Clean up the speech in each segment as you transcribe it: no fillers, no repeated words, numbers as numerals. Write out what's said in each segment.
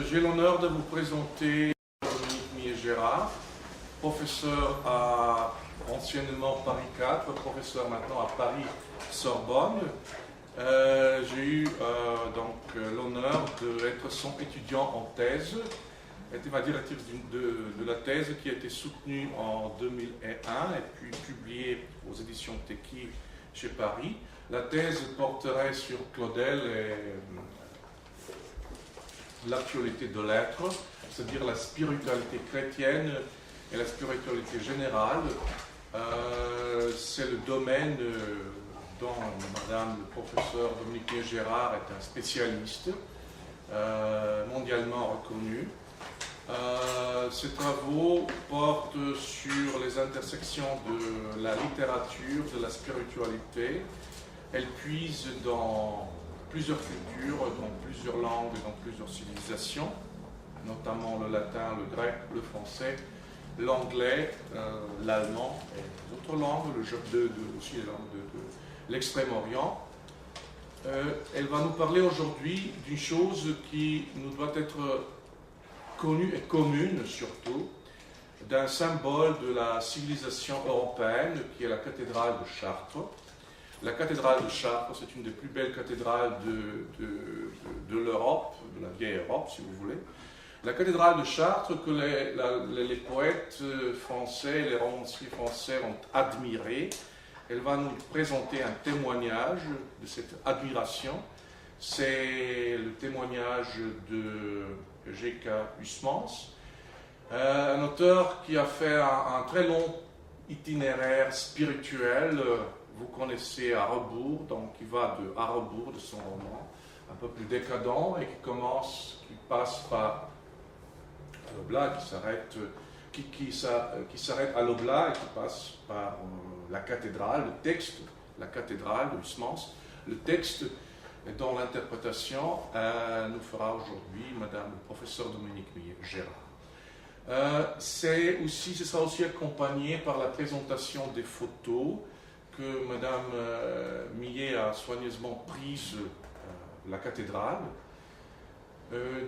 J'ai l'honneur de vous présenter Dominique Millet-Gérard, professeur anciennement Paris 4, professeur maintenant à Paris-Sorbonne. J'ai eu donc l'honneur d'être son étudiant en thèse. Elle était ma directrice de la thèse qui a été soutenue en 2001 et puis publiée aux éditions Teki chez Paris. La thèse porterait sur Claudel et l'actualité de l'être, c'est-à-dire la spiritualité chrétienne et la spiritualité générale. C'est le domaine dont Madame le professeur Dominique Millet-Gérard est un spécialiste mondialement reconnu. Ces travaux portent sur les intersections de la littérature, de la spiritualité. Elle puise dans plusieurs cultures, dans plusieurs langues, dans plusieurs civilisations, notamment le latin, le grec, le français, l'anglais, l'allemand et les autres langues, aussi les langues de l'Extrême-Orient. Elle va nous parler aujourd'hui d'une chose qui nous doit être connue et commune surtout, d'un symbole de la civilisation européenne qui est la cathédrale de Chartres. La cathédrale de Chartres, c'est une des plus belles cathédrales de l'Europe, de la vieille Europe si vous voulez. La cathédrale de Chartres que les poètes français, les romanciers français ont admirée. Elle va nous présenter un témoignage de cette admiration. C'est le témoignage de G.K. Huysmans, un auteur qui a fait un très long itinéraire spirituel. Vous connaissez À rebours, donc qui va À rebours de son roman, un peu plus décadent, et qui passe par l'Oblat, qui s'arrête à l'Oblat et qui passe par la cathédrale, le texte, la cathédrale de Huysmans, le texte dont l'interprétation nous fera aujourd'hui Madame le professeur Dominique Millet-Gérard. Ce sera aussi accompagné par la présentation des photos que Madame Millet a soigneusement prises la cathédrale.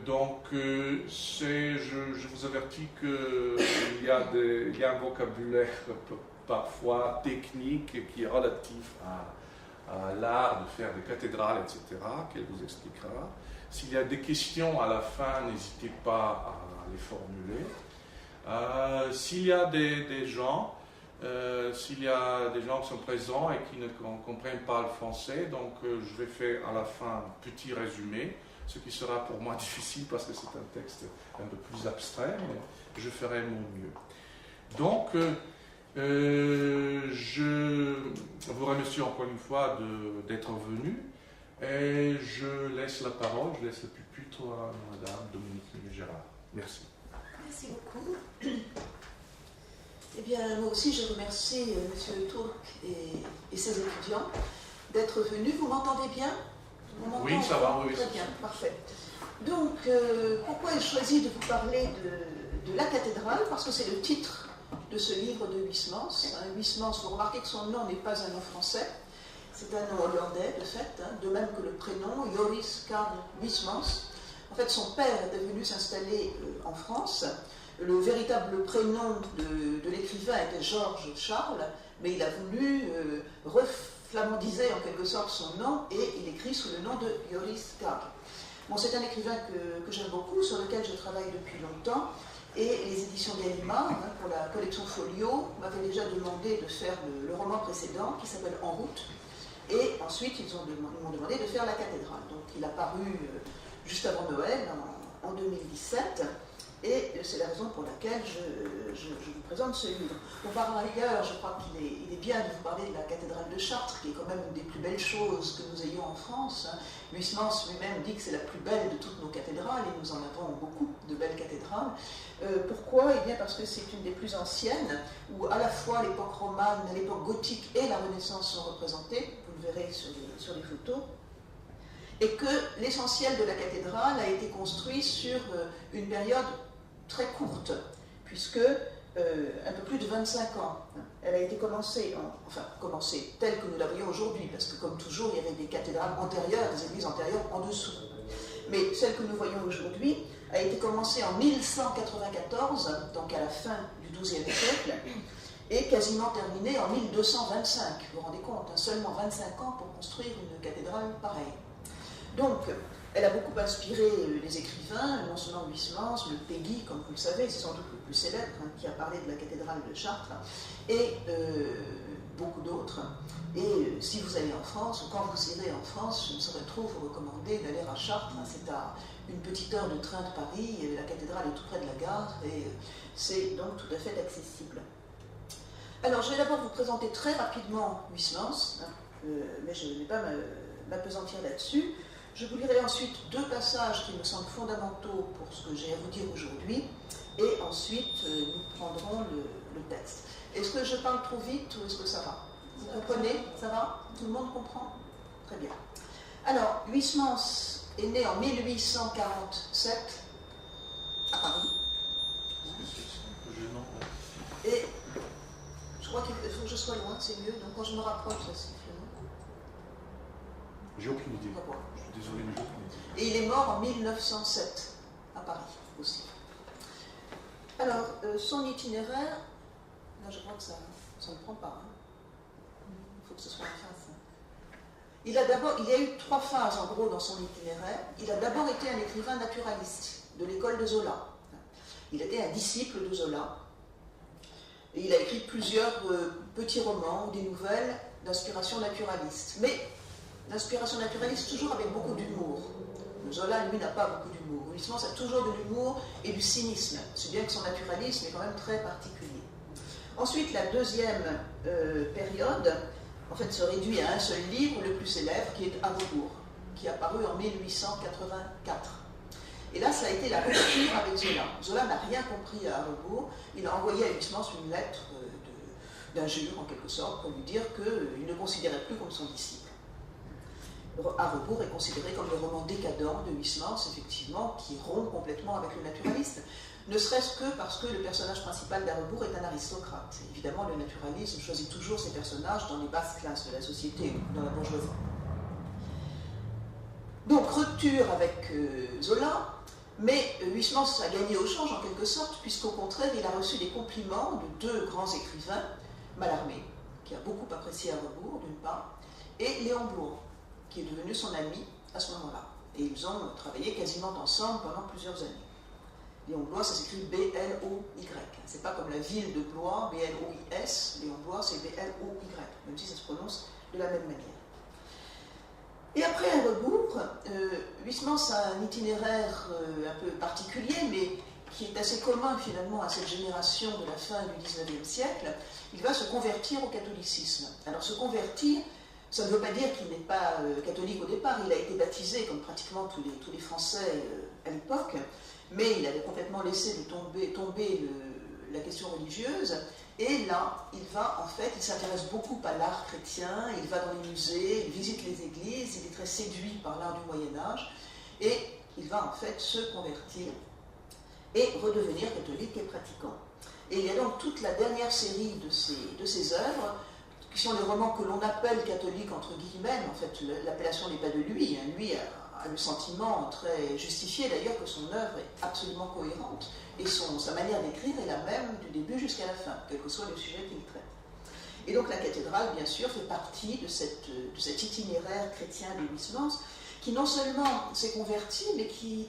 Donc, je vous avertis qu'il y a un vocabulaire parfois technique qui est relatif à l'art de faire des cathédrales, etc., qu'elle vous expliquera. S'il y a des questions à la fin, n'hésitez pas à les formuler. S'il y a des gens qui sont présents et qui ne comprennent pas le français, donc je vais faire à la fin un petit résumé, ce qui sera pour moi difficile parce que c'est un texte un peu plus abstrait, mais je ferai mon mieux. Donc, je vous remercie encore une fois d'être venu et je laisse la parole, je laisse le pupitre à Madame Dominique Millet-Gérard. Merci. Merci beaucoup. Eh bien, moi aussi, je remercie M. Tourc et ses étudiants d'être venus. Vous m'entendez bien? Oui, ça va, oui. Très bien, parfait. Donc, pourquoi ai-je choisi de vous parler de la cathédrale? Parce que c'est le titre de ce livre de Huysmans. Huysmans, vous remarquez que son nom n'est pas un nom français, c'est un nom hollandais, de fait, de même que le prénom, Joris Karl Huysmans. En fait, son père est venu s'installer en France. Le véritable prénom de l'écrivain était Georges Charles, mais il a voulu reflamandiser en quelque sorte son nom et il écrit sous le nom de Joris Karl. Bon, c'est un écrivain que j'aime beaucoup, sur lequel je travaille depuis longtemps, et les éditions Gallimard, pour la collection Folio, m'avaient déjà demandé de faire le roman précédent qui s'appelle En route, et ensuite ils m'ont demandé de faire La cathédrale. Donc il a paru juste avant Noël, en 2017. Et c'est la raison pour laquelle je vous présente ce livre. Bon, par ailleurs, je crois qu'il est bien de vous parler de la cathédrale de Chartres, qui est quand même une des plus belles choses que nous ayons en France. Huysmans lui-même dit que c'est la plus belle de toutes nos cathédrales, et nous en avons beaucoup de belles cathédrales. Pourquoi? Eh bien parce que c'est une des plus anciennes, où à la fois l'époque romane, l'époque gothique et la Renaissance sont représentées, vous le verrez sur les photos, et que l'essentiel de la cathédrale a été construit sur une période très courte, puisque un peu plus de 25 ans. Elle a été commencée telle que nous la voyons aujourd'hui, parce que comme toujours, il y avait des cathédrales antérieures, des églises antérieures en dessous. Mais celle que nous voyons aujourd'hui a été commencé en 1194, donc à la fin du XIIe siècle, et quasiment terminé en 1225. Vous vous rendez compte, hein, seulement 25 ans pour construire une cathédrale pareille. Donc, elle a beaucoup inspiré les écrivains, non seulement Huysmans, mais Péguy, comme vous le savez, c'est sans doute le plus célèbre, hein, qui a parlé de la cathédrale de Chartres, et beaucoup d'autres. Et si vous allez en France, ou quand vous irez en France, je ne saurais trop vous recommander d'aller à Chartres. Hein, c'est à une petite heure de train de Paris, la cathédrale est tout près de la gare, et c'est donc tout à fait accessible. Alors, je vais d'abord vous présenter très rapidement Huysmans, hein, mais je ne vais pas m'appesantir là-dessus. Je vous lirai ensuite deux passages qui me semblent fondamentaux pour ce que j'ai à vous dire aujourd'hui, et ensuite nous prendrons le texte. Est-ce que je parle trop vite ou est-ce que ça va? Vous comprenez? Ça va? Tout le monde comprend? Très bien. Alors, Huysmans est né en 1847 à Paris. Et je crois qu'il faut que je sois loin, c'est mieux. Donc quand je me rapproche, ça siffle. J'ai aucune idée. Je suis désolé, mais j'ai aucune idée. Et il est mort en 1907 à Paris aussi. Alors, son itinéraire, là je crois que ça ne prend pas. Hein. Il faut que ce soit en face. Il y a eu trois phases en gros dans son itinéraire. Il a d'abord été un écrivain naturaliste de l'école de Zola. Il était un disciple de Zola. Et il a écrit plusieurs petits romans ou des nouvelles d'inspiration naturaliste. Mais l'inspiration naturaliste toujours avec beaucoup d'humour. Zola, lui, n'a pas beaucoup d'humour. Huysmans a toujours de l'humour et du cynisme, si bien que son naturalisme est quand même très particulier. Ensuite, la deuxième période, en fait, se réduit à un seul livre, le plus célèbre, qui est À rebours, qui est apparu en 1884. Et là, ça a été la rupture avec Zola. Zola n'a rien compris à rebours. Il a envoyé à Huysmans une lettre d'injure, en quelque sorte, pour lui dire qu'il ne considérait plus comme son disciple. À rebours est considéré comme le roman décadent de Huysmans, effectivement, qui rompt complètement avec le naturaliste, ne serait-ce que parce que le personnage principal d'À rebours est un aristocrate. Et évidemment, le naturalisme choisit toujours ses personnages dans les basses classes de la société, dans la bourgeoisie. Donc, rupture avec Zola, mais Huysmans a gagné au change en quelque sorte, puisqu'au contraire, il a reçu des compliments de deux grands écrivains, Mallarmé, qui a beaucoup apprécié À rebours, d'une part, et Léon Bloy, qui est devenu son ami à ce moment-là. Et ils ont travaillé quasiment ensemble pendant plusieurs années. Léon Bloy, ça s'écrit B-L-O-Y. C'est pas comme la ville de Blois, B-L-O-I-S. Léon Bloy, c'est B-L-O-Y, même si ça se prononce de la même manière. Et après À rebours, Huysmans a un itinéraire un peu particulier, mais qui est assez commun finalement à cette génération de la fin du XIXe siècle. Il va se convertir au catholicisme. Alors se convertir, ça ne veut pas dire qu'il n'est pas catholique au départ. Il a été baptisé comme pratiquement tous les Français à l'époque, mais il avait complètement laissé tomber la question religieuse. Et là, il s'intéresse beaucoup à l'art chrétien, il va dans les musées, il visite les églises, il est très séduit par l'art du Moyen-Âge, et il va en fait se convertir et redevenir catholique et pratiquant. Et il y a donc toute la dernière série de ses œuvres, qui sont les romans que l'on appelle catholiques entre guillemets, en fait l'appellation n'est pas de lui, hein. Lui a le sentiment très justifié d'ailleurs que son œuvre est absolument cohérente, et sa manière d'écrire est la même du début jusqu'à la fin, quel que soit le sujet qu'il traite. Et donc la cathédrale, bien sûr, fait partie de cet itinéraire chrétien de Huysmans, qui non seulement s'est converti, mais qui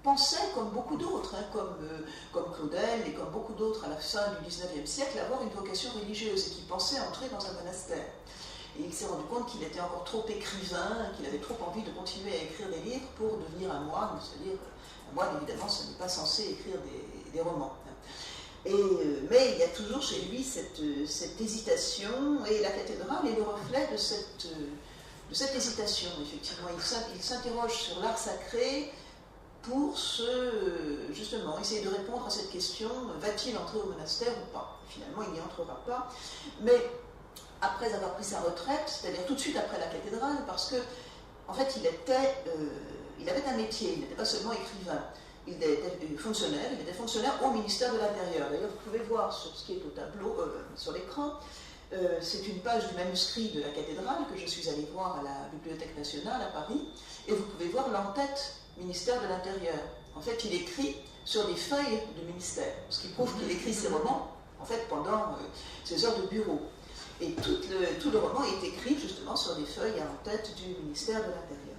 pensait, comme beaucoup d'autres, hein, comme Claudel et comme beaucoup d'autres à la fin du XIXe siècle, avoir une vocation religieuse, et qui pensait entrer dans un monastère. Et il s'est rendu compte qu'il était encore trop écrivain, qu'il avait trop envie de continuer à écrire des livres pour devenir un moine, c'est-à-dire, un moine, évidemment, ce n'est pas censé écrire des romans. Mais il y a toujours chez lui cette hésitation, et la cathédrale est le reflet de cette hésitation, effectivement. Il s'interroge sur l'art sacré pour justement essayer de répondre à cette question, va-t-il entrer au monastère ou pas? Finalement, il n'y entrera pas. Mais après avoir pris sa retraite, c'est-à-dire tout de suite après la cathédrale, parce que, en fait, il avait un métier, il n'était pas seulement écrivain. Il était fonctionnaire au ministère de l'Intérieur. D'ailleurs, vous pouvez voir sur ce qui est au tableau, sur l'écran, c'est une page du manuscrit de la cathédrale que je suis allée voir à la Bibliothèque nationale à Paris, et vous pouvez voir l'entête ministère de l'Intérieur. En fait, il écrit sur des feuilles de ministère, ce qui prouve qu'il écrit ses romans, en fait, pendant ses heures de bureau. Et tout le roman est écrit justement sur des feuilles en tête du ministère de l'Intérieur.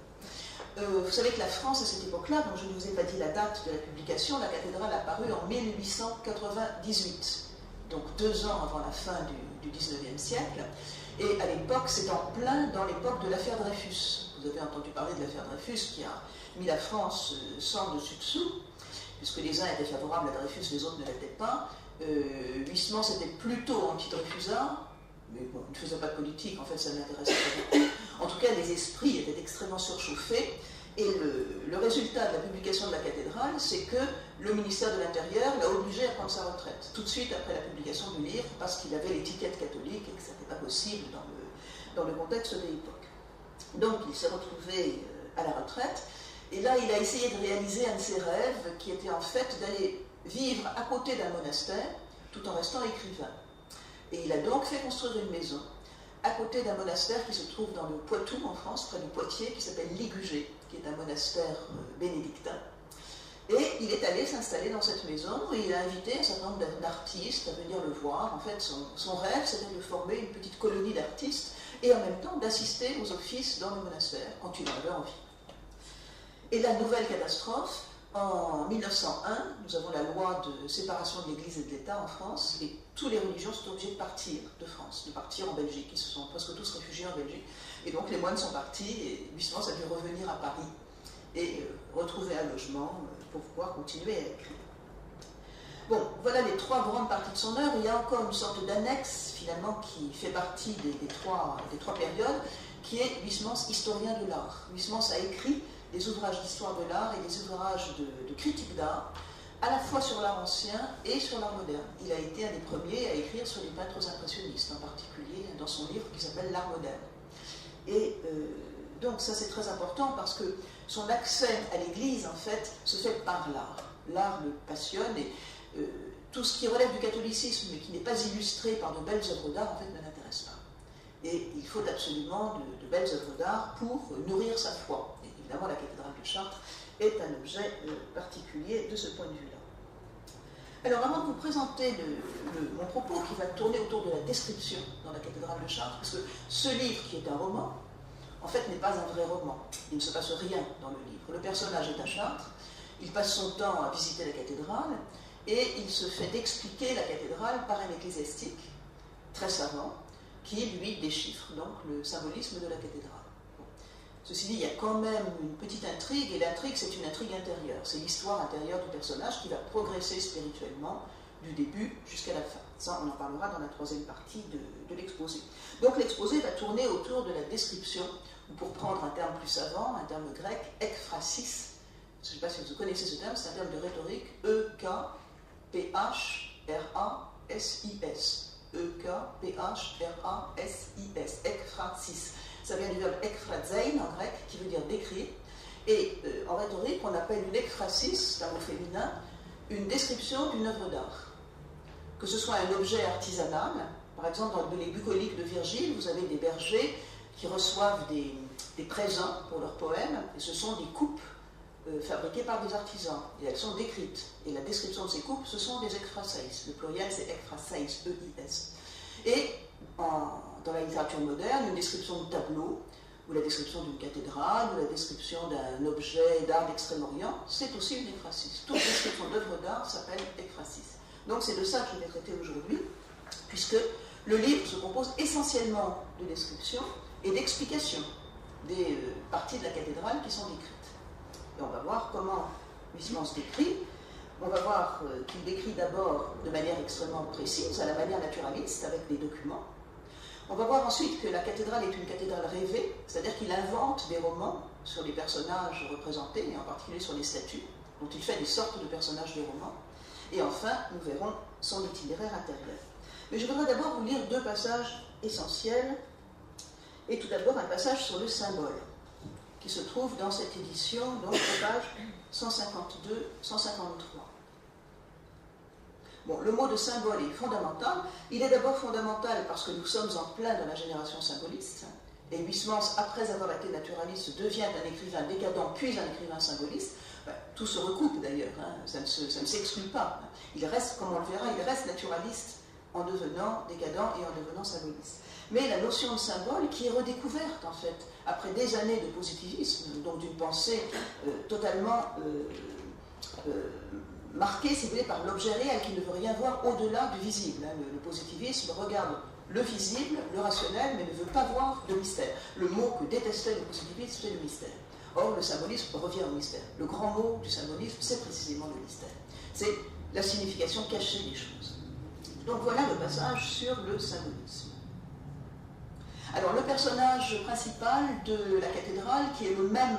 Vous savez que la France, à cette époque-là, donc je ne vous ai pas dit la date de la publication, la cathédrale a paru en 1898, donc 2 ans avant la fin du 19e siècle. Et à l'époque, c'est en plein dans l'époque de l'affaire Dreyfus. Vous avez entendu parler de l'affaire Dreyfus qui a mis la France sans dessus-dessous, puisque les uns étaient favorables à Dreyfus, les autres ne l'étaient pas. Huysmans était plutôt anti-Dreyfusard, mais bon, il ne faisait pas de politique, en fait ça ne l'intéressait pas beaucoup. En tout cas, les esprits étaient extrêmement surchauffés, et le résultat de la publication de la cathédrale, c'est que le ministère de l'Intérieur l'a obligé à prendre sa retraite, tout de suite après la publication du livre, parce qu'il avait l'étiquette catholique et que ce n'était pas possible dans le contexte de l'époque. Donc il s'est retrouvé à la retraite, et là il a essayé de réaliser un de ses rêves, qui était en fait d'aller vivre à côté d'un monastère, tout en restant écrivain. Et il a donc fait construire une maison à côté d'un monastère qui se trouve dans le Poitou, en France, près de Poitiers, qui s'appelle Ligugé, qui est un monastère bénédictin. Et il est allé s'installer dans cette maison et il a invité un certain nombre d'artistes à venir le voir. En fait, son rêve, c'était de former une petite colonie d'artistes et en même temps d'assister aux offices dans le monastère quand il en avait envie. Et la nouvelle catastrophe, en 1901, nous avons la loi de séparation de l'Église et de l'État en France, et toutes les religions sont obligées de partir de France, de partir en Belgique. Ils se sont presque tous réfugiés en Belgique. Et donc les moines sont partis, et Huysmans a dû revenir à Paris et retrouver un logement pour pouvoir continuer à écrire. Bon, voilà les 3 grandes parties de son œuvre. Il y a encore une sorte d'annexe, finalement, qui fait partie des trois périodes, qui est Huysmans, historien de l'art. Huysmans a écrit des ouvrages d'histoire de l'art et des ouvrages de critique d'art, à la fois sur l'art ancien et sur l'art moderne. Il a été un des premiers à écrire sur les peintres impressionnistes, en particulier dans son livre qui s'appelle L'art moderne. Et donc ça c'est très important parce que son accès à l'Église, en fait, se fait par l'art. L'art le passionne et tout ce qui relève du catholicisme mais qui n'est pas illustré par de belles œuvres d'art, en fait, ne l'intéresse pas. Et il faut absolument de belles œuvres d'art pour nourrir sa foi. Et évidemment, la cathédrale de Chartres est un objet particulier de ce point de vue-là. Alors, avant de vous présenter mon propos, qui va tourner autour de la description dans la cathédrale de Chartres, parce que ce livre, qui est un roman, en fait, n'est pas un vrai roman. Il ne se passe rien dans le livre. Le personnage est à Chartres, il passe son temps à visiter la cathédrale, et il se fait d'expliquer la cathédrale par un ecclésiastique très savant, qui, lui, déchiffre donc le symbolisme de la cathédrale. Bon. Ceci dit, il y a quand même une petite intrigue, et l'intrigue, c'est une intrigue intérieure. C'est l'histoire intérieure du personnage qui va progresser spirituellement du début jusqu'à la fin. Ça, on en parlera dans la 3e partie de l'exposé. Donc l'exposé va tourner autour de la description, ou pour prendre un terme plus savant, un terme grec, ekphrasis. Je ne sais pas si vous connaissez ce terme, c'est un terme de rhétorique, E-K-P-H-R-A-S-I-S. E-K-P-H-R-A-S-I-S, ekphrasis. Ça vient du verbe ekphrazein en grec, qui veut dire décrire. Et en rhétorique, on appelle une ekphrasis, c'est un mot féminin, une description d'une œuvre d'art. Que ce soit un objet artisanal, par exemple dans les bucoliques de Virgile, vous avez des bergers qui reçoivent des présents pour leurs poèmes, et ce sont des coupes fabriquées par des artisans, et elles sont décrites. Et la description de ces coupes, ce sont des ekphraseis. Le pluriel, c'est ekphraseis, E-I-S. Et dans la littérature moderne, une description de tableau, ou la description d'une cathédrale, ou la description d'un objet d'art d'Extrême-Orient, c'est aussi une ekphrasis. Toute description d'œuvre d'art s'appelle ekphrasis. Donc c'est de ça que je vais traiter aujourd'hui, puisque le livre se compose essentiellement de descriptions et d'explications des parties de la cathédrale qui sont décrites. Et on va voir comment Huysmans décrit. On va voir qu'il décrit d'abord de manière extrêmement précise, à la manière naturaliste, avec des documents. On va voir ensuite que la cathédrale est une cathédrale rêvée, c'est-à-dire qu'il invente des romans sur les personnages représentés, et en particulier sur les statues, dont il fait des sortes de personnages de romans. Et enfin, nous verrons son itinéraire intérieur. Mais je voudrais d'abord vous lire 2 passages essentiels, et tout d'abord un passage sur le symbole, qui se trouve dans cette édition, donc aux pages 152-153. Bon, le mot de symbole est fondamental. Il est d'abord fondamental parce que nous sommes en plein dans la génération symboliste, et Huysmans, après avoir été naturaliste, devient un écrivain décadent, puis un écrivain symboliste, tout se recoupe d'ailleurs, hein, ça ne s'exclut pas. Il reste, comme on le verra, il reste naturaliste en devenant décadent et en devenant symboliste. Mais la notion de symbole qui est redécouverte en fait, après des années de positivisme, donc d'une pensée totalement marquée, si vous voulez, par l'objet réel qui ne veut rien voir au-delà du visible. Hein. Le positivisme regarde le visible, le rationnel, mais ne veut pas voir de mystère. Le mot que détestait le positivisme, c'est le mystère. Or, le symbolisme revient au mystère. Le grand mot du symbolisme, c'est précisément le mystère. C'est la signification cachée des choses. Donc voilà le passage sur le symbolisme. Alors, le personnage principal de la cathédrale, qui est le même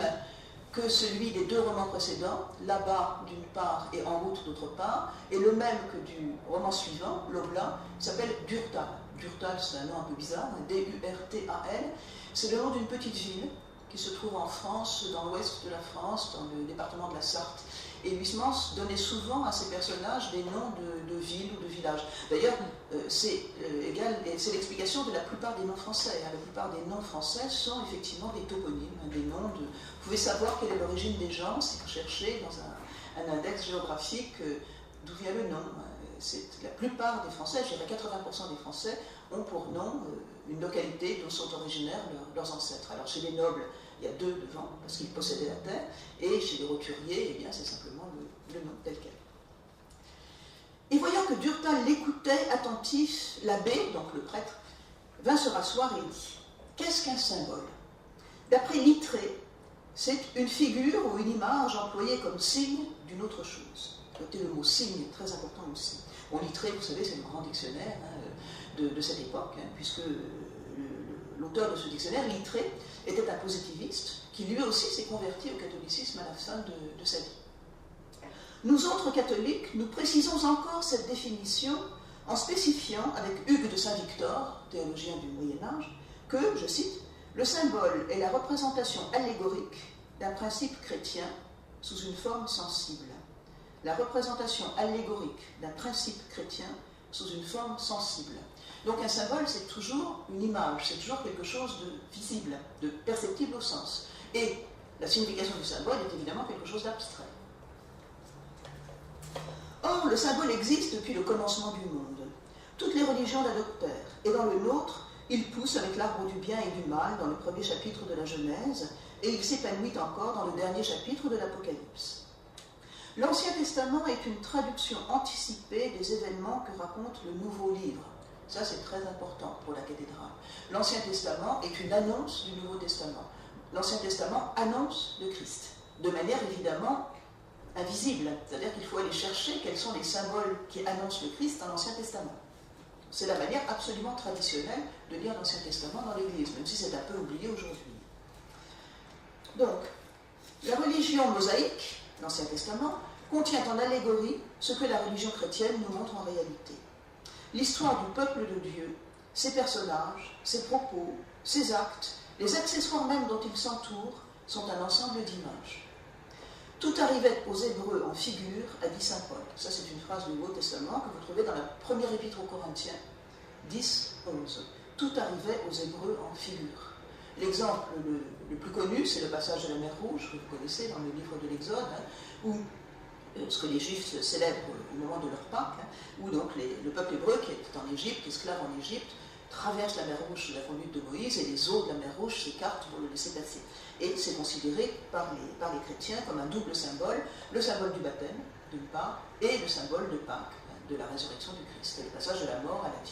que celui des deux romans précédents, Là-bas d'une part et En route d'autre part, et le même que du roman suivant, L'Oblast, s'appelle Durtal. Durtal, c'est un nom un peu bizarre, D-U-R-T-A-L. C'est le nom d'une petite ville qui se trouve en France, dans l'ouest de la France, dans le département de la Sarthe. Et Huysmans donnait souvent à ses personnages des noms de villes ou de villages. D'ailleurs, c'est l'explication de la plupart des noms français. La plupart des noms français sont effectivement des toponymes, des noms de... Vous pouvez savoir quelle est l'origine des gens si vous cherchez dans un index géographique d'où vient le nom. La plupart des Français, je dirais 80% des Français, ont pour nom une localité dont sont originaires leurs ancêtres. Alors chez les nobles, il y a deux devant, parce qu'ils possédaient la terre, et chez les roturiers, eh bien, c'est simplement le nom tel quel. Et voyant que Durtal l'écoutait attentif, l'abbé, donc le prêtre, vint se rasseoir et dit « Qu'est-ce qu'un symbole ?» D'après Littré, c'est une figure ou une image employée comme signe d'une autre chose. Notez le mot signe, très important aussi. Bon, Littré, vous savez, c'est le grand dictionnaire de cette époque, puisque l'auteur de ce dictionnaire, Littré, était un positiviste qui lui aussi s'est converti au catholicisme à la fin de sa vie. Nous autres catholiques, nous précisons encore cette définition en spécifiant avec Hugues de Saint-Victor, théologien du Moyen-Âge, que, je cite, « le symbole est la représentation allégorique d'un principe chrétien sous une forme sensible. La représentation allégorique d'un principe chrétien sous une forme sensible. » Donc un symbole, c'est toujours une image, c'est toujours quelque chose de visible, de perceptible au sens. Et la signification du symbole est évidemment quelque chose d'abstrait. Or, le symbole existe depuis le commencement du monde. Toutes les religions l'adoptèrent, et dans le nôtre, il pousse avec l'arbre du bien et du mal dans le premier chapitre de la Genèse, et il s'épanouit encore dans le dernier chapitre de l'Apocalypse. L'Ancien Testament est une traduction anticipée des événements que raconte le Nouveau Livre. Ça, c'est très important pour la cathédrale. L'Ancien Testament est une annonce du Nouveau Testament. L'Ancien Testament annonce le Christ, de manière évidemment invisible. C'est-à-dire qu'il faut aller chercher quels sont les symboles qui annoncent le Christ dans l'Ancien Testament. C'est la manière absolument traditionnelle de lire l'Ancien Testament dans l'Église, même si c'est un peu oublié aujourd'hui. Donc, la religion mosaïque, l'Ancien Testament, contient en allégorie ce que la religion chrétienne nous montre en réalité. L'histoire du peuple de Dieu, ses personnages, ses propos, ses actes, les accessoires même dont ils s'entourent, sont un ensemble d'images. Tout arrivait aux Hébreux en figure, a dit saint Paul. Ça, c'est une phrase du Nouveau Testament que vous trouvez dans la première épître aux Corinthiens, 10, 11. Tout arrivait aux Hébreux en figure. L'exemple le plus connu, c'est le passage de la mer Rouge, que vous connaissez dans le livre de l'Exode, où ce que les Juifs célèbrent au moment de leur Pâques, où donc le peuple hébreu qui est en Égypte, esclave en Égypte, traverse la mer Rouge sous la conduite de Moïse et les eaux de la mer Rouge s'écartent pour le laisser passer. Et c'est considéré par les chrétiens comme un double symbole, le symbole du baptême, d'une part, et le symbole de Pâques, de la résurrection du Christ, c'est le passage de la mort à la vie.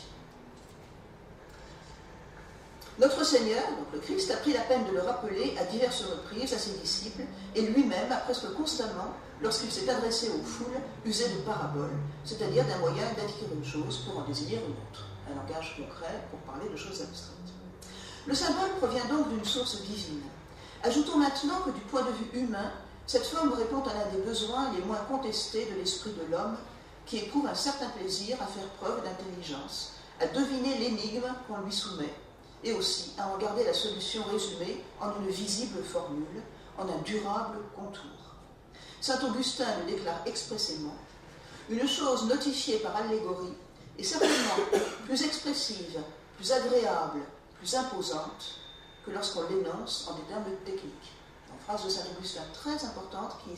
Notre Seigneur, donc le Christ, a pris la peine de le rappeler à diverses reprises à ses disciples, et lui-même a presque constamment, lorsqu'il s'est adressé aux foules, usé de paraboles, c'est-à-dire d'un moyen d'indiquer une chose pour en désigner une autre, un langage concret pour parler de choses abstraites. Le symbole provient donc d'une source divine. Ajoutons maintenant que du point de vue humain, cette forme répond à l'un des besoins les moins contestés de l'esprit de l'homme, qui éprouve un certain plaisir à faire preuve d'intelligence, à deviner l'énigme qu'on lui soumet, et aussi à en garder la solution résumée en une visible formule, en un durable contour. Saint Augustin le déclare expressément, une chose notifiée par allégorie est certainement plus expressive, plus agréable, plus imposante que lorsqu'on l'énonce en des termes techniques. Une phrase de Saint-Augustin très importante qui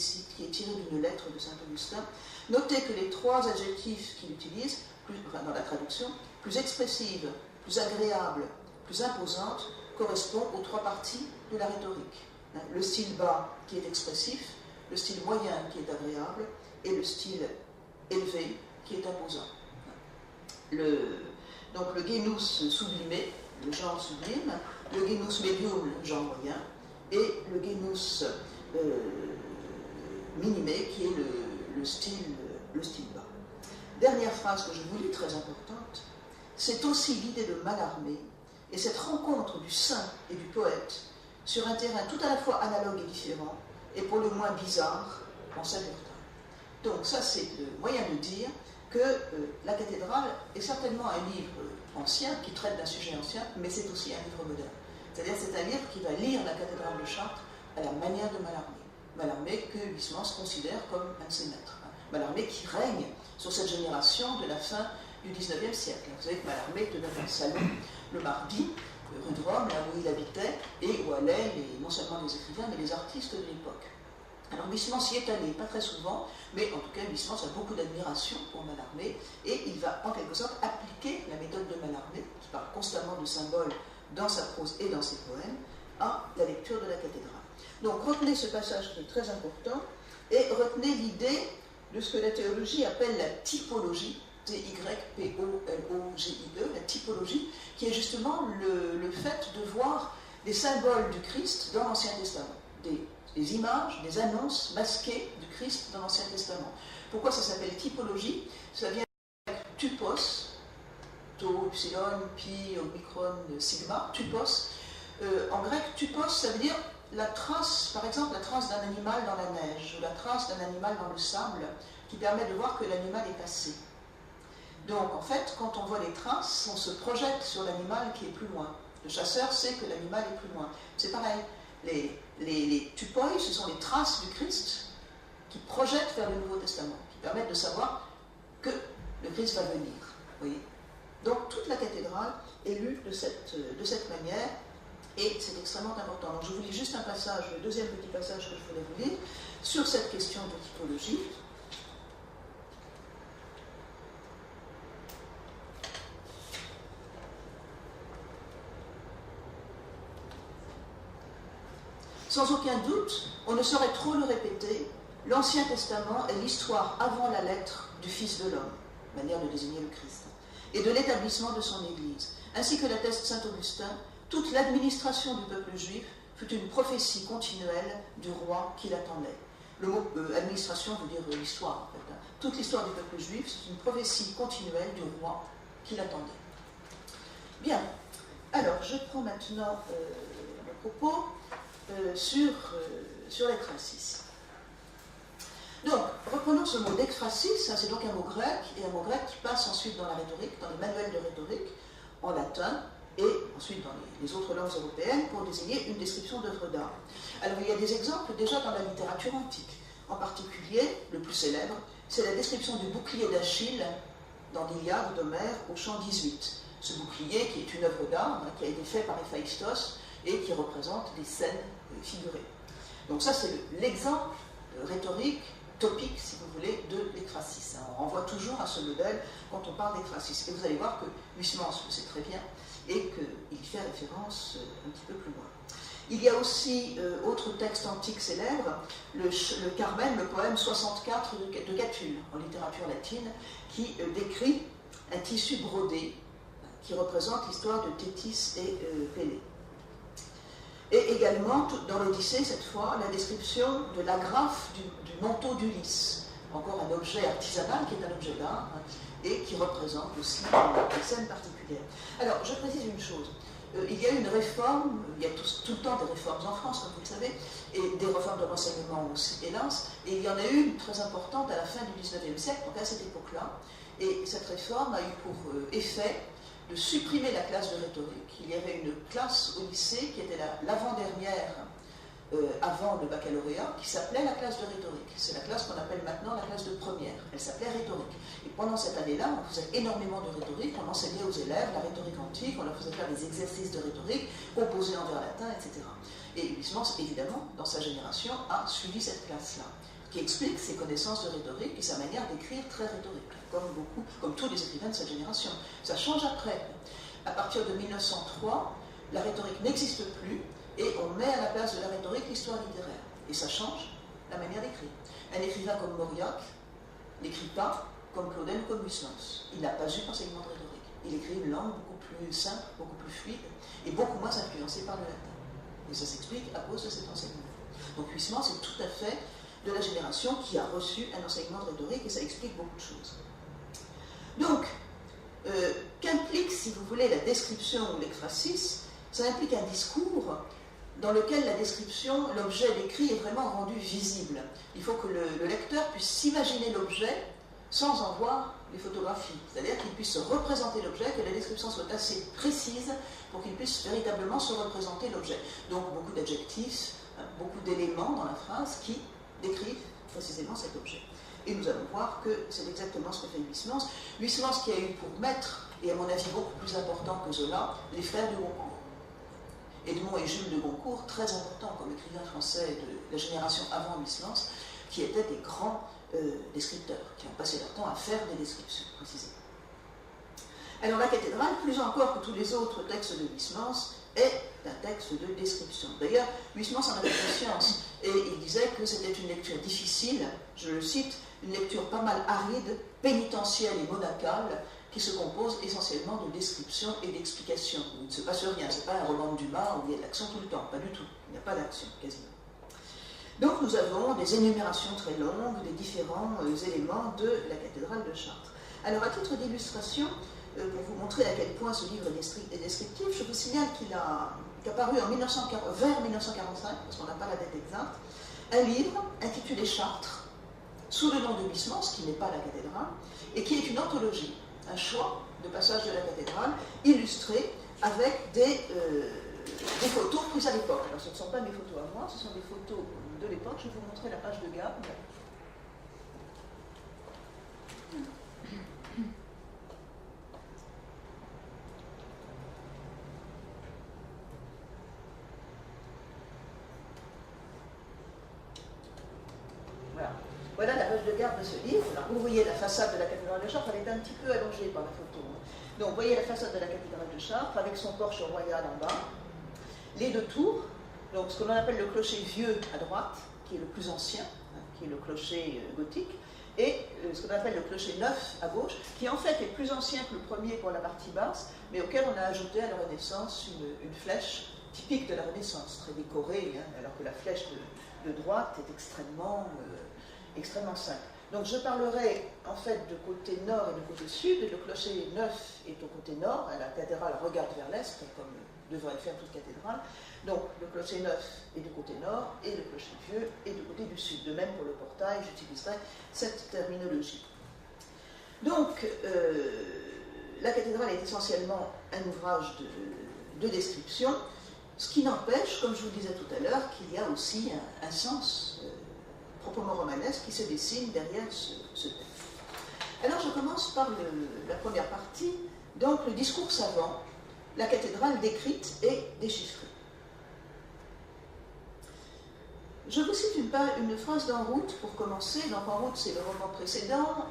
est tirée d'une lettre de Saint-Augustin. Notez que les trois adjectifs qu'il utilise, dans la traduction, plus expressive, plus agréable, plus imposante, correspondent aux trois parties de la rhétorique. Le style bas qui est expressif, le style moyen qui est agréable et le style élevé qui est imposant. Donc le genus sublimé, le genre sublime, le genus medium, le genre moyen, et le genus minimé qui est le style bas. Dernière phrase que je vous lis, très importante, c'est aussi l'idée de Mallarmé et cette rencontre du saint et du poète sur un terrain tout à la fois analogue et différent, et pour le moins bizarre en Saint-Bertin. Donc ça c'est le moyen de dire que la cathédrale est certainement un livre ancien, qui traite d'un sujet ancien, mais c'est aussi un livre moderne. C'est-à-dire c'est un livre qui va lire la cathédrale de Chartres à la manière de Mallarmé. Mallarmé que Huysmans considère comme un de ses maîtres. Mallarmé qui règne sur cette génération de la fin du XIXe siècle. Vous savez que Mallarmé tenait un salon le mardi, rue de Rome, là où il habitait, et où allaient non seulement les écrivains, mais les artistes de l'époque. Alors Huysmans y est allé, pas très souvent, mais en tout cas Huysmans a beaucoup d'admiration pour Mallarmé, et il va en quelque sorte appliquer la méthode de Mallarmé, qui parle constamment de symboles dans sa prose et dans ses poèmes, à la lecture de la cathédrale. Donc retenez ce passage qui est très important, et retenez l'idée de ce que la théologie appelle la typologie, T-Y-P-O-L-O-G-I-E, la typologie, qui est justement le fait de voir des symboles du Christ dans l'Ancien Testament, des images, des annonces masquées du Christ dans l'Ancien Testament. Pourquoi ça s'appelle typologie? Ça vient avec typos, tau, epsilon, pi, omicron, sigma, typos. En grec, typos, ça veut dire la trace, par exemple, la trace d'un animal dans la neige, ou la trace d'un animal dans le sable, qui permet de voir que l'animal est passé. Donc, en fait, quand on voit les traces, on se projette sur l'animal qui est plus loin. Le chasseur sait que l'animal est plus loin. C'est pareil. Les tupoi, ce sont les traces du Christ qui projettent vers le Nouveau Testament, qui permettent de savoir que le Christ va venir. Vous voyez ? Donc, toute la cathédrale est lue de cette manière, et c'est extrêmement important. Donc, je vous lis juste un passage, le deuxième petit passage que je voulais vous lire, sur cette question de typologie. Sans aucun doute, on ne saurait trop le répéter, l'Ancien Testament est l'histoire avant la lettre du Fils de l'homme, manière de désigner le Christ, et de l'établissement de son Église. Ainsi que l'atteste saint Augustin, toute l'administration du peuple juif fut une prophétie continuelle du roi qui l'attendait. Le mot administration veut dire l'histoire, en fait. Toute l'histoire du peuple juif, c'est une prophétie continuelle du roi qui l'attendait. Bien, alors je prends maintenant le propos sur l'ekphrasis. Donc, reprenons ce mot d'ekphrasis, c'est donc un mot grec, et un mot grec qui passe ensuite dans la rhétorique, dans les manuels de rhétorique, en latin, et ensuite dans les autres langues européennes, pour désigner une description d'œuvre d'art. Alors, il y a des exemples déjà dans la littérature antique. En particulier, le plus célèbre, c'est la description du bouclier d'Achille dans l'Iliade d'Homère au chant 18. Ce bouclier, qui est une œuvre d'art, qui a été fait par Héphaïstos, et qui représente des scènes figurées. Donc ça, c'est l'exemple rhétorique, topique, si vous voulez, de l'ekphrasis. On renvoie toujours à ce modèle quand on parle d'ekphrasis. Et vous allez voir que Huysmans le sait très bien et qu'il fait référence un petit peu plus loin. Il y a aussi, autre texte antique célèbre, le Carmen, le poème 64 de Catulle, en littérature latine, qui décrit un tissu brodé qui représente l'histoire de Thétis et Pélée. Et également, dans l'Odyssée, cette fois, la description de l'agrafe du manteau d'Ulysse, encore un objet artisanal qui est un objet d'art, et qui représente aussi des scènes particulières. Alors, je précise une chose. Il y a eu une réforme, il y a tout le temps des réformes en France, comme vous le savez, et des réformes de renseignement aussi, hélas, et il y en a eu une très importante à la fin du XIXe siècle, donc à cette époque-là, et cette réforme a eu pour effet de supprimer la classe de rhétorique. Il y avait une classe au lycée qui était l'avant-dernière avant le baccalauréat, qui s'appelait la classe de rhétorique. C'est la classe qu'on appelle maintenant la classe de première. Elle s'appelait rhétorique. Et pendant cette année-là, on faisait énormément de rhétorique, on enseignait aux élèves la rhétorique antique, on leur faisait faire des exercices de rhétorique, composés en vers latin, etc. Et Huysmans, évidemment, dans sa génération, a suivi cette classe-là, qui explique ses connaissances de rhétorique et sa manière d'écrire très rhétorique, comme tous les écrivains de cette génération. Ça change après. À partir de 1903, la rhétorique n'existe plus, et on met à la place de la rhétorique l'histoire littéraire. Et ça change la manière d'écrire. Un écrivain comme Mauriac n'écrit pas comme Claudel ou comme Huysmans. Il n'a pas eu d'enseignement de rhétorique. Il écrit une langue beaucoup plus simple, beaucoup plus fluide, et beaucoup moins influencée par le latin. Et ça s'explique à cause de cet enseignement. Donc Huysmans est tout à fait de la génération qui a reçu un enseignement de rhétorique, et ça explique beaucoup de choses. Donc, qu'implique, si vous voulez, la description ou l'exphrasis? Ça implique un discours dans lequel la description, l'objet décrit est vraiment rendu visible. Il faut que le lecteur puisse s'imaginer l'objet sans en voir les photographies. C'est-à-dire qu'il puisse se représenter l'objet, que la description soit assez précise pour qu'il puisse véritablement se représenter l'objet. Donc beaucoup d'adjectifs, beaucoup d'éléments dans la phrase qui décrivent précisément cet objet. Et nous allons voir que c'est exactement ce que fait Huysmans. Huysmans qui a eu pour maître, et à mon avis beaucoup plus important que Zola, les frères de Goncourt. Edmond et Jules de Goncourt, très importants comme écrivains français de la génération avant Huysmans, qui étaient des grands descripteurs, qui ont passé leur temps à faire des descriptions, précisément. Alors la cathédrale, plus encore que tous les autres textes de Huysmans, est un texte de description. D'ailleurs, Huysmans en avait conscience, et il disait que c'était une lecture difficile, je le cite, une lecture pas mal aride, pénitentielle et monacale, qui se compose essentiellement de descriptions et d'explications. Il ne se passe rien, ce n'est pas un roman de Dumas où il y a de l'action tout le temps, pas du tout, il n'y a pas d'action, quasiment. Donc nous avons des énumérations très longues des différents éléments de la cathédrale de Chartres. Alors à titre d'illustration, pour vous montrer à quel point ce livre est descriptif, je vous signale qu'il a paru vers 1945, parce qu'on n'a pas la date exacte, un livre intitulé Chartres, sous le nom de Huysmans, qui n'est pas la cathédrale, et qui est une anthologie, un choix de passages de la cathédrale, illustré avec des photos prises à l'époque. Alors ce ne sont pas mes photos à moi, ce sont des photos de l'époque. Je vais vous montrer la page de garde. Voilà la page de garde de ce livre. Alors, vous voyez la façade de la cathédrale de Chartres, elle est un petit peu allongée par la photo. Donc vous voyez la façade de la cathédrale de Chartres avec son porche royal en bas, les deux tours, donc ce que l'on appelle le clocher vieux à droite, qui est le plus ancien, qui est le clocher gothique, et ce qu'on appelle le clocher neuf à gauche, qui en fait est plus ancien que le premier pour la partie basse, mais auquel on a ajouté à la Renaissance une flèche typique de la Renaissance, très décorée, alors que la flèche de droite est extrêmement simple. Donc je parlerai en fait de côté nord et de côté sud. Le clocher neuf est au côté nord, la cathédrale regarde vers l'est, comme devrait le faire toute cathédrale. Donc le clocher neuf est du côté nord et le clocher vieux est du côté du sud. De même pour le portail, j'utiliserai cette terminologie. Donc la cathédrale est essentiellement un ouvrage de description, ce qui n'empêche, comme je vous disais tout à l'heure, qu'il y a aussi un sens proprement romanesque qui se dessine derrière ce texte. Alors je commence par la première partie, donc le discours savant, la cathédrale décrite et déchiffrée. Je vous cite une phrase d'En Route pour commencer. Donc En Route, c'est le roman précédent.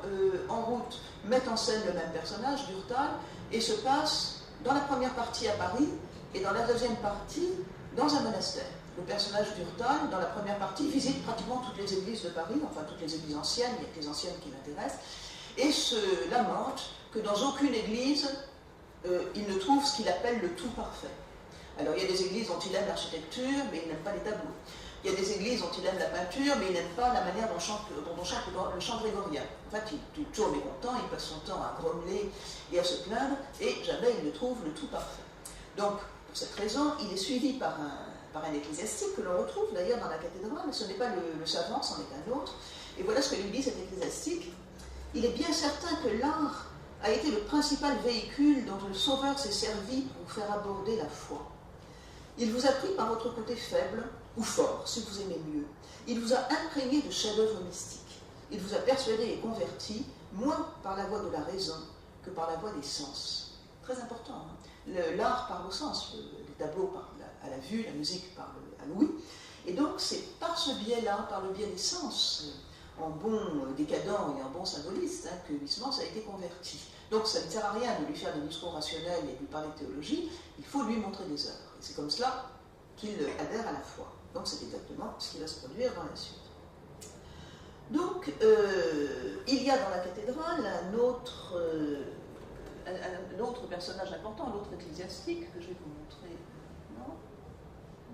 En Route met en scène le même personnage, Durtal, et se passe dans la première partie à Paris et dans la deuxième partie dans un monastère. Le personnage Durtal, dans la première partie, visite pratiquement toutes les églises de Paris, enfin toutes les églises anciennes, il y a que les anciennes qui l'intéressent, et se lamente que dans aucune église, il ne trouve ce qu'il appelle le tout parfait. Alors il y a des églises dont il aime l'architecture, mais il n'aime pas les tableaux. Il y a des églises dont il aime la peinture, mais il n'aime pas la manière dont on chante le chant grégorien. En fait, il est toujours mécontent, il passe son temps à grommeler et à se plaindre, et jamais il ne trouve le tout parfait. Donc, pour cette raison, il est suivi par un ecclésiastique que l'on retrouve d'ailleurs dans la cathédrale, mais ce n'est pas le savant, c'en est un autre. Et voilà ce que lui dit cet ecclésiastique. Il est bien certain que l'art a été le principal véhicule dont le Sauveur s'est servi pour vous faire aborder la foi. Il vous a pris par votre côté faible, ou fort, si vous aimez mieux. Il vous a imprégné de chefs-d'œuvre mystiques. Il vous a persuadé et converti, moins par la voie de la raison que par la voie des sens. Très important. Hein. L'art parle au sens, les tableaux parlent à la vue, la musique parle à l'ouïe. Et donc c'est par ce biais-là, par le biais des sens, en bon décadent et en bon symboliste, hein, que Huysmans a été converti. Donc ça ne sert à rien de lui faire des discours rationnels et de lui parler de théologie, il faut lui montrer des œuvres. Et c'est comme cela qu'il adhère à la foi. Donc c'est exactement ce qui va se produire dans la suite. Donc il y a dans la cathédrale un autre personnage important, l'autre ecclésiastique, que je vais vous montrer maintenant.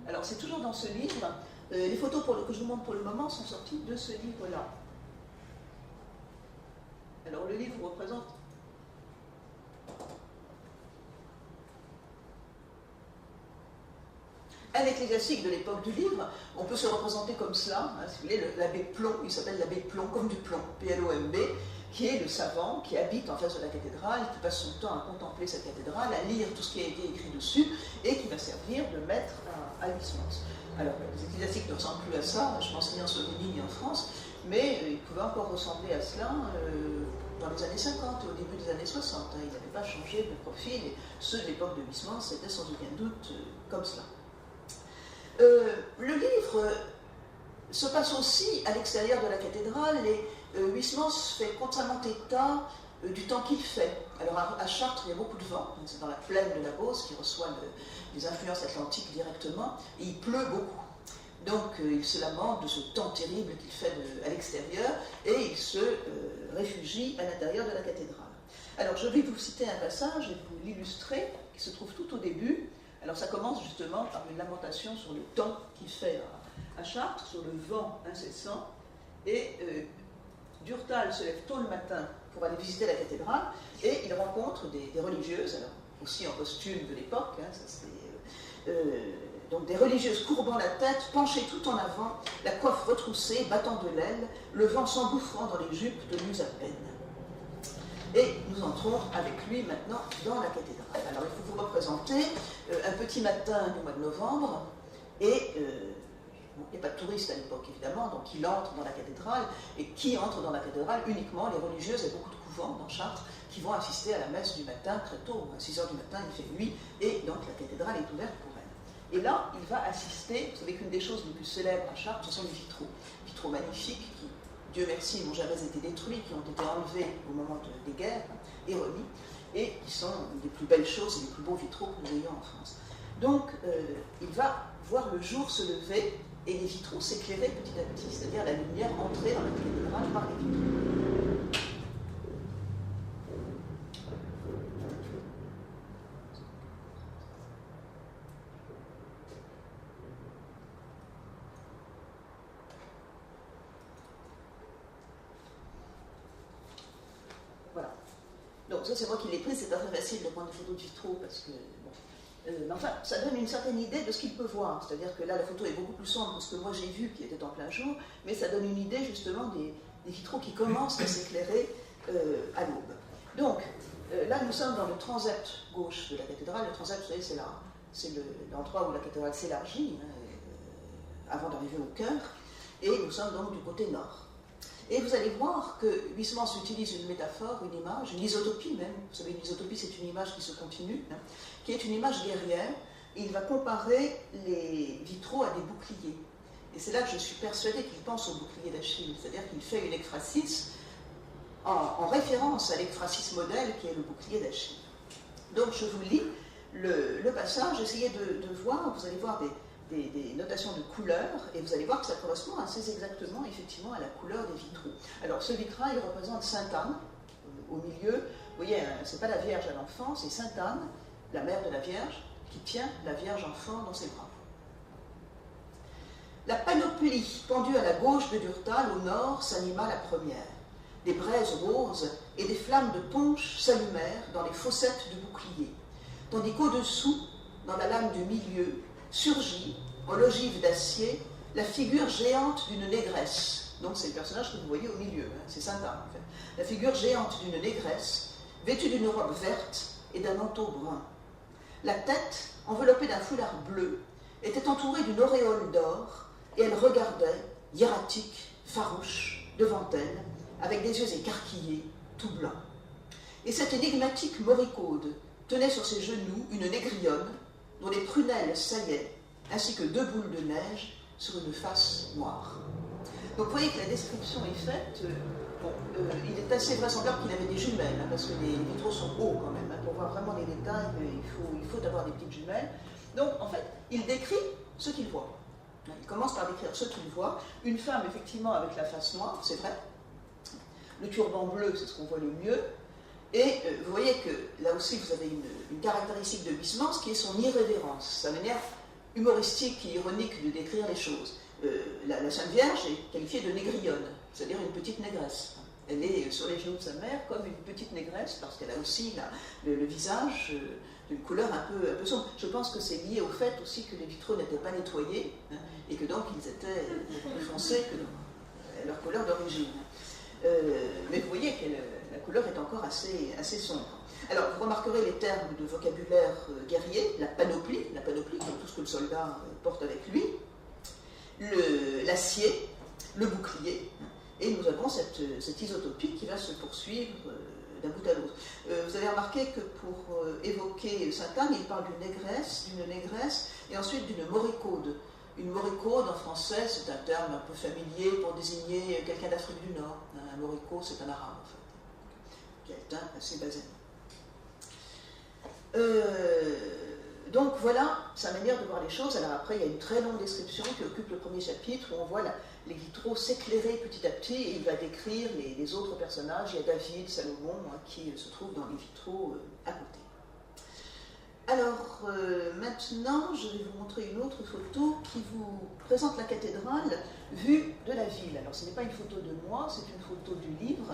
Alors c'est toujours dans ce livre. Les photos que je vous montre pour le moment sont sorties de ce livre-là. Alors le livre représente un ecclésiastique de l'époque du livre. On peut se représenter comme cela, hein, si vous voulez, l'abbé Plomb, il s'appelle l'abbé Plomb, comme du plomb, P-L-O-M-B, qui est le savant qui habite en face de la cathédrale, qui passe son temps à contempler cette cathédrale, à lire tout ce qui a été écrit dessus, et qui va servir de maître à Huysmans. Alors, les ecclésiastiques ne ressemblent plus à ça, je pense ni en Slovénie ni en France, mais ils pouvaient encore ressembler à cela dans les années 50 et au début des années 60. Hein, ils n'avaient pas changé de profil, et ceux de l'époque de Huysmans, c'était sans aucun doute comme cela. Le livre se passe aussi à l'extérieur de la cathédrale et Huysmans fait constamment état du temps qu'il fait. Alors à Chartres, il y a beaucoup de vent, c'est dans la plaine de la Beauce qui reçoit les influences atlantiques directement, et il pleut beaucoup. Donc il se lamente de ce temps terrible qu'il fait à l'extérieur et il se réfugie à l'intérieur de la cathédrale. Alors je vais vous citer un passage et vous l'illustrer, qui se trouve tout au début. Alors ça commence justement par une lamentation sur le temps qu'il fait à Chartres, sur le vent incessant, et Durtal se lève tôt le matin pour aller visiter la cathédrale, et il rencontre des religieuses, alors aussi en costume de l'époque, hein, donc des religieuses courbant la tête, penchées tout en avant, la coiffe retroussée, battant de l'aile, le vent s'engouffrant dans les jupes de nus à peine. Et nous entrons avec lui maintenant dans la cathédrale. Alors il faut vous représenter un petit matin du mois de novembre, et il n'y a pas de touristes à l'époque évidemment, donc il entre dans la cathédrale, et qui entre dans la cathédrale? Uniquement les religieuses, et beaucoup de couvents dans Chartres, qui vont assister à la messe du matin très tôt, à 6 h du matin, il fait nuit, et donc la cathédrale est ouverte pour elle. Et là, il va assister, vous savez qu'une des choses les plus célèbres à Chartres, ce sont les vitraux magnifiques, qui, Dieu merci, n'ont jamais été détruits, qui ont été enlevés au moment des guerres et remis, et qui sont les plus belles choses et les plus beaux vitraux que nous ayons en France. Donc, il va voir le jour se lever et les vitraux s'éclairer petit à petit, c'est-à-dire la lumière entrer dans la cathédrale par les vitraux. Voilà. Donc ça c'est moi qui l'ai pris, c'est pas très facile de prendre des photos de vitraux parce que, bon. Mais enfin, ça donne une certaine idée de ce qu'il peut voir. C'est-à-dire que là, la photo est beaucoup plus sombre que ce que moi j'ai vu qui était en plein jour, mais ça donne une idée justement des vitraux qui commencent à s'éclairer à l'aube. Donc, là nous sommes dans le transept gauche de la cathédrale. Le transept, vous savez, c'est l'endroit où la cathédrale s'élargit, avant d'arriver au chœur, et nous sommes donc du côté nord. Et vous allez voir que Huysmans utilise une métaphore, une image, une isotopie même. Vous savez, une isotopie, c'est une image qui se continue, hein, qui est une image guerrière. Et il va comparer les vitraux à des boucliers. Et c'est là que je suis persuadée qu'il pense au bouclier d'Achille. C'est-à-dire qu'il fait une ekphrasis en référence à l'ekphrasis modèle qui est le bouclier d'Achille. Donc je vous lis le passage, essayez de voir, vous allez voir des notations de couleurs, et vous allez voir que ça correspond assez exactement, effectivement, à la couleur des vitraux. Alors, ce vitrail représente Sainte Anne, au milieu. Vous voyez, c'est pas la Vierge à l'enfant, c'est Sainte Anne, la mère de la Vierge, qui tient la Vierge enfant dans ses bras. La panoplie pendue à la gauche de Durtal, au nord, s'anima la première. Des braises roses et des flammes de punch s'allumèrent dans les fossettes du bouclier, tandis qu'au-dessous, dans la lame du milieu, surgit, en l'ogive d'acier, la figure géante d'une négresse. Donc c'est le personnage que vous voyez au milieu, hein, c'est Sainte Anne en fait. La figure géante d'une négresse, vêtue d'une robe verte et d'un manteau brun. La tête enveloppée d'un foulard bleu, était entourée d'une auréole d'or et elle regardait, hiératique, farouche, devant elle, avec des yeux écarquillés, tout blancs. Et cette énigmatique moricaude tenait sur ses genoux une négrillonne dont les prunelles saillaient, ainsi que 2 boules de neige sur une face noire. Donc vous voyez que la description est faite. Il est assez vraisemblable qu'il avait des jumelles, parce que les vitraux sont hauts quand même. Pour voir vraiment les détails, il faut avoir des petites jumelles. Donc en fait, il décrit ce qu'il voit. Il commence par décrire ce qu'il voit. Une femme, effectivement, avec la face noire, c'est vrai. Le turban bleu, c'est ce qu'on voit le mieux. Et vous voyez que là aussi, vous avez une caractéristique de Huysmans qui est son irrévérence, sa manière humoristique et ironique de décrire les choses. La Sainte Vierge est qualifiée de négrillonne, c'est-à-dire une petite négresse. Elle est sur les genoux de sa mère comme une petite négresse, parce qu'elle a aussi le visage d'une couleur un peu sombre. Je pense que c'est lié au fait aussi que les vitraux n'étaient pas nettoyés, et que donc ils étaient plus foncés que leur couleur d'origine. Mais vous voyez que la couleur est encore assez sombre. Alors, vous remarquerez les termes de vocabulaire guerrier, la panoplie, comme tout ce que le soldat porte avec lui, l'acier, le bouclier, et nous avons cette isotopie qui va se poursuivre d'un bout à l'autre. Vous avez remarqué que pour évoquer Sainte-Anne, il parle d'une négresse, et ensuite d'une moricaude. Une moricaude en français, c'est un terme un peu familier pour désigner quelqu'un d'Afrique du Nord. Un moricot, c'est un arabe en fait, quelqu'un assez basé. Donc voilà sa manière de voir les choses. Alors après, il y a une très longue description qui occupe le premier chapitre où on voit les vitraux s'éclairer petit à petit et il va décrire les autres personnages. Il y a David, Salomon qui se trouvent dans les vitraux à côté. Alors maintenant, je vais vous montrer une autre photo qui vous présente la cathédrale vue de la ville. Alors ce n'est pas une photo de moi, c'est une photo du livre.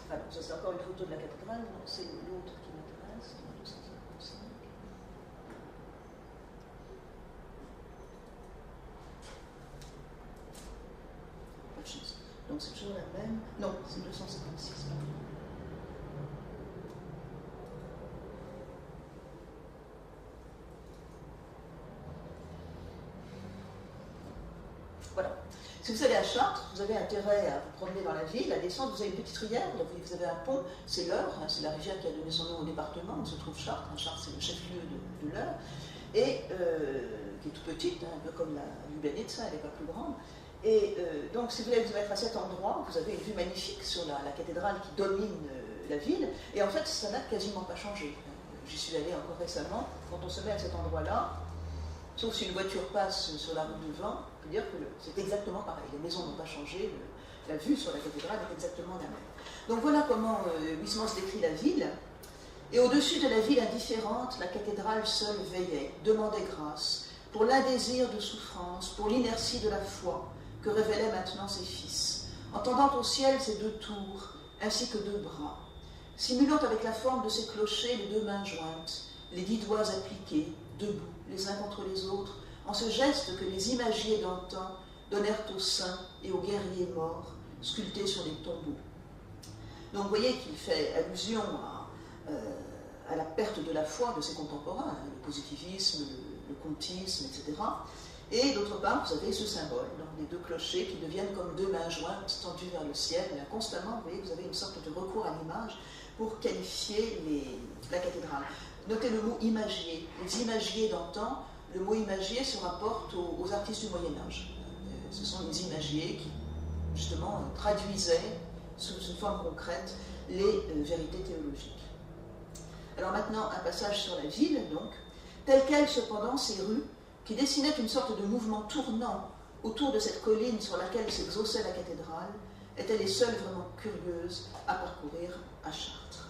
Alors, ça c'est encore une photo de la cathédrale, non, c'est l'autre qui m'intéresse, 255. Pas de chance. Donc c'est toujours la même. Non, c'est 256. Voilà. Si vous allez à Chartres, vous avez intérêt à vous promener dans la ville, à descendre, vous avez une petite rivière, vous avez un pont, c'est l'Eure, c'est la rivière qui a donné son nom au département, où se trouve Chartres. Chartres, c'est le chef-lieu de l'Eure, et qui est tout petite, un peu comme la Ljubljanica, elle n'est pas plus grande. Et donc, si vous voulez vous mettre à cet endroit, vous avez une vue magnifique sur la cathédrale qui domine la ville, et en fait, ça n'a quasiment pas changé. J'y suis allée encore récemment, quand on se met à cet endroit-là, sauf si une voiture passe sur la rue devant, on peut dire que c'est exactement pareil. Les maisons n'ont pas changé, la vue sur la cathédrale est exactement la même. Donc voilà comment Huysmans décrit la ville. Et au-dessus de la ville indifférente, la cathédrale seule veillait, demandait grâce, pour l'indésir de souffrance, pour l'inertie de la foi, que révélaient maintenant ses fils, entendant au ciel ses 2 tours, ainsi que 2 bras, simulant avec la forme de ses clochers les 2 mains jointes, les 10 doigts appliqués, debout, les uns contre les autres, en ce geste que les imagiers d'antan donnèrent aux saints et aux guerriers morts, sculptés sur les tombeaux. Donc vous voyez qu'il fait allusion à la perte de la foi de ses contemporains, le positivisme, le comtisme, etc. Et d'autre part, vous avez ce symbole, donc les 2 clochers qui deviennent comme 2 mains jointes tendues vers le ciel. Et là, constamment, vous voyez, vous avez une sorte de recours à l'image pour qualifier la cathédrale. Notez le mot imagier. Les imagiers d'antan, le mot imagier se rapporte aux artistes du Moyen-Âge. Ce sont les imagiers qui, justement, traduisaient sous une forme concrète les vérités théologiques. Alors maintenant, un passage sur la ville, donc. Telle qu'elle, cependant, ces rues, qui dessinaient une sorte de mouvement tournant autour de cette colline sur laquelle s'exauçait la cathédrale, étaient les seules vraiment curieuses à parcourir à Chartres.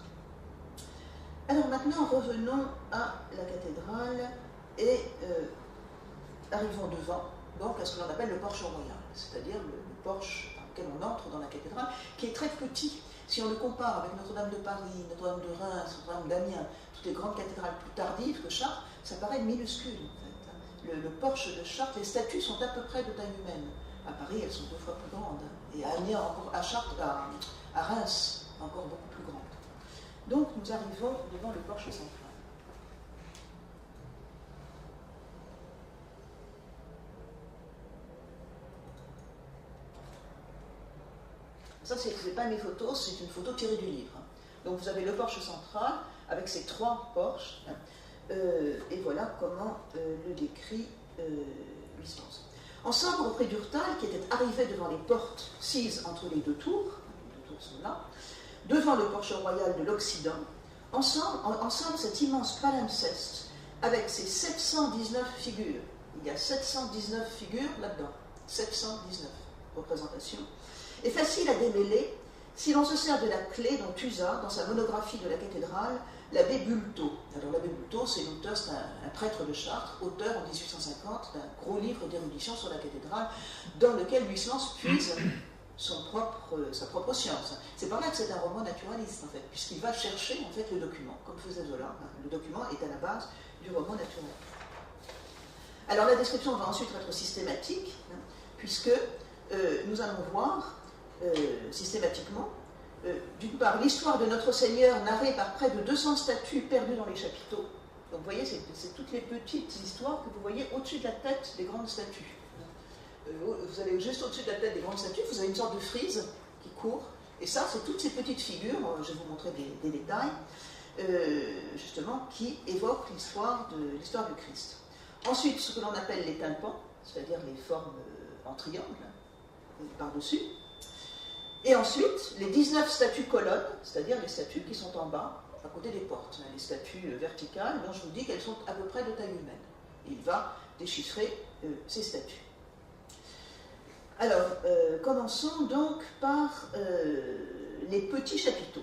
Alors maintenant, revenons à la cathédrale et arrivons devant, donc à ce que l'on appelle le porche royal, c'est-à-dire le porche par lequel on entre dans la cathédrale, qui est très petit. Si on le compare avec Notre-Dame de Paris, Notre-Dame de Reims, Notre-Dame d'Amiens, toutes les grandes cathédrales plus tardives que Chartres, ça paraît minuscule en fait. Le porche de Chartres, les statues sont à peu près de taille humaine. À Paris, elles sont 2 fois plus grandes. Et à Amiens, encore, à Reims, encore beaucoup plus grandes. Donc, nous arrivons devant le porche central. Ça, ce n'est pas mes photos, c'est une photo tirée du livre. Donc, vous avez le porche central avec ses 3 porches. Et voilà comment le décrit Huysmans. Ensemble, auprès d'Urtal, qui était arrivé devant les portes sises entre les 2 tours sont là, devant le porche royal de l'Occident, ensemble cet immense palimpseste avec ses 719 figures. Il y a 719 figures là-dedans, 719 représentations, est facile à démêler si l'on se sert de la clé dont usa, dans sa monographie de la cathédrale, l'abbé Bultot. Alors l'abbé Bultot, c'est l'auteur, c'est un prêtre de Chartres, auteur en 1850 d'un gros livre d'érudition sur la cathédrale, dans lequel Huysmans puise sa propre science. C'est par là que c'est un roman naturaliste, en fait, puisqu'il va chercher, en fait, le document, comme faisait Zola. Le document est à la base du roman naturel. Alors la description va ensuite être systématique, puisque nous allons voir systématiquement, d'une part, l'histoire de notre Seigneur narrée par près de 200 statues perdues dans les chapiteaux. Donc vous voyez, c'est toutes les petites histoires que vous voyez au-dessus de la tête des grandes statues. Vous avez juste au-dessus de la tête des grandes statues, vous avez une sorte de frise qui court, et ça, c'est toutes ces petites figures, je vais vous montrer des détails, justement, qui évoquent l'histoire du Christ. Ensuite, ce que l'on appelle les tympans, c'est-à-dire les formes en triangle, par-dessus. Et ensuite, les 19 statues colonnes, c'est-à-dire les statues qui sont en bas, à côté des portes, les statues verticales, dont je vous dis qu'elles sont à peu près de taille humaine. Il va déchiffrer ces statues. Alors, commençons donc par les petits chapiteaux.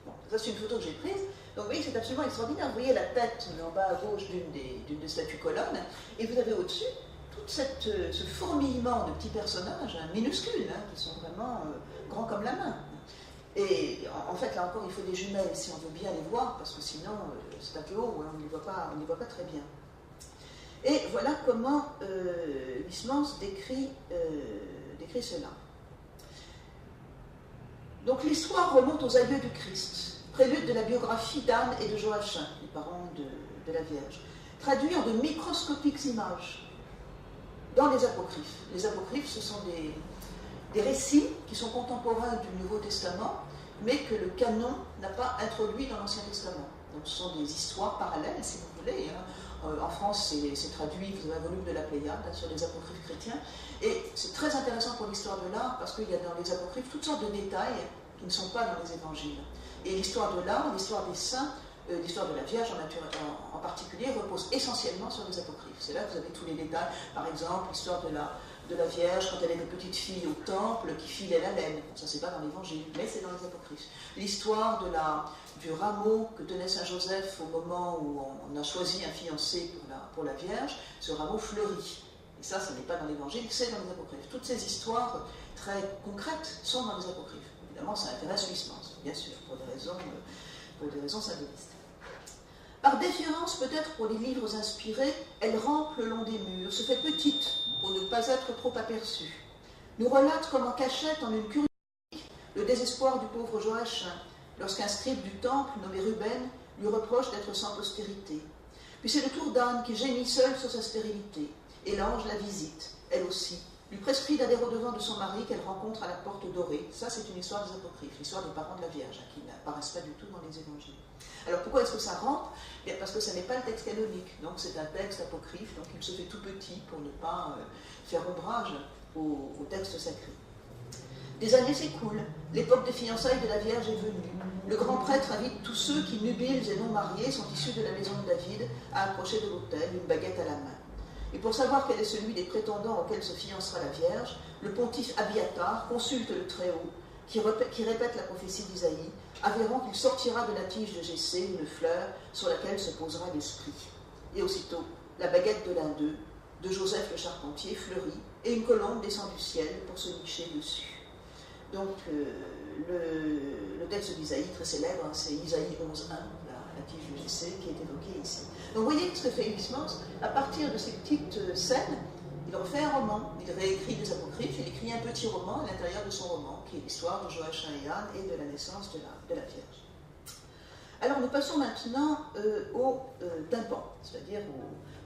Bon, ça c'est une photo que j'ai prise. Donc vous voyez, c'est absolument extraordinaire. Vous voyez la tête en bas à gauche d'une des statues colonnes, et vous avez au-dessus tout ce fourmillement de petits personnages minuscules, qui sont vraiment grands comme la main. Et en fait, là encore, il faut des jumelles si on veut bien les voir, parce que sinon, c'est un peu haut, on ne les voit pas très bien. Et voilà comment Huysmans décrit cela. Donc l'histoire remonte aux aïeux du Christ, prélude de la biographie d'Anne et de Joachim, les parents de la Vierge, traduit en de microscopiques images dans les apocryphes. Les apocryphes, ce sont des récits qui sont contemporains du Nouveau Testament, mais que le canon n'a pas introduit dans l'Ancien Testament. Donc ce sont des histoires parallèles, si vous voulez. En France, c'est traduit, vous avez un volume de la Pléiade sur les apocryphes chrétiens, et c'est très intéressant pour l'histoire de l'art, parce qu'il y a dans les apocryphes toutes sortes de détails qui ne sont pas dans les évangiles. Et l'histoire de l'art, l'histoire des saints, l'histoire de la Vierge en particulier, repose essentiellement sur les apocryphes. C'est là que vous avez tous les détails. Par exemple, l'histoire de la Vierge quand elle est une petite fille au temple qui filait la laine. Ça, c'est pas dans l'évangile, mais c'est dans les apocryphes. L'histoire du rameau que tenait Saint Joseph au moment où on a choisi un fiancé pour la Vierge, ce rameau fleurit. Et ça n'est pas dans l'évangile, c'est dans les apocryphes. Toutes ces histoires très concrètes sont dans les apocryphes. Évidemment, ça intéresse Huysmans, bien sûr, pour des raisons symbolistes. Par défiance peut-être pour les livres inspirés, elle rampe le long des murs, se fait petite pour ne pas être trop aperçue. Nous relate comme en cachette en une curiosité le désespoir du pauvre Joachim, lorsqu'un scribe du temple nommé Ruben lui reproche d'être sans postérité. Puis c'est le tour d'Anne qui gémit seule sur sa stérilité, et l'ange la visite, elle aussi, lui prescrit d'aller au-devant de son mari qu'elle rencontre à la porte dorée. Ça, c'est une histoire des apocryphes, l'histoire des parents de la Vierge, qui n'apparaissent pas du tout dans les évangiles. Alors pourquoi est-ce que ça rampe? Bien, parce que ce n'est pas le texte canonique, donc c'est un texte apocryphe, donc il se fait tout petit pour ne pas faire ombrage au texte sacré. Des années s'écoulent, l'époque des fiançailles de la Vierge est venue. Le grand prêtre invite tous ceux qui, nubiles et non mariés, sont issus de la maison de David, à approcher de l'autel, une baguette à la main. Et pour savoir quel est celui des prétendants auxquels se fiancera la Vierge, le pontife Abiatar consulte le Très-Haut, qui répète la prophétie d'Isaïe, avérant qu'il sortira de la tige de Jessé une fleur sur laquelle se posera l'esprit. Et aussitôt, la baguette de l'un d'eux, de Joseph le charpentier, fleurit, et une colombe descend du ciel pour se nicher dessus. Donc, le texte d'Isaïe, très célèbre, hein, c'est Isaïe 11.1, la TJC, qui est évoqué ici. Donc, vous voyez ce que fait Huysmans. À partir de ces petites scènes, il refait un roman. Il réécrit des apocryphes, il écrit un petit roman à l'intérieur de son roman, qui est l'histoire de Joachim et Anne et de la naissance de la Vierge. Alors, nous passons maintenant au tympan, c'est-à-dire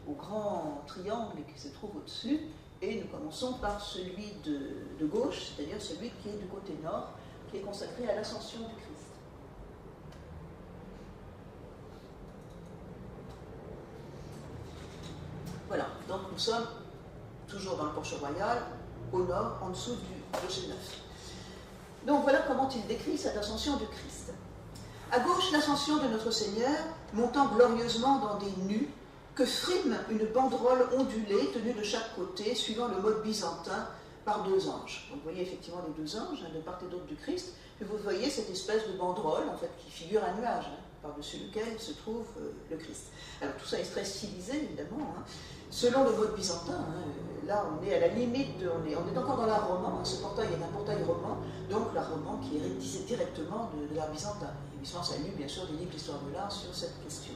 au grand triangle qui se trouve au-dessus, et nous commençons par celui de gauche, c'est-à-dire celui qui est du côté nord, qui est consacré à l'ascension du Christ. Voilà, donc nous sommes toujours dans le porche royal, au nord, en dessous du clocher neuf. Donc voilà comment il décrit cette ascension du Christ. À gauche, l'ascension de notre Seigneur, montant glorieusement dans des nues, que frime une banderole ondulée tenue de chaque côté, suivant le mode byzantin, par deux anges. Donc vous voyez effectivement les deux anges, de part et d'autre du Christ, puis vous voyez cette espèce de banderole, en fait, qui figure un nuage, par-dessus lequel se trouve le Christ. Alors tout ça est très stylisé, évidemment, selon le mode byzantin. Là, on est à la limite, on est encore dans l'art roman, ce portail est un portail roman, donc l'art roman qui est directement de l'art byzantin. Et Huysmans a lu, bien sûr, des livres d'histoire de l'art sur cette question.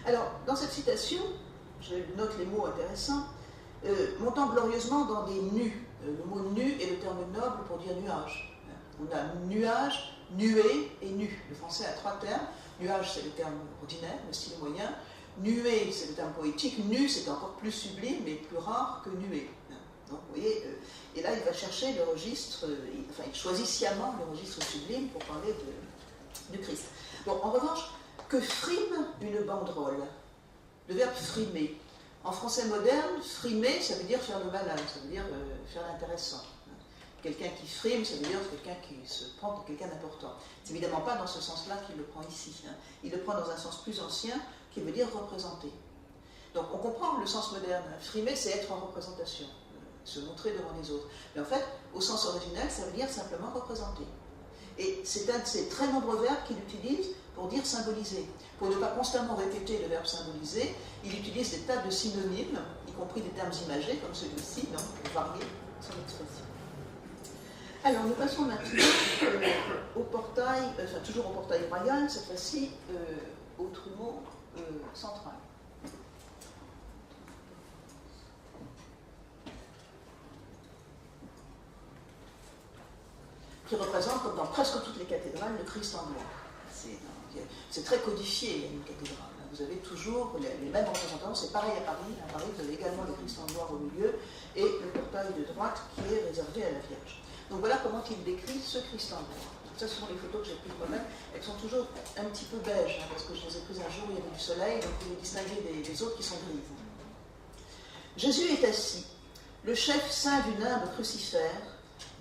Alors, dans cette citation, je note les mots intéressants, montant glorieusement dans des nues. Le mot nu est le terme noble pour dire nuage. On a nuage, nuée et nu. Le français a trois termes. Nuage, c'est le terme ordinaire, le style moyen. Nuée, c'est le terme poétique. Nu, c'est encore plus sublime et plus rare que nuée. Donc, vous voyez, et là, il va chercher le registre, il choisit sciemment le registre sublime pour parler du Christ. Bon, en revanche, que frime une banderole? Le verbe frimer. En français moderne, frimer, ça veut dire faire le malin, ça veut dire faire l'intéressant. Quelqu'un qui frime, ça veut dire quelqu'un qui se prend pour quelqu'un d'important. C'est évidemment pas dans ce sens-là qu'il le prend ici. Il le prend dans un sens plus ancien, qui veut dire représenter. Donc on comprend le sens moderne. Frimer, c'est être en représentation, se montrer devant les autres. Mais en fait, au sens original, ça veut dire simplement représenter. Et c'est un de ces très nombreux verbes qu'il utilise pour dire symboliser. Pour ne pas constamment répéter le verbe symboliser, il utilise des tas de synonymes, y compris des termes imagés, comme celui-ci, donc pour varier son expression. Alors, nous passons maintenant au portail, toujours au portail royal, cette fois-ci au trumeau central. Qui représente, comme dans presque toutes les cathédrales, le Christ en gloire. C'est très codifié, une cathédrale. Vous avez toujours les mêmes représentants, c'est pareil à Paris. À Paris, vous avez également le Christ en gloire au milieu et le portail de droite qui est réservé à la Vierge. Donc voilà comment il décrit ce Christ en gloire. Ça, ce sont les photos que j'ai prises moi-même. Elles sont toujours un petit peu beiges, parce que je les ai prises un jour où il y avait du soleil, donc vous les distinguez des autres qui sont grises. Jésus est assis, le chef saint du nimbe crucifère,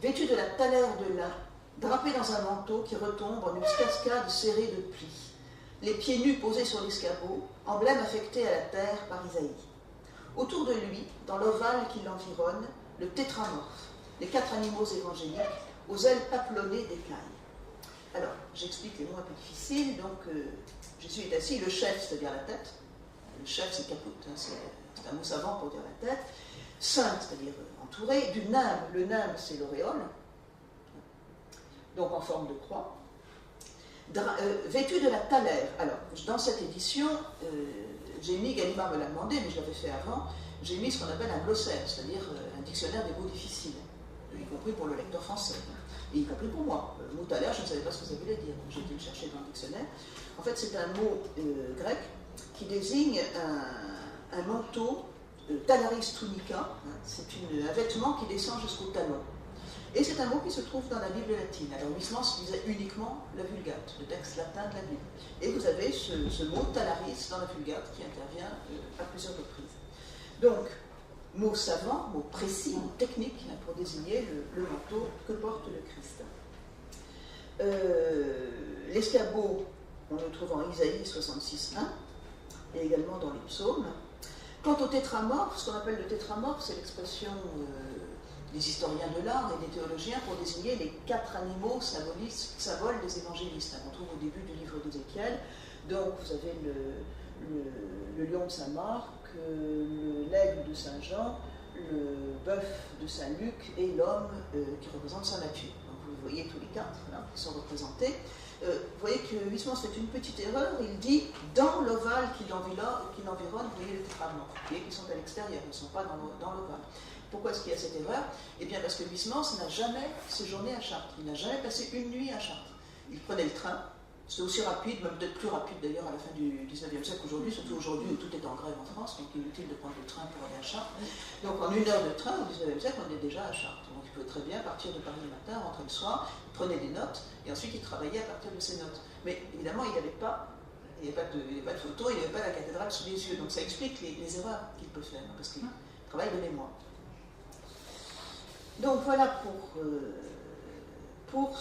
vêtu de la thalère de lin, drapé dans un manteau qui retombe en une cascade serrée de plis, les pieds nus posés sur l'escabeau, emblème affecté à la terre par Isaïe. Autour de lui, dans l'ovale qui l'environne, le tétramorphe, les 4 animaux évangéliques, aux ailes papelonnées d'écailles. Alors, j'explique les mots un peu difficiles. Donc, Jésus est assis, le chef, c'est-à-dire la tête. Le chef, c'est caput, c'est un mot savant pour dire la tête. Saint, c'est-à-dire entouré. Du nimbe, le nimbe, c'est l'auréole, donc en forme de croix. Vêtu de la thalère. Alors, dans cette édition, j'ai mis, Gallimard me l'a demandé, mais je l'avais fait avant, j'ai mis ce qu'on appelle un glossaire, c'est-à-dire un dictionnaire des mots difficiles, y compris pour le lecteur français, et y compris pour moi. Le mot thalère, je ne savais pas ce que ça voulait dire, donc j'ai été le chercher dans le dictionnaire. En fait, c'est un mot grec qui désigne un manteau, talaris tunica, c'est un vêtement qui descend jusqu'au talon. Et c'est un mot qui se trouve dans la Bible latine. Alors, Huysmans lisait uniquement la Vulgate, le texte latin de la Bible. Et vous avez ce mot talaris dans la Vulgate qui intervient à plusieurs reprises. Donc, mot savant, mot précis, mot technique pour désigner le manteau que porte le Christ. L'escabeau, on le trouve en Isaïe 66.1 et également dans les psaumes. Quant au tétramorphe, ce qu'on appelle le tétramorphe, c'est l'expression des historiens de l'art et des théologiens pour désigner les 4 animaux symboles des évangélistes. On trouve au début du livre d'Ézéchiel. Donc vous avez le lion de Saint-Marc, l'aigle de Saint-Jean, le bœuf de Saint-Luc et l'homme qui représente Saint-Matthieu. Donc vous voyez tous les quatre là, qui sont représentés. Vous voyez que Huysmans fait une petite erreur, il dit dans l'ovale qui l'environne, vous voyez les tétragrammes, vous voyez qu'ils sont à l'extérieur, ils ne sont pas dans l'ovale. Pourquoi est-ce qu'il y a cette erreur? Eh bien parce que Huysmans n'a jamais séjourné à Chartres, il n'a jamais passé une nuit à Chartres. Il prenait le train, c'était aussi rapide, même peut-être plus rapide d'ailleurs à la fin du 19e siècle qu'aujourd'hui, surtout aujourd'hui où tout est en grève en France, donc il est utile de prendre le train pour aller à Chartres. Donc en 1 heure de train, au 19e siècle, on est déjà à Chartres. Donc il pouvait très bien partir de Paris le matin, rentrer le soir, il prenait des notes, et ensuite il travaillait à partir de ces notes. Mais évidemment, il n'y avait pas de photo, il n'y avait pas la cathédrale sous les yeux, donc ça explique les erreurs qu'il peut faire, parce qu'il travaille de mémoire. Donc voilà pour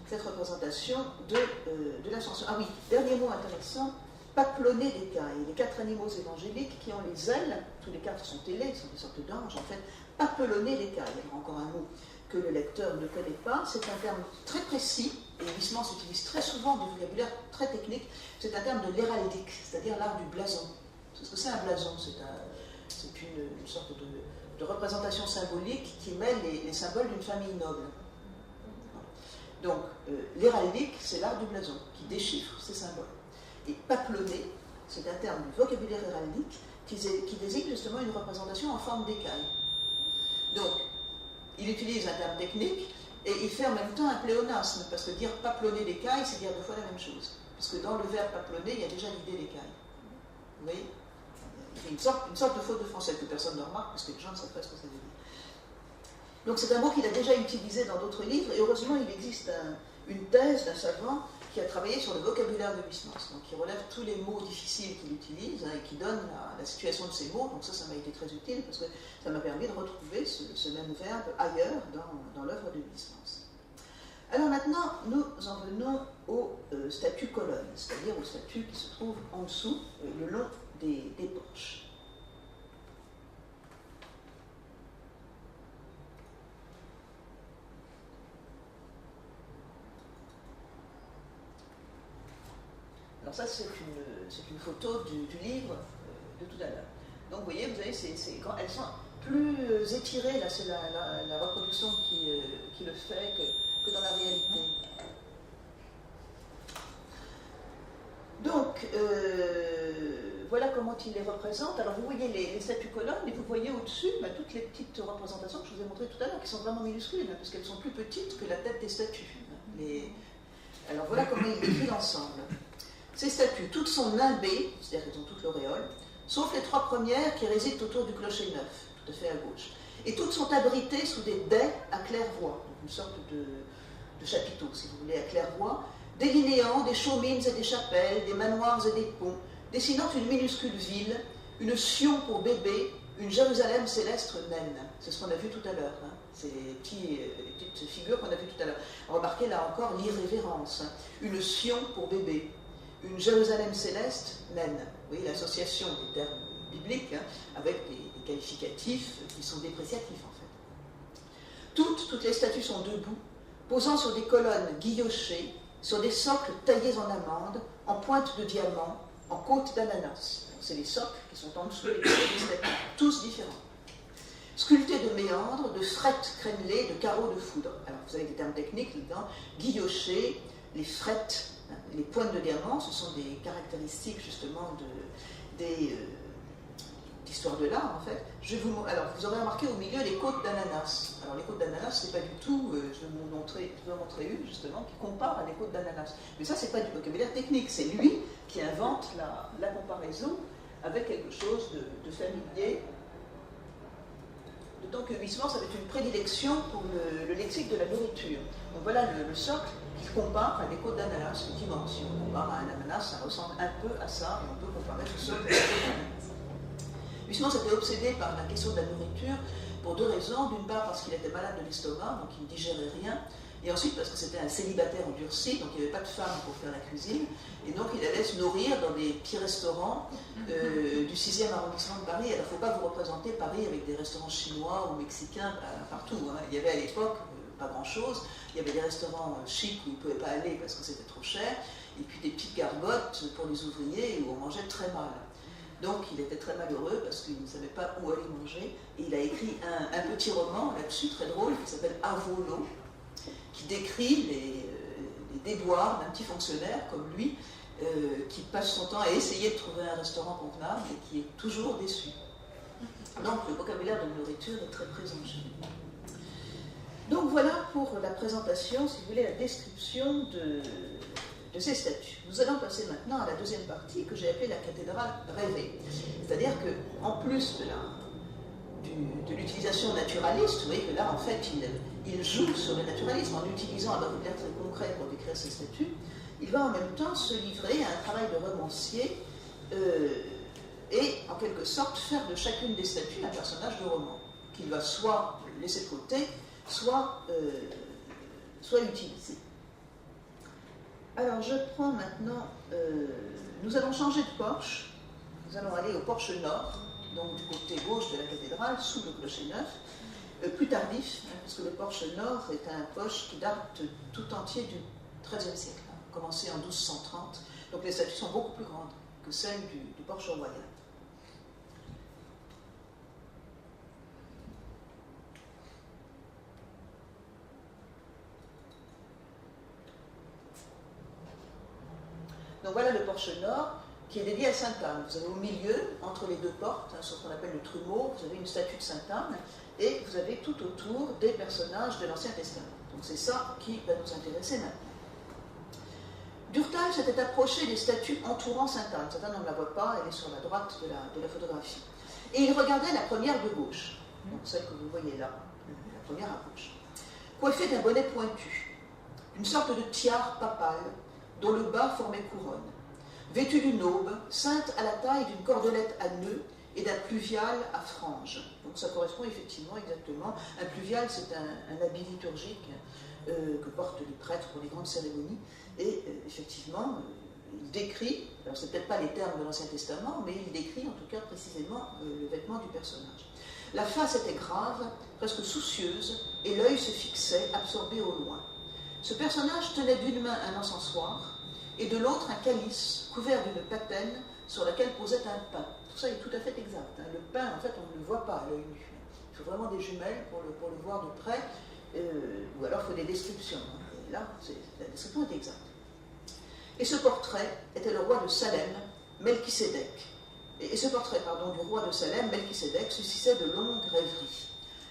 cette représentation de l'Ascension. Ah oui, dernier mot intéressant, papelonner d'écailles. Les 4 animaux évangéliques qui ont les ailes, tous les 4 sont ailés, sont des sortes d'anges en fait, papelonner d'écailles. Il y a encore un mot que le lecteur ne connaît pas, c'est un terme très précis, et Huysmans s'utilise très souvent du vocabulaire très technique, c'est un terme de l'héraldique, c'est-à-dire l'art du blason. Parce que c'est un blason, c'est une sorte de représentation symbolique qui mêle les symboles d'une famille noble. Donc, l'héraldique, c'est l'art du blason, qui déchiffre ces symboles. Et papelonner, c'est un terme du vocabulaire héraldique qui désigne justement une représentation en forme d'écaille. Donc, il utilise un terme technique et il fait en même temps un pléonasme, parce que dire papelonner d'écaille, c'est dire 2 fois la même chose. Parce que dans le verbe papelonner, il y a déjà l'idée d'écaille. Vous voyez? Il y a une sorte de faute de français que personne ne remarque, parce que les gens ne savent pas ce que ça veut dire. Donc c'est un mot qu'il a déjà utilisé dans d'autres livres, et heureusement il existe une thèse d'un savant qui a travaillé sur le vocabulaire de Huysmans, donc qui relève tous les mots difficiles qu'il utilise et qui donne la situation de ces mots, donc ça m'a été très utile parce que ça m'a permis de retrouver ce même verbe ailleurs dans l'œuvre de Huysmans. Alors maintenant, nous en venons au statut colonne, c'est-à-dire au statut qui se trouve en dessous, le long des porches. Alors ça, c'est une photo du livre de tout à l'heure. Donc vous voyez, elles sont plus étirées, là c'est la reproduction qui le fait que dans la réalité. Donc, voilà comment il les représente. Alors vous voyez les statues colonnes et vous voyez au-dessus toutes les petites représentations que je vous ai montrées tout à l'heure, qui sont vraiment minuscules, parce qu'elles sont plus petites que la tête des statues. Alors voilà comment il décrit l'ensemble. Ces statues, toutes sont nimbées, c'est-à-dire qu'elles ont toutes l'auréole, sauf les 3 premières qui résident autour du clocher neuf, tout à fait à gauche. Et toutes sont abritées sous des dais à claire-voie, une sorte de chapiteau, si vous voulez, à claire-voie, délinéant des chaumines et des chapelles, des manoirs et des ponts, dessinant une minuscule ville, une Sion pour bébé, une Jérusalem céleste naine. C'est ce qu'on a vu tout à l'heure, c'est les petites figures qu'on a vues tout à l'heure. Remarquez là encore l'irrévérence, une Sion pour bébé, une Jérusalem céleste naine. Vous voyez l'association des termes bibliques avec des qualificatifs qui sont dépréciatifs en fait. Toutes les statues sont debout, posant sur des colonnes guillochées, sur des socles taillés en amande, en pointe de diamant, en côte d'ananas. C'est les socles qui sont en dessous des statues, tous différents. Sculptés de méandres, de frettes crénelées, de carreaux de foudre. Alors vous avez des termes techniques là-dedans, guillochées, les frettes, les pointes de diamant, ce sont des caractéristiques justement d'histoire de l'art en fait. Alors vous aurez remarqué au milieu les côtes d'ananas. Alors les côtes d'ananas, c'est pas du tout, je vais vous en montrer une justement qui compare à des côtes d'ananas. Mais ça, c'est pas du vocabulaire technique, c'est lui qui invente la comparaison avec quelque chose de familier. D'autant que Huysmans avait une prédilection pour le lexique de la nourriture. Donc voilà le socle qui compare à des côtes d'ananas, effectivement. Si on compare à un ananas, ça ressemble un peu à ça, et on peut comparer ce socle à des côtes d'ananas. Huysmans était obsédé par la question de la nourriture pour 2 raisons. D'une part parce qu'il était malade de l'estomac, donc il ne digérait rien, et ensuite parce que c'était un célibataire endurci, donc il n'y avait pas de femme pour faire la cuisine, et donc il allait se nourrir dans des petits restaurants du 6e arrondissement de Paris. Alors il ne faut pas vous représenter Paris avec des restaurants chinois ou mexicains partout. Il y avait à l'époque pas grand-chose, il y avait des restaurants chics où ils ne pouvaient pas aller parce que c'était trop cher, et puis des petites gargotes pour les ouvriers où on mangeait très mal. Donc il était très malheureux parce qu'il ne savait pas où aller manger. Et il a écrit un petit roman là-dessus, très drôle, qui s'appelle Avolo, qui décrit les déboires d'un petit fonctionnaire comme lui, qui passe son temps à essayer de trouver un restaurant convenable et qui est toujours déçu. Donc le vocabulaire de la nourriture est très présent chez lui. Donc voilà pour la présentation, si vous voulez, la description de ces statues. Nous allons passer maintenant à la deuxième partie que j'ai appelée la cathédrale rêvée. C'est-à-dire qu'en plus de l'utilisation naturaliste, vous voyez que là, en fait, il joue sur le naturalisme en utilisant un vocabulaire très concret pour décrire ces statues. Il va en même temps se livrer à un travail de romancier et, en quelque sorte, faire de chacune des statues un personnage de roman, qu'il va soit laisser de côté, soit utiliser. Alors, je prends maintenant... nous allons changer de porche. Nous allons aller au porche nord, donc du côté gauche de la cathédrale, sous le clocher neuf, plus tardif, parce que le porche nord est un porche qui date tout entier du XIIIe siècle, commencé en 1230. Donc les statues sont beaucoup plus grandes que celles du porche royal. Donc voilà le porche nord qui est dédié à Sainte Anne. Vous avez au milieu, entre les deux portes, sur ce qu'on appelle le trumeau, vous avez une statue de Sainte Anne et vous avez tout autour des personnages de l'Ancien Testament. Donc c'est ça qui va nous intéresser maintenant. Durtal s'était approché des statues entourant Sainte Anne. Sainte Anne, on ne la voit pas, elle est sur la droite de la photographie. Et il regardait la première de gauche, donc celle que vous voyez là, la première à gauche, coiffée d'un bonnet pointu, une sorte de tiare papale, dont le bas formait couronne, vêtue d'une aube, ceinte à la taille d'une cordelette à nœuds et d'un pluvial à franges. Donc ça correspond effectivement exactement. Un pluvial, c'est un habit liturgique que portent les prêtres pour les grandes cérémonies. Et effectivement, il décrit, alors c'est peut-être pas les termes de l'Ancien Testament, mais il décrit en tout cas précisément le vêtement du personnage. La face était grave, presque soucieuse, et l'œil se fixait, absorbé au loin. Ce personnage tenait d'une main un encensoir et de l'autre un calice couvert d'une patène sur laquelle posait un pain. Tout ça est tout à fait exact. Le pain, en fait, on ne le voit pas à l'œil nu. Il faut vraiment des jumelles pour le voir de près, ou alors il faut des descriptions. Et là, la description est exacte. Et ce portrait était le roi de Salem, Melchisédek. Et ce portrait, du roi de Salem, Melchisédek, suscitait de longues rêveries.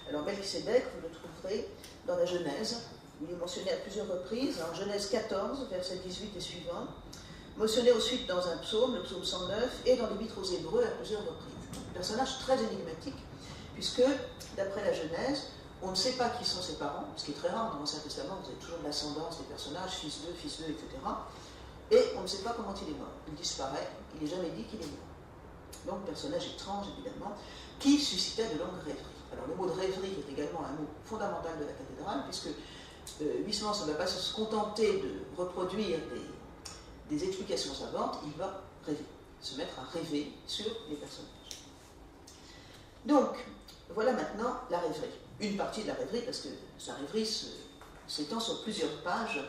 Alors Melchisédek, vous le trouverez dans la Genèse. Il est mentionné à plusieurs reprises, en Genèse 14, versets 18 et suivants, mentionné ensuite dans un psaume, le psaume 109, et dans l'Épître aux Hébreux à plusieurs reprises. Un personnage très énigmatique, puisque, d'après la Genèse, on ne sait pas qui sont ses parents, ce qui est très rare dans l'Ancien Testament, vous avez toujours de l'ascendance des personnages, fils d'eux, etc. Et on ne sait pas comment il est mort. Il disparaît, il n'est jamais dit qu'il est mort. Donc, personnage étrange, évidemment, qui suscitait de longues rêveries. Alors, le mot de rêverie est également un mot fondamental de la cathédrale, puisque Huysmans ne va pas se contenter de reproduire des explications savantes, il va rêver, se mettre à rêver sur les personnages. Donc, voilà maintenant la rêverie. Une partie de la rêverie, parce que sa rêverie s'étend sur plusieurs pages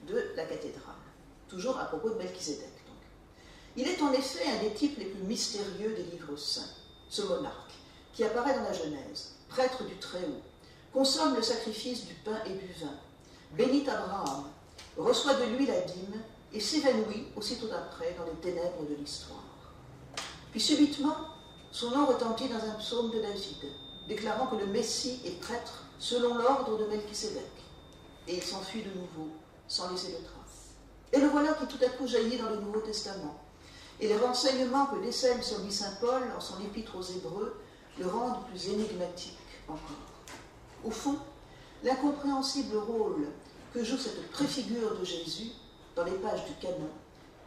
de la cathédrale. Toujours à propos de Melchisédek. Il est en effet un des types les plus mystérieux des livres saints, ce monarque, qui apparaît dans la Genèse, prêtre du Très-Haut, consomme le sacrifice du pain et du vin, bénit Abraham, reçoit de lui la dîme et s'évanouit aussitôt après dans les ténèbres de l'histoire. Puis subitement, son nom retentit dans un psaume de David, déclarant que le Messie est prêtre selon l'ordre de Melchisédek. Et il s'enfuit de nouveau, sans laisser de traces. Et le voilà qui tout à coup jaillit dans le Nouveau Testament. Et les renseignements que décèle sur lui saint Paul en son épître aux Hébreux le rendent plus énigmatique encore. Au fond, l'incompréhensible rôle que joue cette préfigure de Jésus dans les pages du canon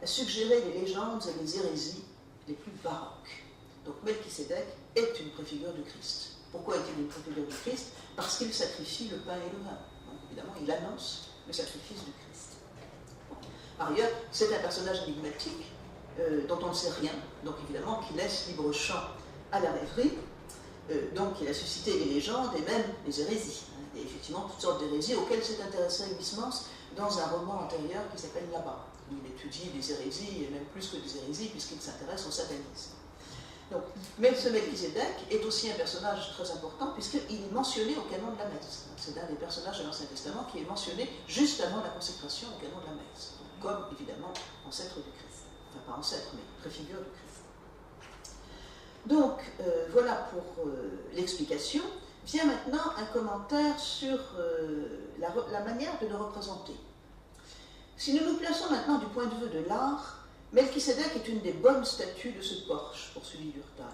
a suggéré les légendes et les hérésies les plus baroques. Donc Melchisédek est une préfigure du Christ. Pourquoi est-il une préfigure du Christ? Parce qu'il sacrifie le pain et le vin. Donc, évidemment, il annonce le sacrifice du Christ. Par ailleurs, c'est un personnage énigmatique dont on ne sait rien, donc évidemment qui laisse libre champ à la rêverie, donc il a suscité les légendes et même les hérésies. Et effectivement, toutes sortes d'hérésies auxquelles s'est intéressé Huysmans dans un roman antérieur qui s'appelle Là-bas, où il étudie des hérésies, et même plus que des hérésies, puisqu'il s'intéresse au satanisme. Donc, mais ce Melchizedek est aussi un personnage très important puisqu'il est mentionné au canon de la messe. C'est un des personnages de l'Ancien Testament qui est mentionné juste avant la consécration au canon de la messe, comme évidemment ancêtre du Christ. Enfin, pas ancêtre, mais préfigure du Christ. Donc, voilà pour l'explication. Vient maintenant un commentaire sur la manière de le représenter. Si nous nous plaçons maintenant du point de vue de l'art, Melchizedek est une des bonnes statues de ce porche, poursuivit Durtal.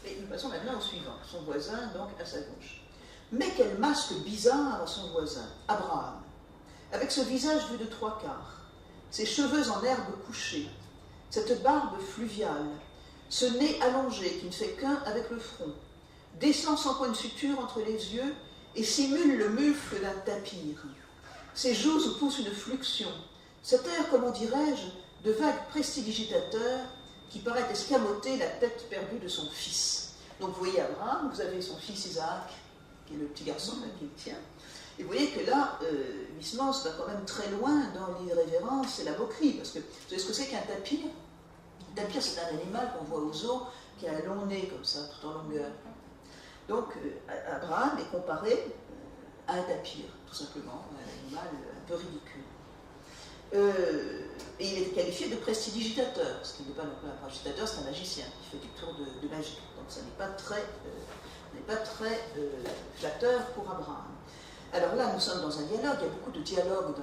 Et nous passons maintenant au suivant, son voisin, donc à sa gauche. Mais quel masque bizarre à son voisin, Abraham, avec ce visage vu de trois quarts, ses cheveux en herbe couchée, cette barbe fluviale, ce nez allongé qui ne fait qu'un avec le front, descend sans point de suture entre les yeux et simule le mufle d'un tapir. Ses joues où pousse une fluxion, cet air, comment dirais-je, de vague prestidigitateur qui paraît escamoter la tête perdue de son fils. Donc vous voyez Abraham, vous avez son fils Isaac, qui est le petit garçon qui le tient, et vous voyez que là, Huysmans va quand même très loin dans l'irrévérence et la moquerie, parce que vous savez ce que c'est qu'un tapir? Un tapir, c'est un animal qu'on voit aux zoos, qui a un long nez comme ça, tout en longueur. Donc Abraham est comparé à un tapir, tout simplement, un animal un peu ridicule. Et il est qualifié de prestidigitateur, ce qui n'est pas non plus un prestidigitateur, c'est un magicien qui fait des tours de magie. Donc ça n'est pas très flatteur pour Abraham. Alors là, nous sommes dans un dialogue, il y a beaucoup de dialogues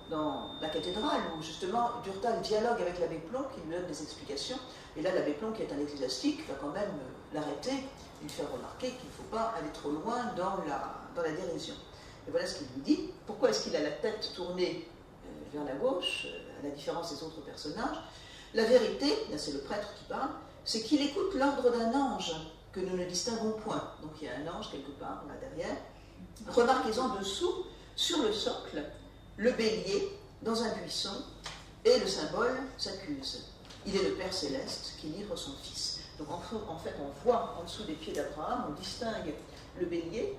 dans la cathédrale, où justement Durtal dialogue avec l'abbé Plomb, qui lui donne des explications, et là l'abbé Plomb, qui est un ecclésiastique, va quand même l'arrêter, lui faire remarquer qu'il ne faut pas aller trop loin dans la dérision. Et voilà ce qu'il lui dit. Pourquoi est-ce qu'il a la tête tournée vers la gauche, à la différence des autres personnages? La vérité, là c'est le prêtre qui parle, c'est qu'il écoute l'ordre d'un ange que nous ne distinguons point. Donc il y a un ange quelque part là derrière. Remarquez-en dessous, sur le socle, le bélier dans un buisson et le symbole s'accuse. Il est le Père Céleste qui livre son Fils. Donc en fait on voit en dessous des pieds d'Abraham, on distingue le bélier,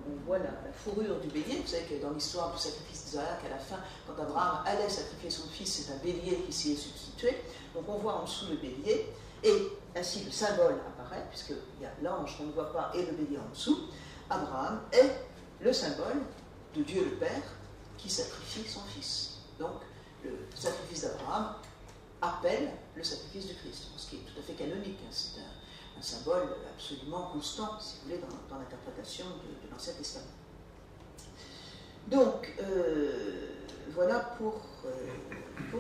on voit la fourrure du bélier. Vous savez que dans l'histoire du sacrifice d'Isaac, à la fin, quand Abraham allait sacrifier son fils, c'est un bélier qui s'y est substitué. Donc on voit en dessous le bélier, et ainsi le symbole apparaît, puisqu'il y a l'ange qu'on ne voit pas et le bélier en dessous. Abraham est le symbole de Dieu le Père qui sacrifie son fils. Donc le sacrifice d'Abraham appelle le sacrifice du Christ, ce qui est tout à fait canonique. C'est un symbole absolument constant, si vous voulez, dans l'interprétation de l'Ancien Testament. Donc, voilà pour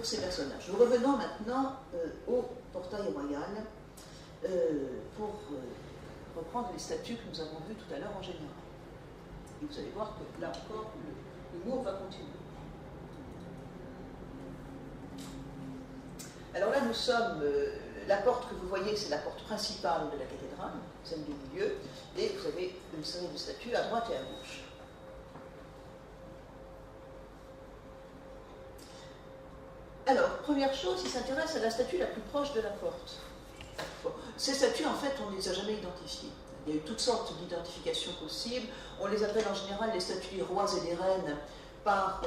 ces personnages. Nous revenons maintenant au portail royal pour reprendre les statues que nous avons vues tout à l'heure en général. Et vous allez voir que là encore, l'humour va continuer. Alors là, nous sommes... la porte que vous voyez, c'est la porte principale de la cathédrale, celle du milieu, et vous avez une série de statues à droite et à gauche. Alors, première chose, il s'intéresse à la statue la plus proche de la porte. Bon, ces statues, en fait, on ne les a jamais identifiées. Il y a eu toutes sortes d'identifications possibles. On les appelle en général les statues des rois et des reines par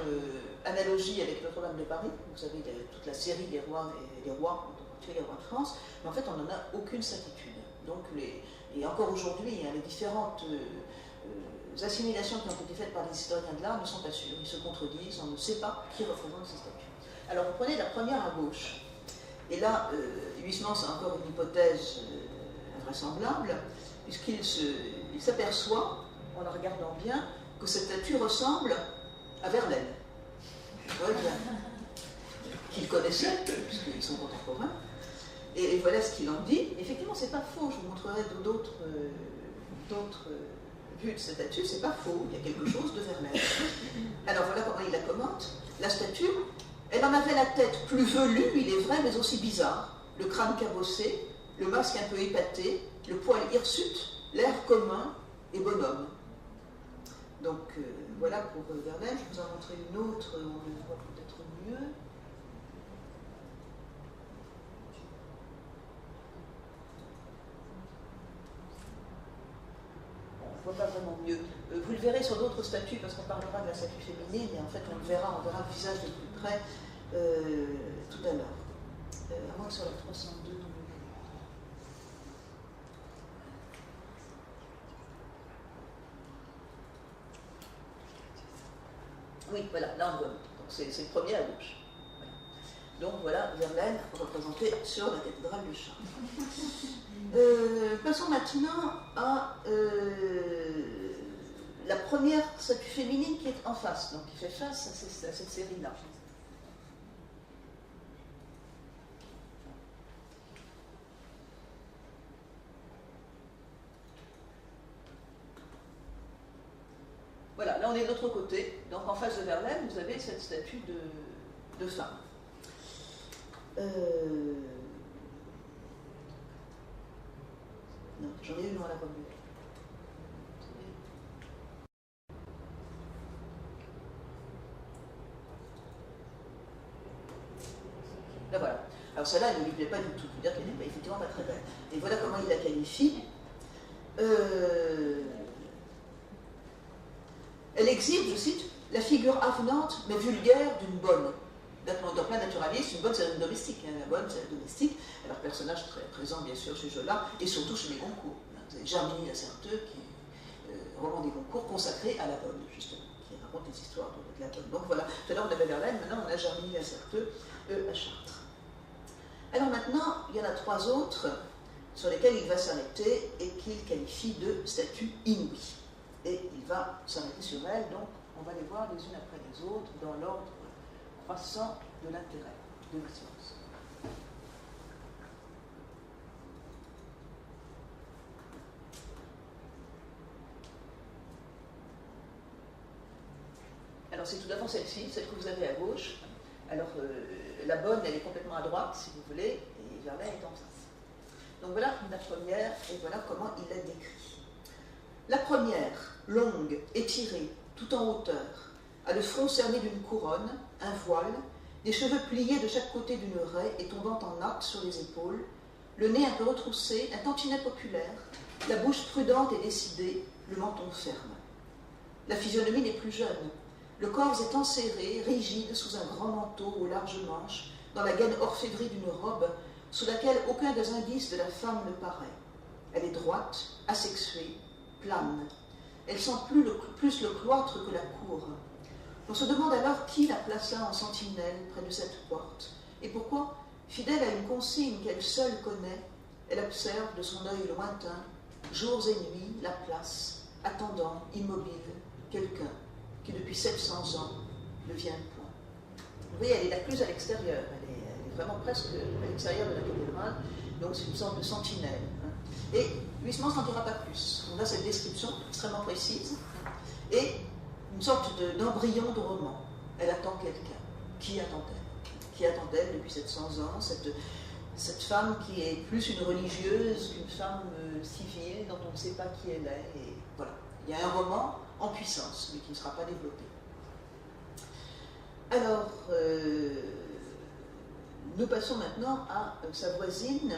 analogie avec Notre-Dame de Paris. Vous savez, toute la série des rois et des rois, les rois de France, mais en fait, on n'en a aucune certitude. Donc, et encore aujourd'hui, les différentes assimilations qui ont été faites par les historiens de l'art ne sont pas sûres. Ils se contredisent, on ne sait pas qui représente ces statues. Alors, vous prenez la première à gauche. Et là, Huysmans a encore une hypothèse invraisemblable, puisqu'il s'aperçoit, en la regardant bien, que cette statue ressemble à Verlaine. Vous voyez bien. Qu'il connaissait, puisqu'ils sont contemporains. Et voilà ce qu'il en dit. Effectivement, c'est pas faux. Je vous montrerai d'autres vues de cette statue. C'est pas faux. Il y a quelque chose de Verlaine. Alors voilà comment il la commente. La statue, elle en avait la tête plus velue, il est vrai, mais aussi bizarre. Le crâne cabossé, le masque un peu épaté, le poil hirsute, l'air commun et bonhomme. Donc voilà pour Verlaine. Je vous en montrer une autre, on le voit peut-être mieux. On ne voit pas vraiment mieux. Vous le verrez sur d'autres statues, parce qu'on parlera de la statue féminine, et en fait on verra le visage de plus près tout à l'heure. À moins que sur la 302, Oui, voilà, là on voit. C'est le premier à gauche. Voilà. Donc voilà, Verlaine représenté sur la cathédrale de Chartres. Passons maintenant à la première statue féminine qui est en face, donc qui fait face à cette série-là. Voilà, là on est de l'autre côté, donc en face de Verlaine, vous avez cette statue de femme. Non, j'en ai une dans la commune. Là voilà. Alors celle-là, elle ne lui plaît pas du tout. Il faut dire qu'elle n'est effectivement pas très belle. Et voilà comment il la qualifie. Elle exhibe, je cite, la figure avenante mais vulgaire d'une bonne. Dans plein naturaliste, une bonne c'est une domestique. Hein. La bonne c'est la domestique. Alors personnage très présent bien sûr chez Zola et surtout chez les Goncourt. Vous avez Germinie la Certeux, qui est roman des Goncourt consacré à la bonne, justement, qui raconte les histoires de la bonne. Donc voilà, tout à l'heure on avait Verlaine, maintenant on a Germinie la Certeux à Chartres. Alors maintenant, il y en a trois autres sur lesquels il va s'arrêter et qu'il qualifie de statues inouïes. Et il va s'arrêter sur elles, donc on va les voir les unes après les autres dans l'ordre croissant de l'intérêt de Huysmans. Alors c'est tout d'abord celle-ci, celle que vous avez à gauche. Alors la bonne, elle est complètement à droite, si vous voulez, et Verlaine est en face. Donc voilà la première, et voilà comment il la décrit. La première, longue, étirée, tout en hauteur, a le front cerné d'une couronne, un voile, des cheveux pliés de chaque côté d'une raie et tombant en natte sur les épaules, le nez un peu retroussé, un tantinet populaire, la bouche prudente et décidée, le menton ferme. La physionomie n'est plus jeune. Le corps est enserré, rigide, sous un grand manteau aux larges manches, dans la gaine orfévrie d'une robe, sous laquelle aucun des indices de la femme ne paraît. Elle est droite, asexuée, plane. Elle sent plus le cloître que la cour. On se demande alors qui la plaça en sentinelle près de cette porte, et pourquoi, fidèle à une consigne qu'elle seule connaît, elle observe de son œil lointain, jours et nuits, la place, attendant, immobile, quelqu'un qui depuis 700 ans ne vient point. Vous voyez, elle est la plus à l'extérieur, elle est vraiment presque à l'extérieur de la cathédrale, donc c'est une sorte de sentinelle. Et Huysmans n'en dira pas plus. On a cette description extrêmement précise et une sorte d'embryon de roman. Elle attend quelqu'un. Qui attend-elle? Qui attend-elle depuis 700 ans, cette femme qui est plus une religieuse qu'une femme civile dont on ne sait pas qui elle est. Et voilà. Il y a un roman en puissance, mais qui ne sera pas développé. Alors, nous passons maintenant à sa voisine.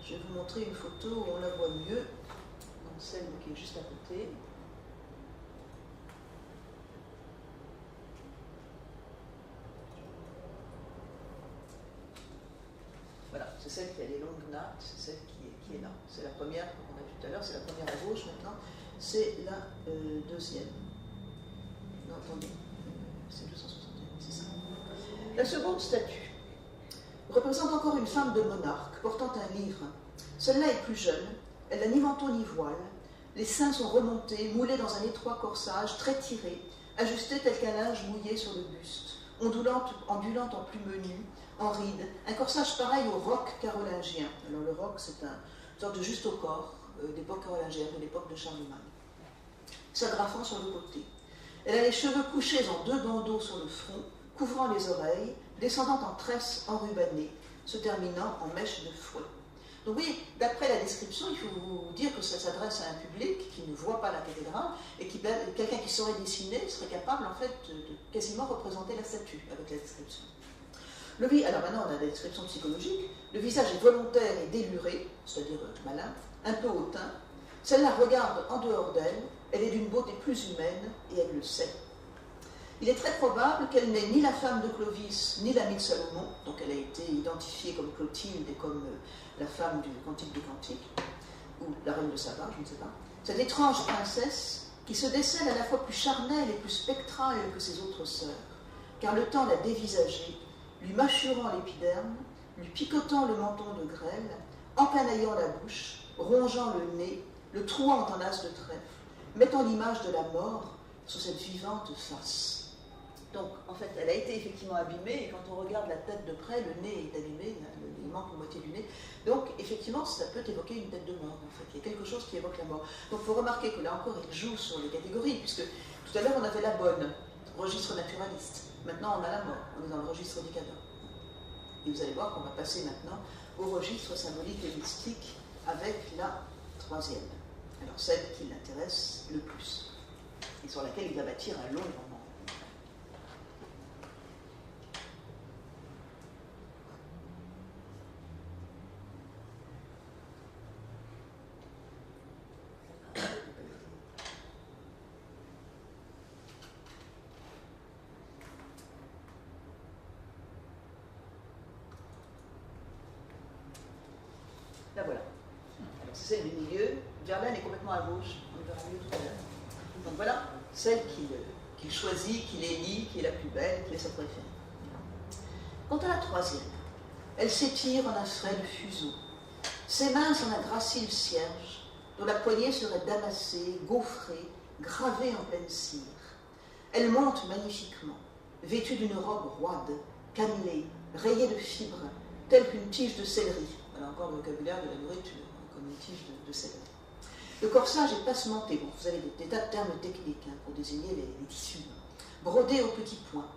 Je vais vous montrer une photo où on la voit mieux, donc celle qui est juste à côté. Voilà, c'est celle qui a les longues nattes, c'est celle qui est là. C'est la première qu'on a vue tout à l'heure, c'est la première à gauche maintenant, c'est la deuxième. Non, attendez, c'est 261, c'est ça. La seconde statue représente encore une femme de monarque portant un livre. Celle-là est plus jeune, elle n'a ni manteau ni voile, les seins sont remontés, moulés dans un étroit corsage, très tiré, ajusté tel qu'un linge mouillé sur le buste, ondulante en plus menu, en ride, un corsage pareil au roc carolingien. Alors le roc, c'est une sorte de juste au corps d'époque carolingienne, de l'époque de Charlemagne, s'agrafant sur le côté. Elle a les cheveux couchés en deux bandeaux sur le front, couvrant les oreilles, descendant en tresses enrubannées, se terminant en mèches de fouet. Donc oui, d'après la description, il faut vous dire que ça s'adresse à un public qui ne voit pas la cathédrale et qui, quelqu'un qui saurait dessiner serait capable en fait de quasiment représenter la statue avec la description. Alors maintenant on a la description psychologique. Le visage est volontaire et déluré, c'est-à-dire malin, un peu hautain. Celle-là regarde en dehors d'elle, elle est d'une beauté plus humaine et elle le sait. Il est très probable qu'elle n'est ni la femme de Clovis, ni l'amie de Salomon, donc elle a été identifiée comme Clotilde et comme la femme du Cantique des Cantiques, ou la reine de Saba, je ne sais pas. Cette étrange princesse qui se décèle à la fois plus charnelle et plus spectrale que ses autres sœurs, car le temps l'a dévisagée, lui mâchurant l'épiderme, lui picotant le menton de grêle, encanaillant la bouche, rongeant le nez, le trouant en as de trèfle, mettant l'image de la mort sur cette vivante face. Donc, en fait, elle a été effectivement abîmée, et quand on regarde la tête de près, le nez est abîmé, il manque la moitié du nez. Donc, effectivement, ça peut évoquer une tête de mort, en fait. Il y a quelque chose qui évoque la mort. Donc, il faut remarquer que là encore, il joue sur les catégories, puisque tout à l'heure, on avait la bonne, registre naturaliste. Maintenant, on a la mort, on est dans le registre du cadavre. Et vous allez voir qu'on va passer maintenant au registre symbolique et mystique avec la troisième. Alors, celle qui l'intéresse le plus, et sur laquelle il va bâtir un long roman. Là voilà. Alors c'est celle du milieu. Verlaine est complètement à gauche. On le verra mieux tout à l'heure. Donc voilà, celle qu'il choisit, qu'il élit, qui est la plus belle, qui est sa préférée. Quant à la troisième, elle s'étire en un frêle fuseau. Ses mains sont un gracile cierge, dont la poignée serait damassée, gaufrée, gravée en pleine cire. Elle monte magnifiquement, vêtue d'une robe roide, cannelée, rayée de fibres, telle qu'une tige de céleri. Alors encore le vocabulaire de la nourriture, comme une tige de céleri. Le corsage est passementé, bon, vous avez des tas de termes techniques pour désigner les tissus, brodé au petit point.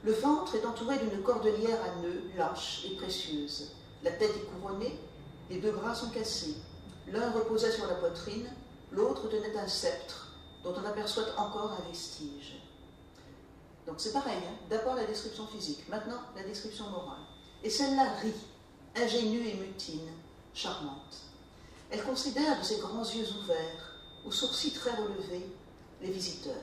Le ventre est entouré d'une cordelière à nœuds, lâche et précieuse. La tête est couronnée, les deux bras sont cassés. L'un reposait sur la poitrine, l'autre tenait un sceptre, dont on aperçoit encore un vestige. Donc c'est pareil, d'abord la description physique, maintenant la description morale. Et celle-là rit, ingénue et mutine, charmante. Elle considère de ses grands yeux ouverts, aux sourcils très relevés, les visiteurs.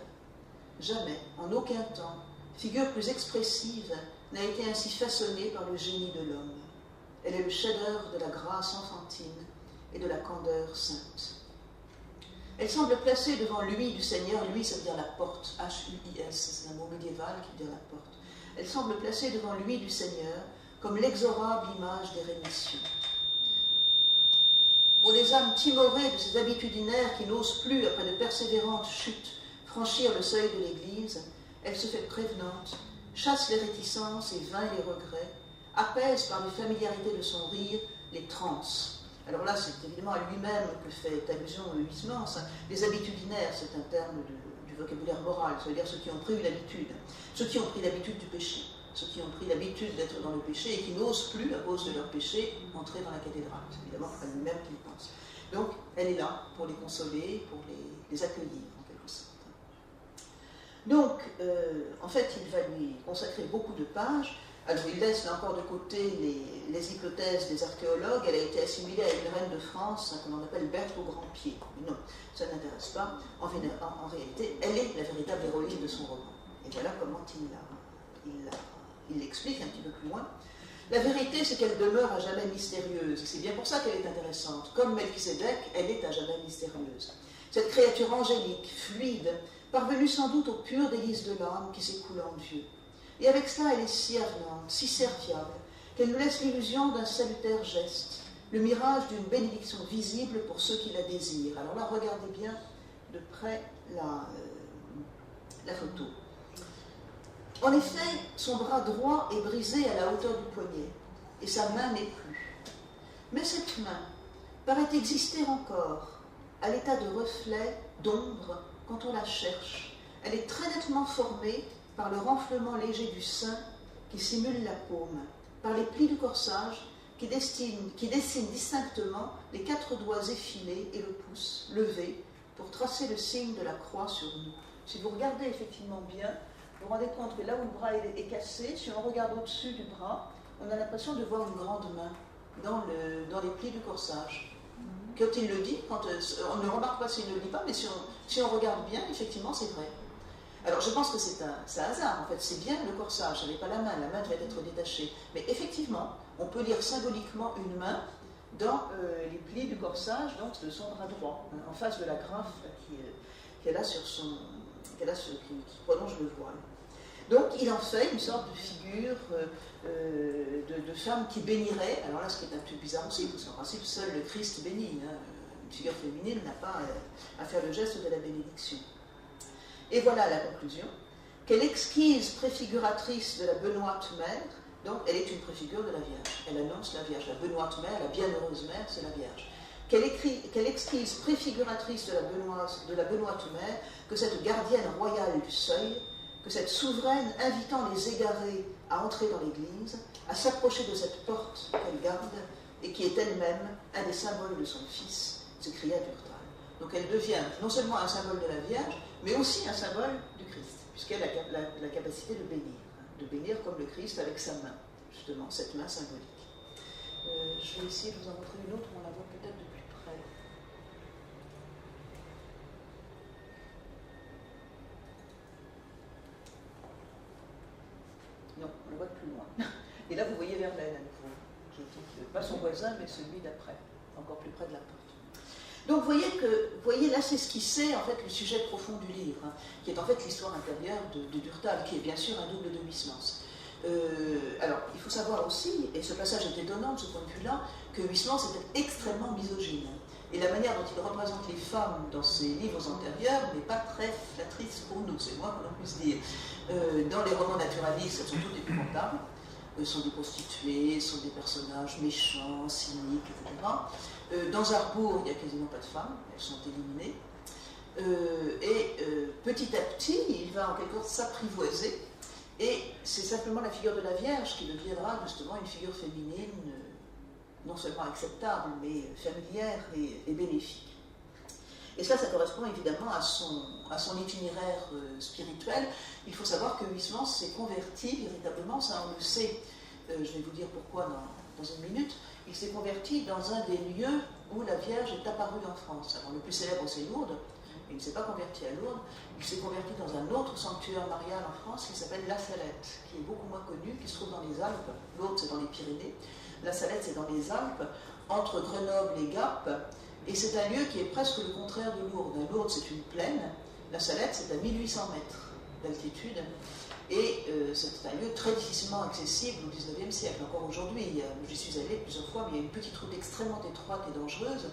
Jamais, en aucun temps, figure plus expressive n'a été ainsi façonnée par le génie de l'homme. Elle est le chef-d'œuvre de la grâce enfantine et de la candeur sainte. Elle semble placée devant l'huis du Seigneur, lui ça veut dire la porte, H-U-I-S, c'est un mot médiéval qui veut dire la porte. Elle semble placée devant l'huis du Seigneur comme l'exorable image des rémissions. Pour les âmes timorées de ces habitudinaires qui n'osent plus, après de persévérantes chutes, franchir le seuil de l'Église, elle se fait prévenante, chasse les réticences et vainc les regrets, apaise par les familiarités de son rire les transes. Alors là, c'est évidemment à lui-même que fait allusion Huysmans. Les habitudinaires, c'est un terme du vocabulaire moral, ça veut dire ceux qui ont pris l'habitude, ceux qui ont pris l'habitude du péché, ceux qui ont pris l'habitude d'être dans le péché et qui n'osent plus, à cause de leur péché, entrer dans la cathédrale. C'est évidemment à lui-même qu'il pense. Donc, elle est là pour les consoler, pour les accueillir, en quelque sorte. Donc, en fait, il va lui consacrer beaucoup de pages. Alors, il laisse là encore de côté les hypothèses des archéologues. Elle a été assimilée à une reine de France, qu'on appelle Berthe au grand pied. Mais non, ça n'intéresse pas. En réalité, elle est la véritable héroïne de son roman. Et voilà comment il l'explique un petit peu plus loin. La vérité, c'est qu'elle demeure à jamais mystérieuse. Et c'est bien pour ça qu'elle est intéressante. Comme Melchisédek, elle est à jamais mystérieuse. Cette créature angélique, fluide, parvenue sans doute au pur délice de l'âme qui s'écoule en Dieu. Et avec cela, elle est si avenante, si serviable, qu'elle nous laisse l'illusion d'un salutaire geste, le mirage d'une bénédiction visible pour ceux qui la désirent. Alors là, regardez bien de près la photo. En effet, son bras droit est brisé à la hauteur du poignet, et sa main n'est plus. Mais cette main paraît exister encore, à l'état de reflet, d'ombre, quand on la cherche. Elle est très nettement formée par le renflement léger du sein qui simule la paume, par les plis du corsage qui dessinent distinctement les 4 doigts effilés et le pouce levé pour tracer le signe de la croix sur nous. Si vous regardez effectivement bien, vous vous rendez compte que là où le bras est cassé, si on regarde au-dessus du bras, on a l'impression de voir une grande main dans les plis du corsage. Quand il le dit, on ne remarque pas s'il ne le dit pas, mais si on regarde bien, effectivement, c'est vrai. Alors, je pense que c'est un hasard, en fait. C'est bien le corsage, ça n'est pas la main devait être détachée. Mais effectivement, on peut lire symboliquement une main dans les plis du corsage, donc de son bras droit, en face de la graffe qu'elle a qui prolonge le voile. Donc il en fait une sorte de figure de femme qui bénirait. Alors là, ce qui est un peu bizarre aussi, parce qu'en principe, seul le Christ bénit. Hein. Une figure féminine n'a pas à faire le geste de la bénédiction. Et voilà la conclusion. Quelle exquise préfiguratrice de la Benoîte Mère, donc elle est une préfigure de la Vierge. Elle annonce la Vierge. La Benoîte Mère, la bienheureuse Mère, c'est la Vierge. Quelle exquise préfiguratrice de la Benoîte Mère que cette gardienne royale du seuil, que cette souveraine invitant les égarés à entrer dans l'Église, à s'approcher de cette porte qu'elle garde et qui est elle-même un des symboles de son Fils, s'écria Durtal. Donc elle devient non seulement un symbole de la Vierge, mais aussi un symbole du Christ, puisqu'elle a la capacité de bénir comme le Christ avec sa main, justement, cette main symbolique. Je vais essayer de vous en montrer une autre, on la voit peut-être de plus près. Non, on la voit de plus loin. Et là, vous voyez Verlaine à nouveau, qui est pas son voisin, mais celui d'après, encore plus près de la porte. Donc vous voyez là, c'est esquissé en fait le sujet profond du livre, hein, qui est en fait l'histoire intérieure de Durtal, qui est bien sûr un double de Huysmans. Alors, il faut savoir aussi, et ce passage est étonnant de ce point de vue-là, que Huysmans était extrêmement misogyne. Et la manière dont il représente les femmes dans ses livres antérieurs n'est pas très flattrice pour nous, c'est moins qu'on en puisse dire. Dans les romans naturalistes, elles sont toutes épouvantables. Sont des prostituées, sont des personnages méchants, cyniques, etc. Dans Harbour, il n'y a quasiment pas de femmes, elles sont éliminées. Petit à petit, il va en quelque sorte s'apprivoiser. Et c'est simplement la figure de la Vierge qui deviendra justement une figure féminine, non seulement acceptable, mais familière et bénéfique. Et ça correspond évidemment à son itinéraire spirituel. Il faut savoir que Huysmans s'est converti véritablement, ça on le sait, je vais vous dire pourquoi dans une minute, il s'est converti dans un des lieux où la Vierge est apparue en France. Alors le plus célèbre c'est Lourdes, il ne s'est pas converti à Lourdes, il s'est converti dans un autre sanctuaire marial en France qui s'appelle La Salette, qui est beaucoup moins connu, qui se trouve dans les Alpes. Lourdes c'est dans les Pyrénées, La Salette c'est dans les Alpes, entre Grenoble et Gap, et c'est un lieu qui est presque le contraire de Lourdes. Lourdes c'est une plaine, La Salette c'est à 1800 mètres d'altitude, et c'est un lieu très difficilement accessible au XIXe siècle. Encore aujourd'hui, j'y suis allée plusieurs fois, mais il y a une petite route extrêmement étroite et dangereuse,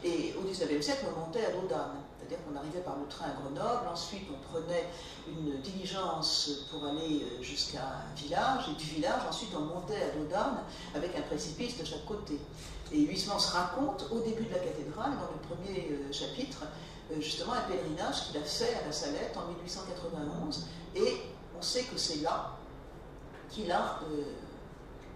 et au XIXe siècle on montait à Dodane, c'est-à-dire qu'on arrivait par le train à Grenoble, ensuite on prenait une diligence pour aller jusqu'à un village, et du village ensuite on montait à Dodane avec un précipice de chaque côté. Et Huysmans raconte au début de la cathédrale, dans le premier chapitre, justement un pèlerinage qu'il a fait à la Salette en 1891, et on sait que c'est là qu'il a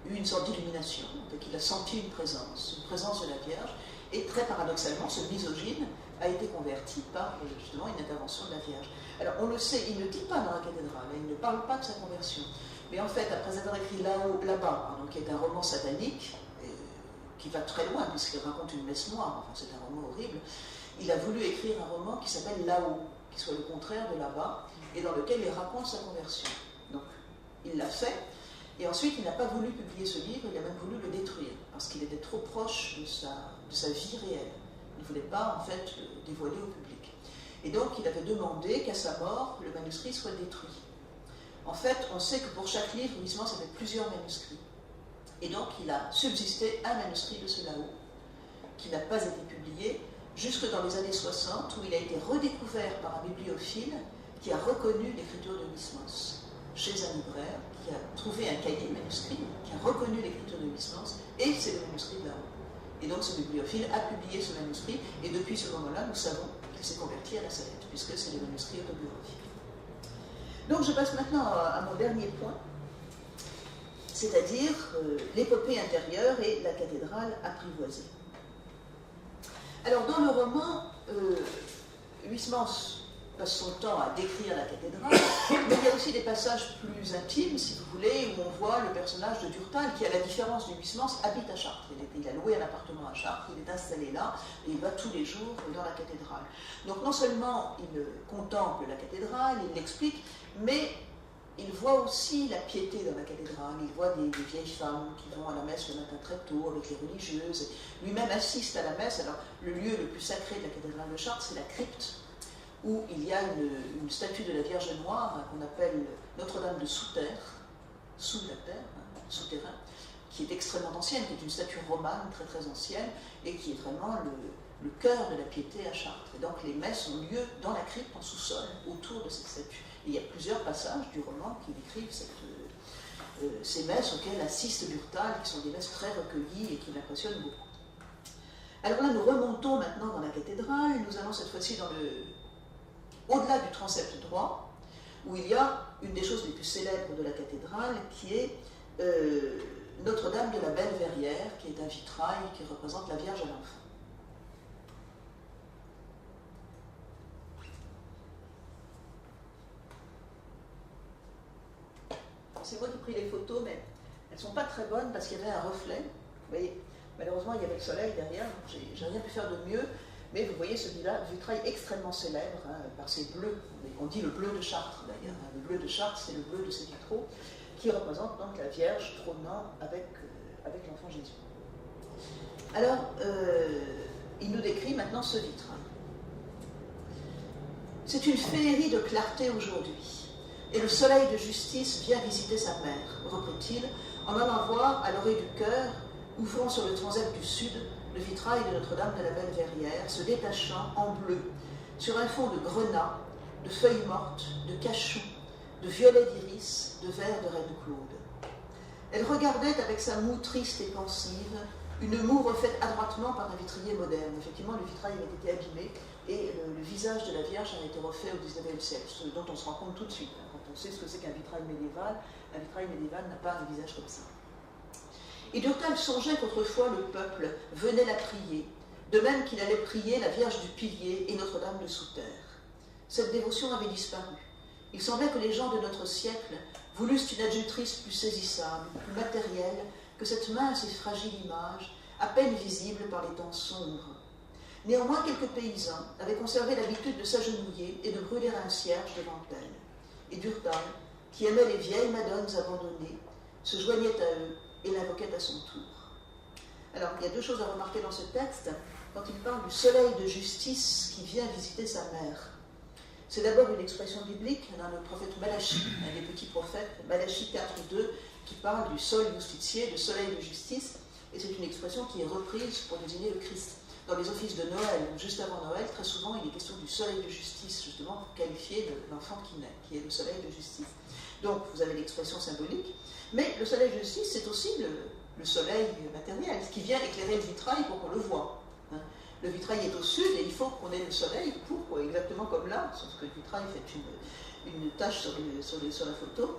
eu une sorte d'illumination, qu'il a senti une présence de la Vierge, et très paradoxalement, ce misogyne a été converti par justement une intervention de la Vierge. Alors on le sait, il ne dit pas dans la cathédrale, il ne parle pas de sa conversion, mais en fait, après avoir écrit Là-bas, qui est un roman satanique, qui va très loin, puisqu'il raconte une messe noire, enfin c'est un roman horrible, il a voulu écrire un roman qui s'appelle Là-haut, qui soit le contraire de Là-bas, et dans lequel il raconte sa conversion. Donc, il l'a fait, et ensuite il n'a pas voulu publier ce livre, il a même voulu le détruire, parce qu'il était trop proche de sa vie réelle. Il ne voulait pas, en fait, le dévoiler au public. Et donc, il avait demandé qu'à sa mort, le manuscrit soit détruit. En fait, on sait que pour chaque livre, Huysmans avait plusieurs manuscrits. Et donc, il a subsisté un manuscrit de ce Là-haut, qui n'a pas été publié, jusque dans les années 60, où il a été redécouvert par un bibliophile qui a reconnu l'écriture de Huysmans chez un libraire, qui a trouvé un cahier manuscrit, qui a reconnu l'écriture de Huysmans, et c'est le manuscrit de Là-haut. Et donc ce bibliophile a publié ce manuscrit, et depuis ce moment-là, nous savons qu'il s'est converti à la Salette, puisque c'est le manuscrit autobiographique. Donc je passe maintenant à mon dernier point, c'est-à-dire l'épopée intérieure et la cathédrale apprivoisée. Alors dans le roman, Huysmans passe son temps à décrire la cathédrale, mais il y a aussi des passages plus intimes, si vous voulez, où on voit le personnage de Durtal, qui, à la différence de Huysmans, habite à Chartres. Il a loué un appartement à Chartres, il est installé là, et il va tous les jours dans la cathédrale. Donc non seulement il contemple la cathédrale, il l'explique, mais il voit aussi la piété dans la cathédrale. Il voit des vieilles femmes qui vont à la messe le matin très tôt avec les religieuses. Lui-même assiste à la messe. Alors, le lieu le plus sacré de la cathédrale de Chartres, c'est la crypte, où il y a une statue de la Vierge Noire qu'on appelle Notre-Dame de Sous-Terre, sous la terre, souterrain, qui est extrêmement ancienne, qui est une statue romane très très ancienne, et qui est vraiment le cœur de la piété à Chartres. Et donc les messes ont lieu dans la crypte, en sous-sol, autour de cette statue. Et il y a plusieurs passages du roman qui décrivent ces messes auxquelles assiste Durtal, qui sont des messes très recueillies et qui l'impressionnent beaucoup. Alors là, nous remontons maintenant dans la cathédrale, nous allons cette fois-ci au-delà du transept droit, où il y a une des choses les plus célèbres de la cathédrale, qui est Notre-Dame de la Belle Verrière, qui est un vitrail qui représente la Vierge à l'Enfant. C'est moi qui ai pris les photos, mais elles ne sont pas très bonnes parce qu'il y avait un reflet. Vous voyez, malheureusement, il y avait le soleil derrière, donc j'ai rien pu faire de mieux. Mais vous voyez ce vitrail extrêmement célèbre, hein, par ses bleus. On dit le bleu de Chartres, d'ailleurs. Hein. Le bleu de Chartres, c'est le bleu de ces vitraux, qui représente donc la Vierge trônant avec l'enfant Jésus. Alors, il nous décrit maintenant ce vitrail. C'est une féerie de clarté aujourd'hui. Et le soleil de justice vient visiter sa mère, reprit-il, en allant voir à l'orée du chœur, ouvrant sur le transept du sud, le vitrail de Notre-Dame de la Belle Verrière, se détachant en bleu, sur un fond de grenat, de feuilles mortes, de cachou, de violets d'iris, de verre de reine Claude. Elle regardait avec sa moue triste et pensive, une moue refaite adroitement par un vitrier moderne. Effectivement, le vitrail avait été abîmé et le visage de la Vierge a été refait au XIXe siècle, ce dont on se rend compte tout de suite. Quand on sait ce que c'est qu'un vitrail médiéval n'a pas un visage comme ça. Et Durtal songeait qu'autrefois le peuple venait la prier, de même qu'il allait prier la Vierge du Pilier et Notre-Dame de Sous-Terre. Cette dévotion avait disparu. Il semblait que les gens de notre siècle voulussent une adjutrice plus saisissable, plus matérielle que cette mince et fragile image, à peine visible par les temps sombres. Néanmoins, quelques paysans avaient conservé l'habitude de s'agenouiller et de brûler un cierge devant elle. Et Durtal, qui aimait les vieilles madones abandonnées, se joignait à eux et l'invoquait à son tour. Alors, il y a deux choses à remarquer dans ce texte. Quand il parle du soleil de justice qui vient visiter sa mère, c'est d'abord une expression biblique dans le prophète Malachie, un des petits prophètes, Malachie 4.2, qui parle du sol justicier, le soleil de justice, et c'est une expression qui est reprise pour désigner le Christ. Dans les offices de Noël, juste avant Noël, très souvent, il est question du soleil de justice, justement, pour qualifier l'enfant qui naît, qui est le soleil de justice. Donc, vous avez l'expression symbolique, mais le soleil de justice, c'est aussi le soleil matériel, ce qui vient éclairer le vitrail pour qu'on le voie. Hein. Le vitrail est au sud et il faut qu'on ait le soleil pour, exactement comme là, sauf que le vitrail fait une tache sur la photo.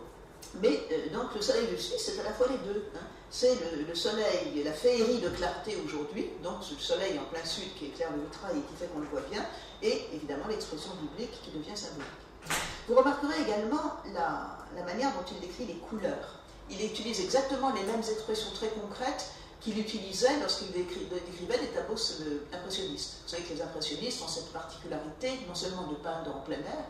Mais donc le soleil de justice, c'est à la fois les deux. Hein. C'est le soleil, la féerie de clarté aujourd'hui, donc le soleil en plein sud qui éclaire le vitrail et qui fait qu'on le voit bien, et évidemment l'expression biblique qui devient symbolique. Vous remarquerez également la manière dont il décrit les couleurs. Il utilise exactement les mêmes expressions très concrètes qu'il utilisait lorsqu'il décrivait des tableaux impressionnistes. Vous savez que les impressionnistes ont cette particularité, non seulement de peindre en plein air,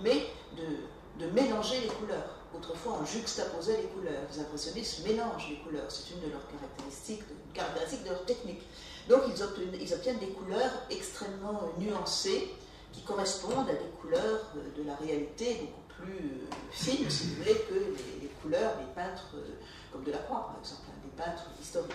mais de mélanger les couleurs. Autrefois, on juxtaposait les couleurs. Les impressionnistes mélangent les couleurs. C'est une de leurs caractéristiques, de leur technique. Donc, ils obtiennent des couleurs extrêmement nuancées qui correspondent à des couleurs de la réalité beaucoup plus fines, si vous voulez, que les couleurs des peintres comme Delacroix, par exemple, des peintres historiques.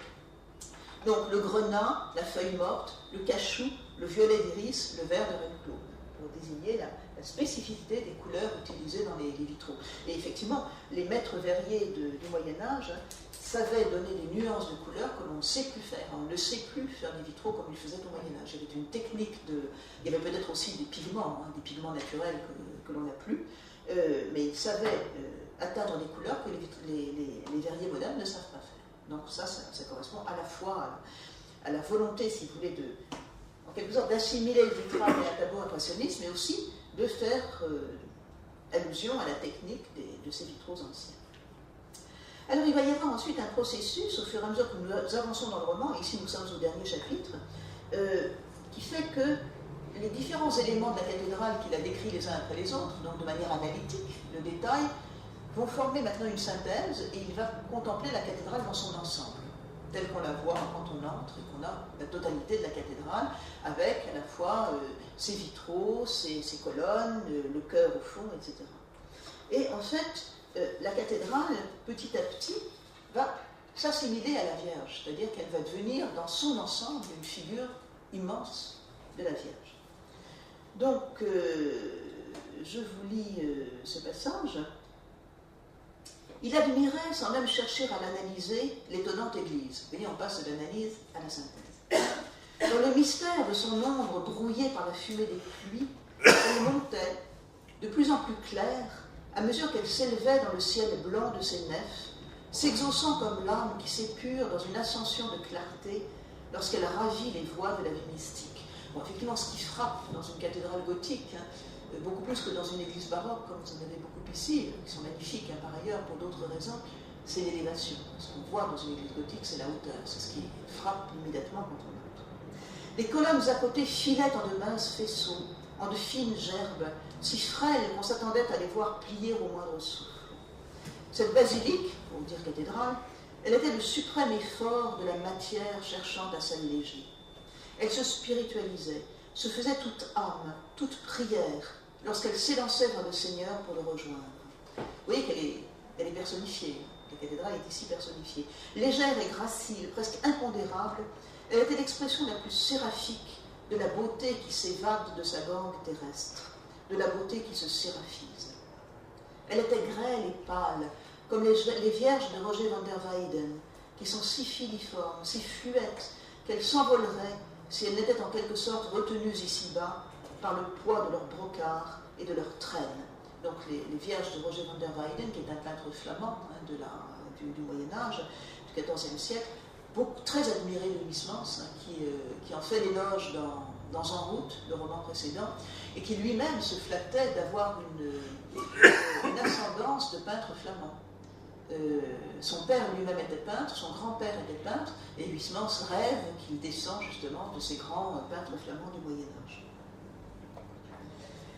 Donc, le grenat, la feuille morte, le cachou, le violet d'iris, le vert de reine Claude, pour désigner la spécificité des couleurs utilisées dans les vitraux. Et effectivement, les maîtres verriers du Moyen-Âge savaient donner des nuances de couleurs que l'on ne sait plus faire. On ne sait plus faire des vitraux comme ils faisaient au Moyen-Âge. Il y avait une technique il y avait peut-être aussi des pigments naturels que l'on n'a plus, mais ils savaient atteindre des couleurs que les verriers modernes ne savent pas faire. Donc ça correspond à la fois à la volonté, si vous voulez, en quelque sorte d'assimiler le vitrail à un tableau impressionniste, mais aussi de faire allusion à la technique de ces vitraux anciens. Alors il va y avoir ensuite un processus, au fur et à mesure que nous avançons dans le roman, ici nous sommes au dernier chapitre, qui fait que les différents éléments de la cathédrale qu'il a décrits les uns après les autres, donc de manière analytique, le détail, vont former maintenant une synthèse et il va contempler la cathédrale dans son ensemble. telle qu'on la voit quand on entre et qu'on a la totalité de la cathédrale, avec à la fois ses vitraux, ses colonnes, le chœur au fond, etc. Et en fait, la cathédrale, petit à petit, va s'assimiler à la Vierge, c'est-à-dire qu'elle va devenir dans son ensemble une figure immense de la Vierge. Donc, je vous lis ce passage. Il admirait, sans même chercher à l'analyser, l'étonnante Église. Vous voyez, on passe de l'analyse à la synthèse. Dans le mystère de son ombre brouillée par la fumée des pluies, elle montait, de plus en plus claire, à mesure qu'elle s'élevait dans le ciel blanc de ses nefs, s'exaucant comme l'âme qui s'épure dans une ascension de clarté lorsqu'elle ravit les voies de la vie mystique. Bon, effectivement, ce qui frappe dans une cathédrale gothique, beaucoup plus que dans une église baroque, comme vous en avez beaucoup ici, qui sont magnifiques par ailleurs pour d'autres raisons, c'est l'élévation. Ce qu'on voit dans une église gothique, c'est la hauteur, c'est ce qui frappe immédiatement quand on entre. Les colonnes à côté filaient en de minces faisceaux, en de fines gerbes, si frêles qu'on s'attendait à les voir plier au moindre souffle. Cette basilique, pour dire cathédrale, elle était le suprême effort de la matière cherchant à s'alléger. Elle se spiritualisait, se faisait toute âme, toute prière, lorsqu'elle s'élançait vers le Seigneur pour le rejoindre. Vous voyez qu'elle est personnifiée, la cathédrale est ici personnifiée. Légère et gracile, presque impondérable, elle était l'expression la plus séraphique de la beauté qui s'évade de sa gangue terrestre, de la beauté qui se séraphise. Elle était grêle et pâle, comme les vierges de Roger van der Weyden, qui sont si filiformes, si fluettes, qu'elles s'envoleraient si elles n'étaient en quelque sorte retenues ici-bas par le poids de leur brocart et de leur traîne. Donc les vierges de Roger van der Weyden, qui est un peintre flamand du Moyen-Âge, du XIVe siècle, très admiré de Huysmans, qui en fait l'éloge dans En route, le roman précédent, et qui lui-même se flattait d'avoir une ascendance de peintre flamand. Son père lui-même était peintre, son grand-père était peintre, et Huysmans rêve qu'il descend justement de ces grands peintres flamands du Moyen-Âge.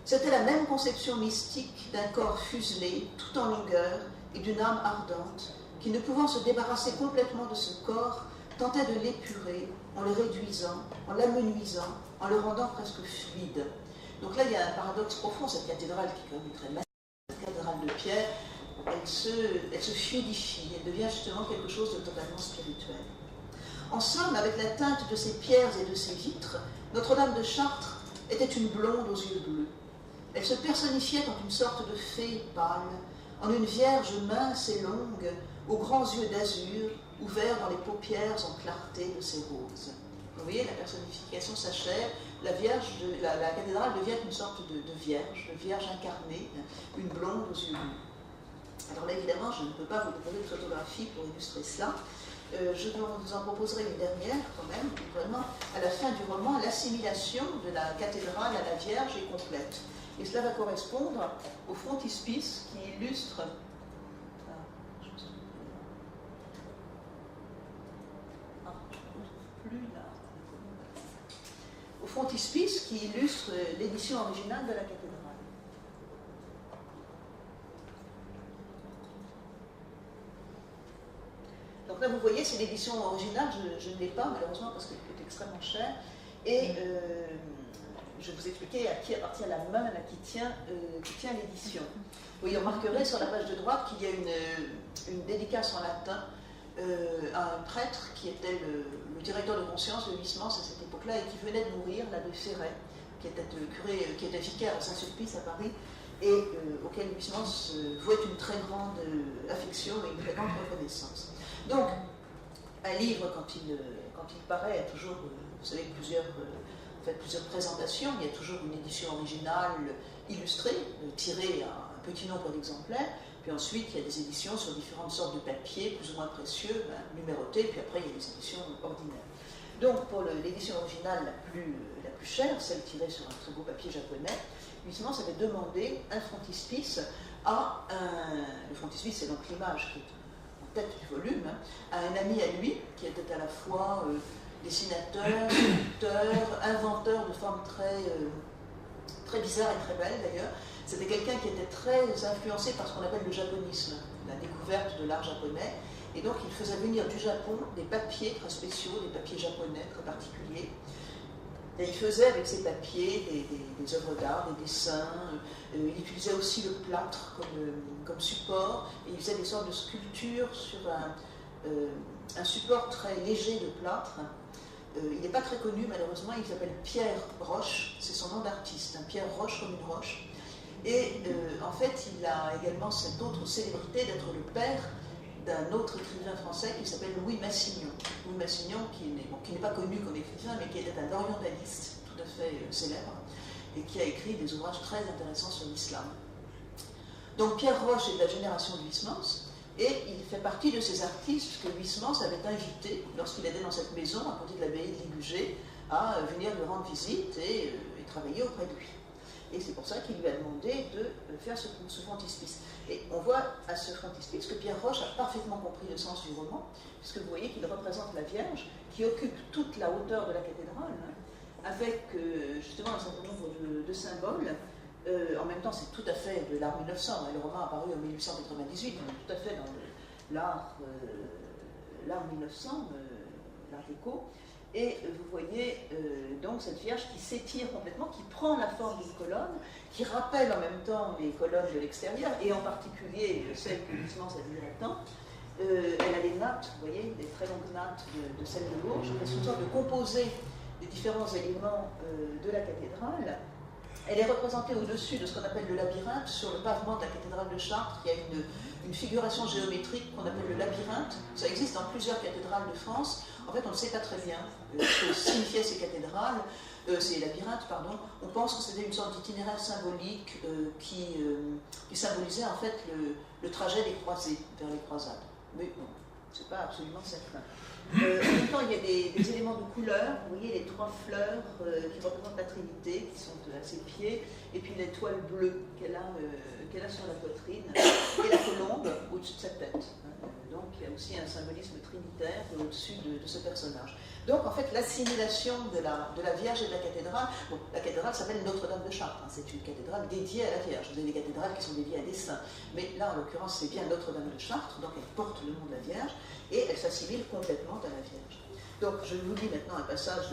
C'était la même conception mystique d'un corps fuselé, tout en longueur, et d'une âme ardente, qui, ne pouvant se débarrasser complètement de ce corps, tentait de l'épurer en le réduisant, en l'amenuisant, en le rendant presque fluide. Donc là, il y a un paradoxe profond, cette cathédrale qui est quand même très massive, cette cathédrale de pierre, elle se fluidifie, elle devient justement quelque chose de totalement spirituel. En somme, avec la teinte de ses pierres et de ses vitres, Notre-Dame de Chartres était une blonde aux yeux bleus. Elle se personnifiait en une sorte de fée pâle, en une vierge mince et longue, aux grands yeux d'azur, ouverts dans les paupières en clarté de ses roses. Vous voyez, la personnification s'achève, la cathédrale devient une sorte de vierge incarnée, une blonde aux yeux bleus. Alors là, évidemment, je ne peux pas vous donner de photographie pour illustrer cela. Je vous en proposerai une dernière, quand même, vraiment, à la fin du roman, l'assimilation de la cathédrale à la Vierge est complète. Et cela va correspondre au frontispice qui illustre... au frontispice qui illustre l'édition originale de la cathédrale. Donc là, vous voyez, c'est l'édition originale, je ne l'ai pas, malheureusement, parce qu'elle coûte extrêmement cher. Et je vais vous expliquer à qui appartient la main là, qui tient l'édition. Oui, on remarquerait sur la page de droite qu'il y a une dédicace en latin à un prêtre qui était le directeur de conscience de Huysmans à cette époque-là et qui venait de mourir, là, de Ferret, qui était curé, qui était vicaire à Saint-Sulpice à Paris, et auquel Huysmans vouait une très grande affection et une très grande reconnaissance. Donc, un livre, quand il paraît, a toujours, vous savez, plusieurs présentations, il y a toujours une édition originale illustrée, tirée à un petit nombre d'exemplaires, puis ensuite il y a des éditions sur différentes sortes de papiers, plus ou moins précieux, numérotés, puis après il y a des éditions ordinaires. Donc, pour l'édition originale la plus chère, celle tirée sur un très beau papier japonais, Huysmans avait demandé un frontispice à le frontispice, c'est donc l'image qui est tête du volume, à un ami à lui, qui était à la fois dessinateur, sculpteur, inventeur de formes très bizarres et très belles d'ailleurs. C'était quelqu'un qui était très influencé par ce qu'on appelle le japonisme, la découverte de l'art japonais, Et donc il faisait venir du Japon des papiers très spéciaux, des papiers japonais très particuliers. Et il faisait avec ces papiers des œuvres d'art, des dessins. Il utilisait aussi le plâtre comme support. Et il faisait des sortes de sculptures sur un support très léger de plâtre. Il n'est pas très connu malheureusement, il s'appelle Pierre Roche, c'est son nom d'artiste, Pierre Roche comme une roche. Et en fait, il a également cette autre célébrité d'être le père d'un autre écrivain français qui s'appelle Louis Massignon. Louis Massignon, qui n'est pas connu comme écrivain, mais qui était un orientaliste tout à fait célèbre, et qui a écrit des ouvrages très intéressants sur l'islam. Donc Pierre Roche est de la génération de Huysmans, et il fait partie de ces artistes que Huysmans avait invité, lorsqu'il était dans cette maison, à côté de l'abbaye de Ligugé, à venir lui rendre visite et travailler auprès de lui. Et c'est pour ça qu'il lui a demandé de faire ce frontispice. Et on voit à ce frontispice que Pierre Roche a parfaitement compris le sens du roman, puisque vous voyez qu'il représente la Vierge qui occupe toute la hauteur de la cathédrale, avec justement un certain nombre de symboles. En même temps, c'est tout à fait de l'art 1900. Le roman a apparu en 1898, on est tout à fait dans l'art 1900, l'art déco. Et vous voyez donc cette Vierge qui s'étire complètement, qui prend la forme d'une colonne, qui rappelle en même temps les colonnes de l'extérieur, et en particulier celle que Huysmans a vue là-dedans. Elle a des nattes, vous voyez, des très longues nattes de celle de l'Ourge, c'est une sorte de composé des différents éléments de la cathédrale. Elle est représentée au-dessus de ce qu'on appelle le labyrinthe, sur le pavement de la cathédrale de Chartres. Il y a une figuration géométrique qu'on appelle le labyrinthe. Ça existe dans plusieurs cathédrales de France. En fait, on ne sait pas très bien ce que signifiaient ces cathédrales, ces labyrinthes, pardon. On pense que c'était une sorte d'itinéraire symbolique qui symbolisait en fait le trajet des croisés vers les croisades. Mais bon, c'est pas absolument certain. En même temps, il y a des éléments de couleur. Vous voyez les trois fleurs qui représentent la Trinité, qui sont à ses pieds, et puis l'étoile bleue qu'elle a sur la poitrine, et la colombe au-dessus de sa tête. Donc il y a aussi un symbolisme trinitaire au-dessus de ce personnage. Donc en fait, l'assimilation de la Vierge et de la cathédrale, bon, la cathédrale s'appelle Notre-Dame de Chartres, c'est une cathédrale dédiée à la Vierge. Vous avez des cathédrales qui sont dédiées à des saints, mais là en l'occurrence c'est bien Notre-Dame de Chartres, donc elle porte le nom de la Vierge, et elle s'assimile complètement à la Vierge. Donc je vous lis maintenant un passage,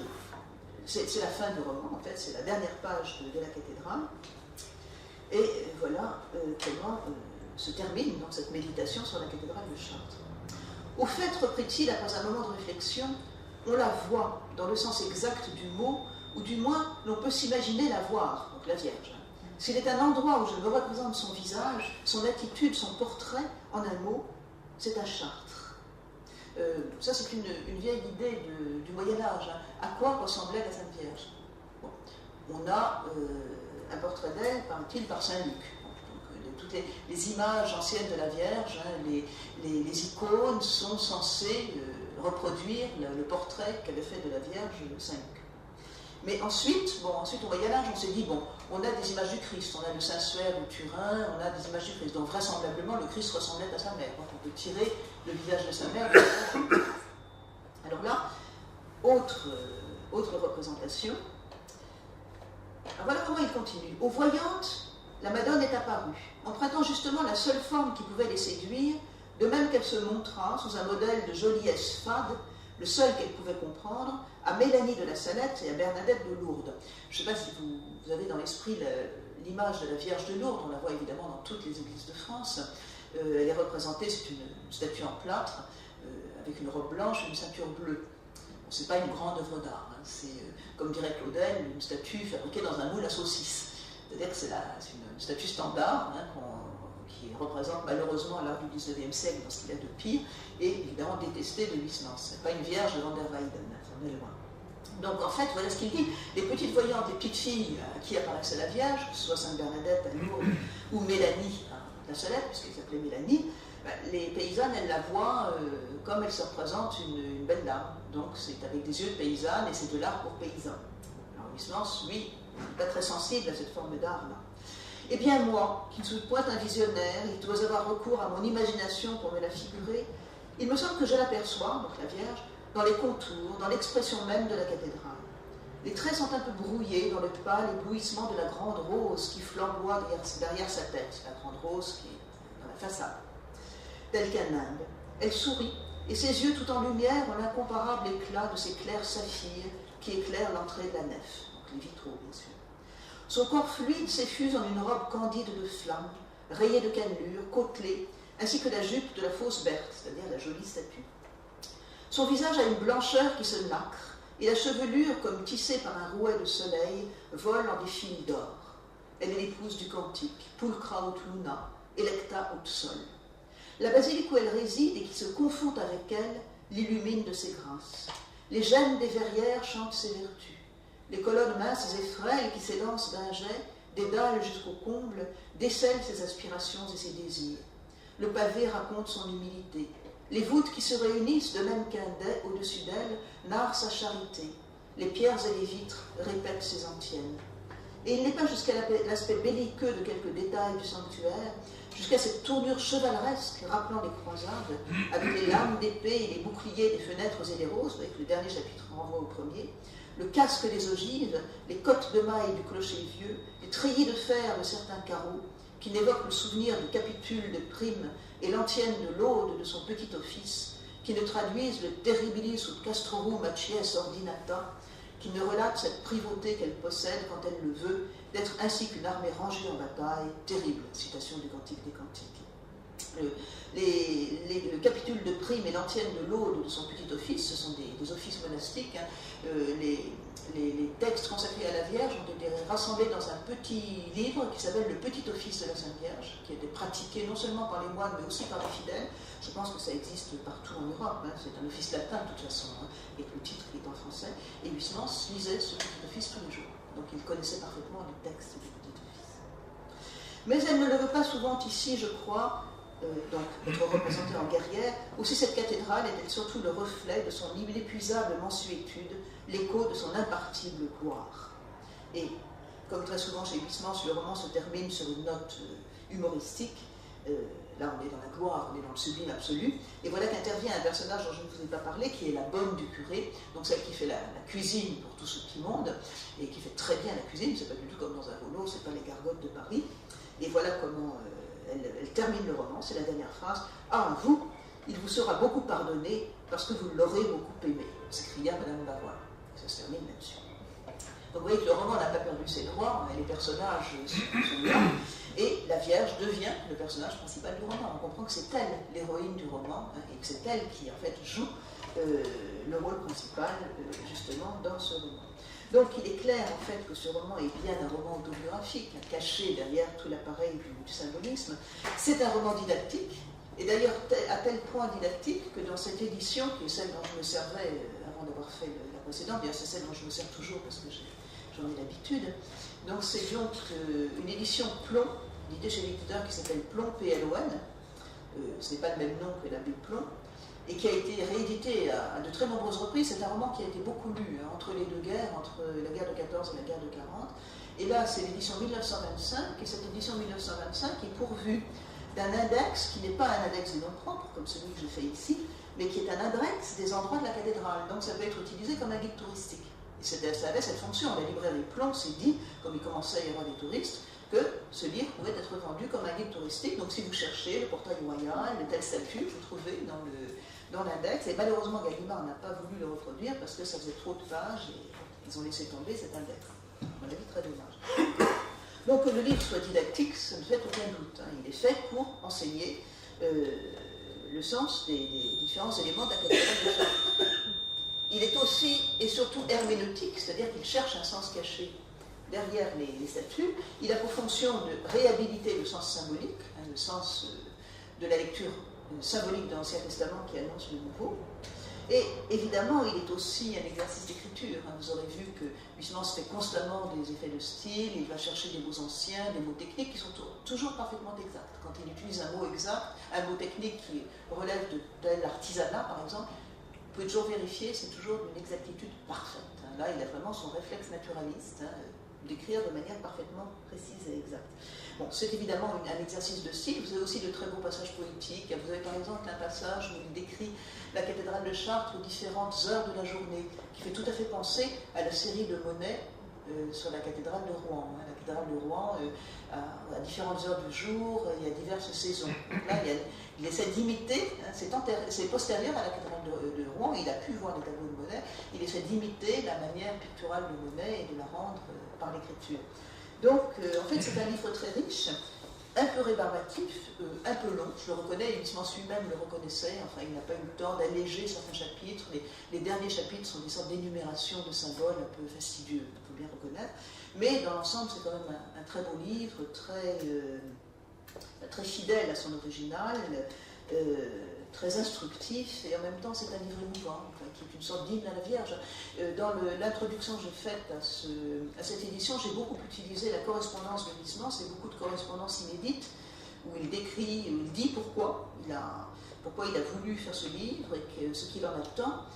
c'est la fin du roman en fait, c'est la dernière page de la cathédrale, et voilà comment se termine donc cette méditation sur la cathédrale de Chartres. Au fait, reprit-il après un moment de réflexion, on la voit dans le sens exact du mot, ou du moins l'on peut s'imaginer la voir, donc la Vierge. S'il est un endroit où je me représente son visage, son attitude, son portrait, en un mot, c'est à Chartres. Ça c'est une vieille idée du Moyen-Âge. À quoi ressemblait la Sainte Vierge? Bon. On a un portrait d'elle, paraît-il, par Saint-Luc. Toutes les images anciennes de la Vierge, les icônes sont censées reproduire le portrait qu'avait fait de la Vierge Saint-Luc. Mais ensuite, au Moyen-Âge, on s'est dit, bon, on a des images du Christ, on a le Saint-Suaire de Turin, on a des images du Christ. Donc vraisemblablement, le Christ ressemblait à sa mère. Donc on peut tirer le visage de sa mère. Alors là, autre représentation. Alors voilà comment il continue. Aux voyantes, la Madone est apparue, empruntant justement la seule forme qui pouvait les séduire, de même qu'elle se montra, sous un modèle de joliesse fade, le seul qu'elle pouvait comprendre, à Mélanie de la Salette et à Bernadette de Lourdes. Je ne sais pas si vous avez dans l'esprit l'image de la Vierge de Lourdes, on la voit évidemment dans toutes les églises de France. Elle est représentée, c'est une statue en plâtre, avec une robe blanche et une ceinture bleue. Bon, ce n'est pas une grande œuvre d'art, c'est, comme dirait Claudel, une statue fabriquée dans un moule à saucisse. C'est-à-dire que c'est une statue standard, qui représente malheureusement l'art du XIXe siècle dans ce qu'il y a de pire, et évidemment détestée de Huysmans. Ce n'est pas une vierge de Van der Weyden, on est loin. Donc en fait, voilà ce qu'il dit, les petites voyantes, les petites filles à qui apparaissait la Vierge, que ce soit Sainte Bernadette à Lourdes ou Mélanie à la Salette, puisqu'elle s'appelait Mélanie, les paysannes, elles la voient comme elle se représente une belle dame. Donc c'est avec des yeux de paysanne et c'est de l'art pour paysans. Alors Huysmans, lui, n'est pas très sensible à cette forme d'art-là. Eh bien moi, qui ne suis point un visionnaire et qui dois avoir recours à mon imagination pour me la figurer, il me semble que je l'aperçois, donc la Vierge, dans les contours, dans l'expression même de la cathédrale. Les traits sont un peu brouillés dans le pâle éblouissement de la grande rose qui flamboie derrière sa tête, la grande rose qui est dans la façade. Tel qu'un nimbe, Elle sourit, et ses yeux tout en lumière ont l'incomparable éclat de ces clairs saphirs qui éclairent l'entrée de la nef, donc les vitraux bien sûr. Son corps fluide s'effuse en une robe candide de flammes, rayée de cannelures, côtelée, ainsi que la jupe de la fausse Berthe, c'est-à-dire la jolie statue. Son visage a une blancheur qui se nacre, et la chevelure, comme tissée par un rouet de soleil, vole en des fils d'or. Elle est l'épouse du cantique, pulcra aut luna, electa aut sol. La basilique où elle réside et qui se confond avec elle l'illumine de ses grâces. Les gemmes des verrières chantent ses vertus. Les colonnes minces et frêles qui s'élancent d'un jet, des dalles jusqu'au comble, décèlent ses aspirations et ses désirs. Le pavé raconte son humilité. Les voûtes qui se réunissent de même qu'un dais au-dessus d'elle narrent sa charité. Les pierres et les vitres répètent ses antiennes. Et il n'est pas jusqu'à l'aspect belliqueux de quelques détails du sanctuaire, jusqu'à cette tournure chevaleresque rappelant les croisades, avec les lames d'épée et les boucliers des fenêtres et des roses, avec le dernier chapitre renvoie au premier, le casque des ogives, les cottes de mailles du clocher vieux, les treillis de fer de certains carreaux, qui n'évoquent le souvenir du capitule de Prime et l'antienne de l'Aude de son petit office, qui ne traduisent le terribilis ut castrorum acies ordinata, qui ne relate cette privauté qu'elle possède quand elle le veut, d'être ainsi qu'une armée rangée en bataille, terrible, citation du Cantique des Cantiques. Le capitule de Prime et l'antienne de l'Aude de son petit office, ce sont des offices monastiques. Les textes consacrés à la Vierge ont été rassemblés dans un petit livre qui s'appelle Le Petit Office de la Sainte Vierge, qui a été pratiqué non seulement par les moines, mais aussi par les fidèles. Je pense que ça existe partout en Europe, hein. C'est un office latin de toute façon, hein, et le titre est en français. Et Huysmans lisait ce petit office tous les jours, donc il connaissait parfaitement les textes du Petit Office. Mais elle ne le veut pas souvent ici, je crois, donc être représentée en guerrière. Aussi cette cathédrale est-elle surtout le reflet de son inépuisable mansuétude, l'écho de son impartible gloire. Et comme très souvent chez Huysmans, le roman se termine sur une note humoristique. Là, on est dans la gloire, on est dans le sublime absolu. Et voilà qu'intervient un personnage dont je ne vous ai pas parlé, qui est la bonne du curé, donc celle qui fait la cuisine pour tout ce petit monde, et qui fait très bien la cuisine. C'est pas du tout comme dans un rouleau, c'est pas les gargotes de Paris. Et voilà comment elle termine le roman, c'est la dernière phrase. « Ah, vous, il vous sera beaucoup pardonné parce que vous l'aurez beaucoup aimé », s'écria Madame Bavois. Ça se termine là-dessus. Donc vous voyez que le roman n'a pas perdu ses droits, les personnages sont là, et la Vierge devient le personnage principal du roman. On comprend que c'est elle l'héroïne du roman, hein, et que c'est elle qui en fait joue le rôle principal justement dans ce roman. Donc il est clair en fait que ce roman est bien un roman autobiographique, caché derrière tout l'appareil du symbolisme. C'est un roman didactique, et d'ailleurs à tel point didactique que dans cette édition, qui est celle dont je me servais avant d'avoir fait la précédente, bien c'est celle dont je me sers toujours parce que j'en ai l'habitude, donc c'est donc une édition Plomb, éditée chez l'éditeur qui s'appelle Plomb PLON, ce n'est pas le même nom que l'abbé Plomb, et qui a été réédité à de très nombreuses reprises. C'est un roman qui a été beaucoup lu hein, entre les deux guerres, entre la guerre de 14 et la guerre de 40. Et là, c'est l'édition 1925, et cette édition 1925 est pourvue d'un index qui n'est pas un index des noms propres, comme celui que je fais ici, mais qui est un index des endroits de la cathédrale. Donc ça peut être utilisé comme un guide touristique. Et ça avait cette fonction. La librairie Plomb s'est dit, comme il commençait à y avoir des touristes, que ce livre pouvait être vendu comme un guide touristique. Donc si vous cherchez le portail royal, de telle statue, vous trouvez dans l'index. Et malheureusement, Gallimard n'a pas voulu le reproduire parce que ça faisait trop de pages et ils ont laissé tomber cet index. À mon avis, très dommage. Donc que le livre soit didactique, ça ne fait aucun doute. Hein. Il est fait pour enseigner le sens des différents éléments de la cathédrale de Chartres. Il est aussi et surtout herméneutique, c'est-à-dire qu'il cherche un sens caché derrière les statues. Il a pour fonction de réhabiliter le sens symbolique, hein, le sens de la lecture symbolique de l'Ancien Testament qui annonce le Nouveau. Et évidemment, il est aussi un exercice d'écriture. Hein. Vous aurez vu que Huysmans fait constamment des effets de style, il va chercher des mots anciens, des mots techniques qui sont toujours parfaitement exacts. Quand il utilise un mot exact, un mot technique qui relève de l'artisanat, par exemple, vous pouvez toujours vérifier, c'est toujours d'une exactitude parfaite. Hein. Là, il a vraiment son réflexe naturaliste, hein, d'écrire de manière parfaitement précise et exacte. Bon, c'est évidemment un exercice de style. Vous avez aussi de très beaux passages poétiques. Vous avez par exemple un passage où il décrit la cathédrale de Chartres aux différentes heures de la journée, qui fait tout à fait penser à la série de Monet, sur la cathédrale de Rouen. La cathédrale de Rouen, à différentes heures du jour, il y a diverses saisons. Donc là, il essaie d'imiter, c'est postérieur à la cathédrale de Rouen, il a pu voir les tableaux de Monet, il essaie d'imiter la manière picturale de Monet et de la rendre par l'écriture. Donc, en fait, c'est un livre très riche, un peu rébarbatif, un peu long, je le reconnais, Huysmans lui-même le reconnaissait, enfin il n'a pas eu le temps d'alléger certains chapitres, les derniers chapitres sont des sortes d'énumérations de symboles un peu fastidieux, il faut bien reconnaître, mais dans l'ensemble c'est quand même un très beau livre, très fidèle à son original, très instructif, et en même temps c'est un livre émouvant, qui est une sorte d'hymne à la Vierge. Dans l'introduction que j'ai faite à cette édition, j'ai beaucoup utilisé la correspondance de Huysmans, c'est beaucoup de correspondances inédites, où il décrit, où il dit pourquoi il a voulu faire ce livre et ce qu'il en attend.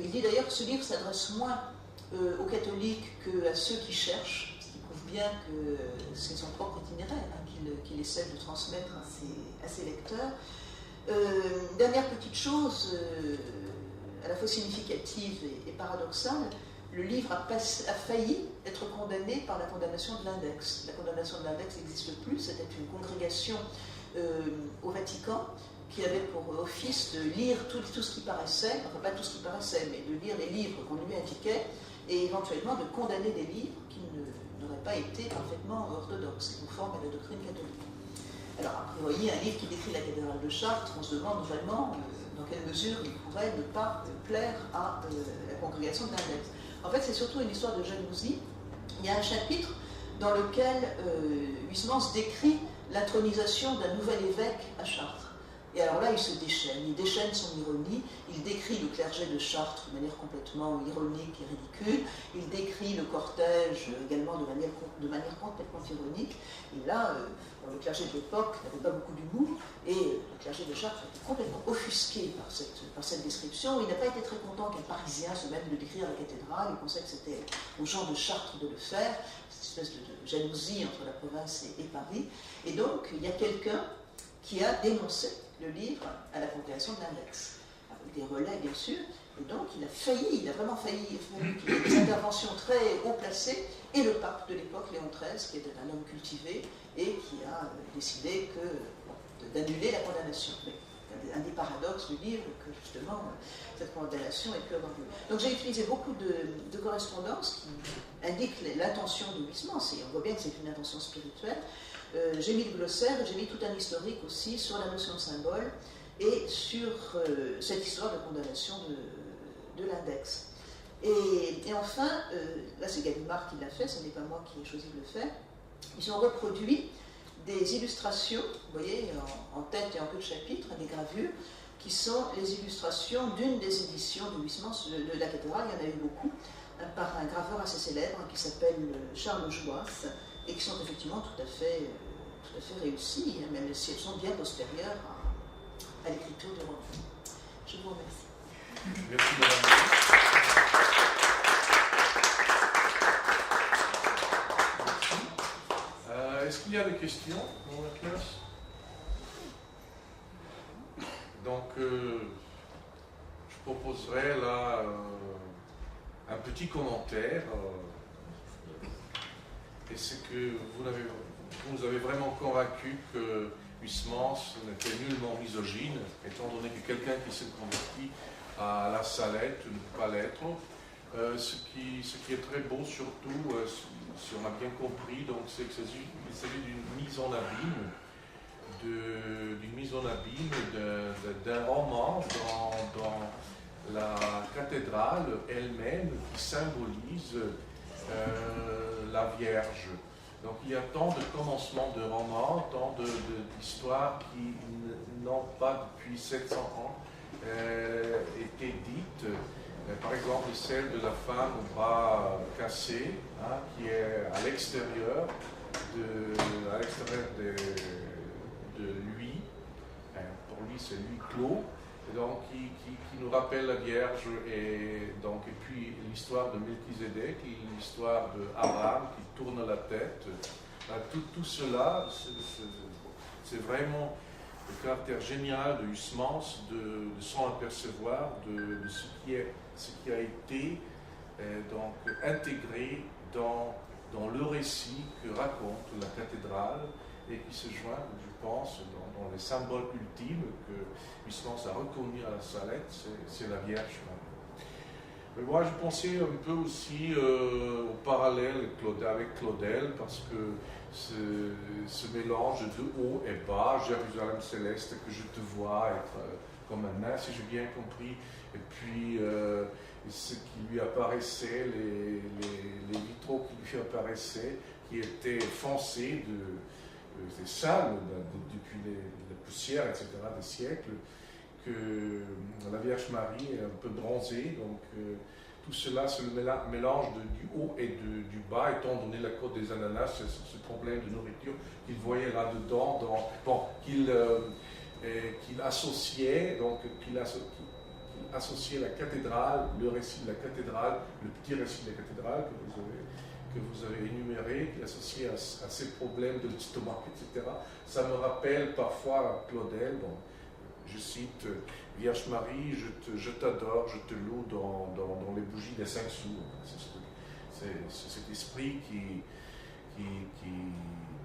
Il dit d'ailleurs que ce livre s'adresse moins aux catholiques qu'à ceux qui cherchent, ce qui prouve bien que c'est son propre itinéraire qu'il essaie de transmettre à ses lecteurs. Dernière petite chose, à la fois significative et paradoxale, le livre a failli être condamné par la condamnation de l'Index. La condamnation de l'Index n'existe plus, c'était une congrégation au Vatican qui avait pour office de lire tout ce qui paraissait, enfin pas tout ce qui paraissait, mais de lire les livres qu'on lui indiquait et éventuellement de condamner des livres qui n'auraient pas été parfaitement orthodoxes, conformes à la doctrine catholique. Alors, a priori, un livre qui décrit la cathédrale de Chartres, on se demande vraiment dans quelle mesure il pourrait ne pas plaire à la congrégation de l'Index. En fait, c'est surtout une histoire de jalousie. Il y a un chapitre dans lequel Huysmans décrit l'intronisation d'un nouvel évêque à Chartres. Et alors là, il déchaîne son ironie, il décrit le clergé de Chartres de manière complètement ironique et ridicule, il décrit le cortège également de manière complètement ironique, et là, le clergé de l'époque n'avait pas beaucoup d'humour, et le clergé de Chartres était complètement offusqué par cette description. Il n'a pas été très content qu'un Parisien se mette de décrire la cathédrale, il pensait que c'était aux gens de Chartres de le faire, cette espèce de jalousie entre la province et Paris, et donc il y a quelqu'un qui a dénoncé le livre à la congrégation de l'Index, avec des relais bien sûr, et donc il a vraiment failli qu'il y ait des interventions très haut placées, et le pape de l'époque, Léon XIII, qui était un homme cultivé, et qui a décidé d'annuler la condamnation. Un des paradoxes du livre, que justement, cette condamnation est peu abordée. Donc j'ai utilisé beaucoup de correspondances qui indiquent l'intention de Huysmans, et on voit bien que c'est une intention spirituelle. J'ai mis le glossaire, j'ai mis tout un historique aussi sur la notion de symbole et sur cette histoire de condamnation de l'Index. Et enfin, là c'est Gallimard qui l'a fait, ce n'est pas moi qui ai choisi de le faire, ils ont reproduit des illustrations, vous voyez, en tête et en queue de chapitre, des gravures, qui sont les illustrations d'une des éditions de Huysmans de la cathédrale, il y en a eu beaucoup, par un graveur assez célèbre qui s'appelle Charles Jouas, et qui sont effectivement tout à fait réussies, même si elles sont bien postérieures à l'écriture de Roland. Je vous remercie. Merci madame. Est-ce qu'il y a des questions dans la classe? Donc, je proposerai là un petit commentaire. Et c'est que vous nous avez vraiment convaincu que Huysmans n'était nullement misogyne, étant donné que quelqu'un qui s'est converti à la Salette ne peut pas l'être. Ce qui est très beau surtout, si on a bien compris, donc c'est qu'il s'agit d'une mise en abîme, d'un roman dans la cathédrale elle-même qui symbolise la Vierge. Donc il y a tant de commencements de romans, tant d'histoires qui n'ont pas depuis 700 ans été dites. Par exemple celle de la femme au bras cassé, qui est à l'extérieur de lui. Pour lui c'est lui clos. Donc, qui nous rappelle la Vierge, et puis l'histoire de Melchizedek, l'histoire d'Abraham qui tourne la tête. Tout cela, c'est vraiment le caractère génial de Huysmans de s'en apercevoir de ce qui a été intégré dans le récit que raconte la cathédrale et qui se joint, je pense, dans les symboles ultimes que Huysmans a reconnus à la Salette, c'est la Vierge Marie. Mais moi, je pensais un peu aussi au parallèle avec Claudel, parce que ce mélange de haut et bas, Jérusalem céleste, que je te vois être comme un nain, si j'ai bien compris, et puis ce qui lui apparaissait, les vitraux qui lui apparaissaient, qui étaient foncés des sales depuis la poussière, etc., des siècles, que la Vierge Marie est un peu bronzée, donc tout cela, c'est le mélange du haut et du bas, étant donné la côte des ananas, ce problème de nourriture qu'il voyait là-dedans, qu'il associait, qu'il associait la cathédrale, le récit de la cathédrale, le petit récit de la cathédrale que vous avez énuméré, qu'il associait à ces problèmes de l'estomac, etc. Ça me rappelle parfois Claudel. Bon, je cite Vierge Marie, je t'adore, je te loue dans les bougies des 5 sous. C'est cet esprit qui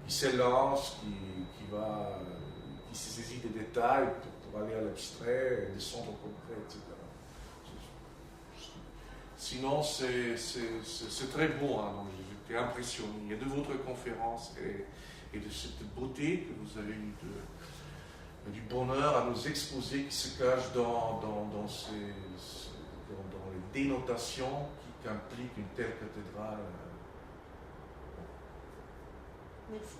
s'élance, qui se saisit des détails pour aller à l'abstrait, descendre au concret, etc. Sinon, c'est très beau, hein, donc j'étais impressionné. Il y a de votre conférence et de cette beauté que vous avez eu du bonheur à nous exposer qui se cache dans les dénotations qui impliquent une telle cathédrale. Merci.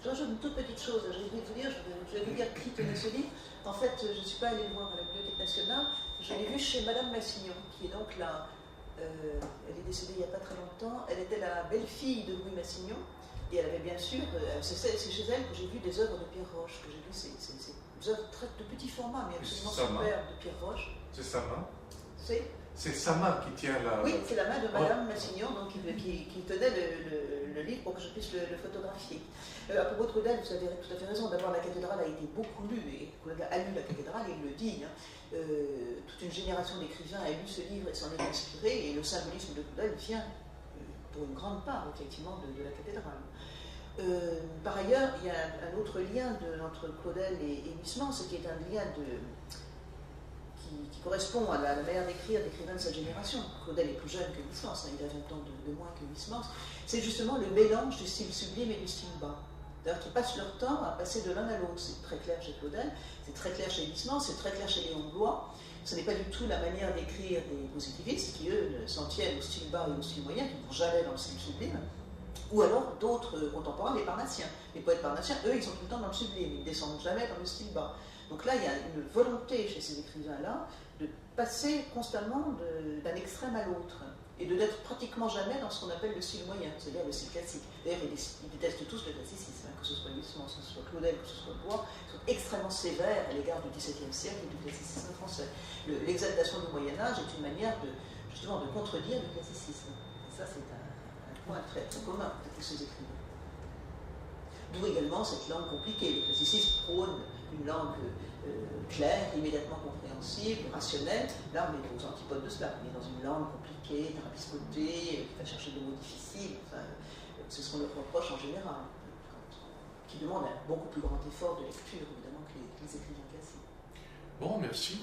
J'ajoute une toute petite chose. Je vais vous dire, je vais vous dire qui tenait ce livre. En fait, je ne suis pas allée le voir à la Bibliothèque nationale. Je l'ai vu chez Madame Massignon, qui est donc là. Elle est décédée il n'y a pas très longtemps. Elle était la belle-fille de Louis Massignon. Et elle avait bien sûr, c'est chez elle que j'ai vu des œuvres de Pierre Roche, que j'ai vu ces œuvres de petit format, mais absolument superbes de Pierre Roche. C'est sa main. C'est sa main qui tient la... Oui, c'est la main de Madame Massignon, donc, qui tenait le livre pour que je puisse le photographier. À propos de Claudel, vous avez tout à fait raison. D'abord, la cathédrale a été beaucoup lue, et Claudel a lu la cathédrale, et il le dit. Hein. Toute une génération d'écrivains a lu ce livre et s'en est inspiré, et le symbolisme de Claudel vient pour une grande part, effectivement, de la cathédrale. Par ailleurs, il y a un autre lien entre Claudel et Huysmans, ce qui est un lien qui correspond à la manière d'écrire d'écrivains de cette génération. Claudel est plus jeune que Huysmans, hein, il a 20 ans de moins que Huysmans. C'est justement le mélange du style sublime et du style bas. D'ailleurs, qu'ils passent leur temps à passer de l'un à l'autre. C'est très clair chez Claudel, c'est très clair chez Huysmans, c'est très clair chez Léon Bloy. Ce n'est pas du tout la manière d'écrire des positivistes qui, eux, s'en tiennent au style bas et au style moyen, qui ne vont jamais dans le style sublime. Ou alors d'autres contemporains, les parnassiens. Les poètes parnassiens, eux, ils sont tout le temps dans le sublime, ils ne descendent jamais dans le style bas. Donc là, il y a une volonté chez ces écrivains-là de passer constamment d'un extrême à l'autre et de n'être pratiquement jamais dans ce qu'on appelle le style moyen, c'est-à-dire le style classique. D'ailleurs, ils détestent tous le classicisme, hein, que ce soit Huysmans, que ce soit Claudel, que ce soit Bloy, ils sont extrêmement sévères à l'égard du XVIIe siècle et du classicisme français. L'exaltation du Moyen-Âge est une manière justement de contredire le classicisme. Et ça, c'est un point très, très commun de tous ces écrivains. D'où également cette langue compliquée. Le classicisme prône une langue claire, immédiatement compréhensible, rationnelle. Là, on est aux antipodes de cela. On est dans une langue compliquée, tarabiscotée, qui va chercher des mots difficiles. Enfin, c'est ce qu'on leur reproche en général, qui demande un beaucoup plus grand effort de lecture, évidemment, que les écrivains classiques. Bon, merci.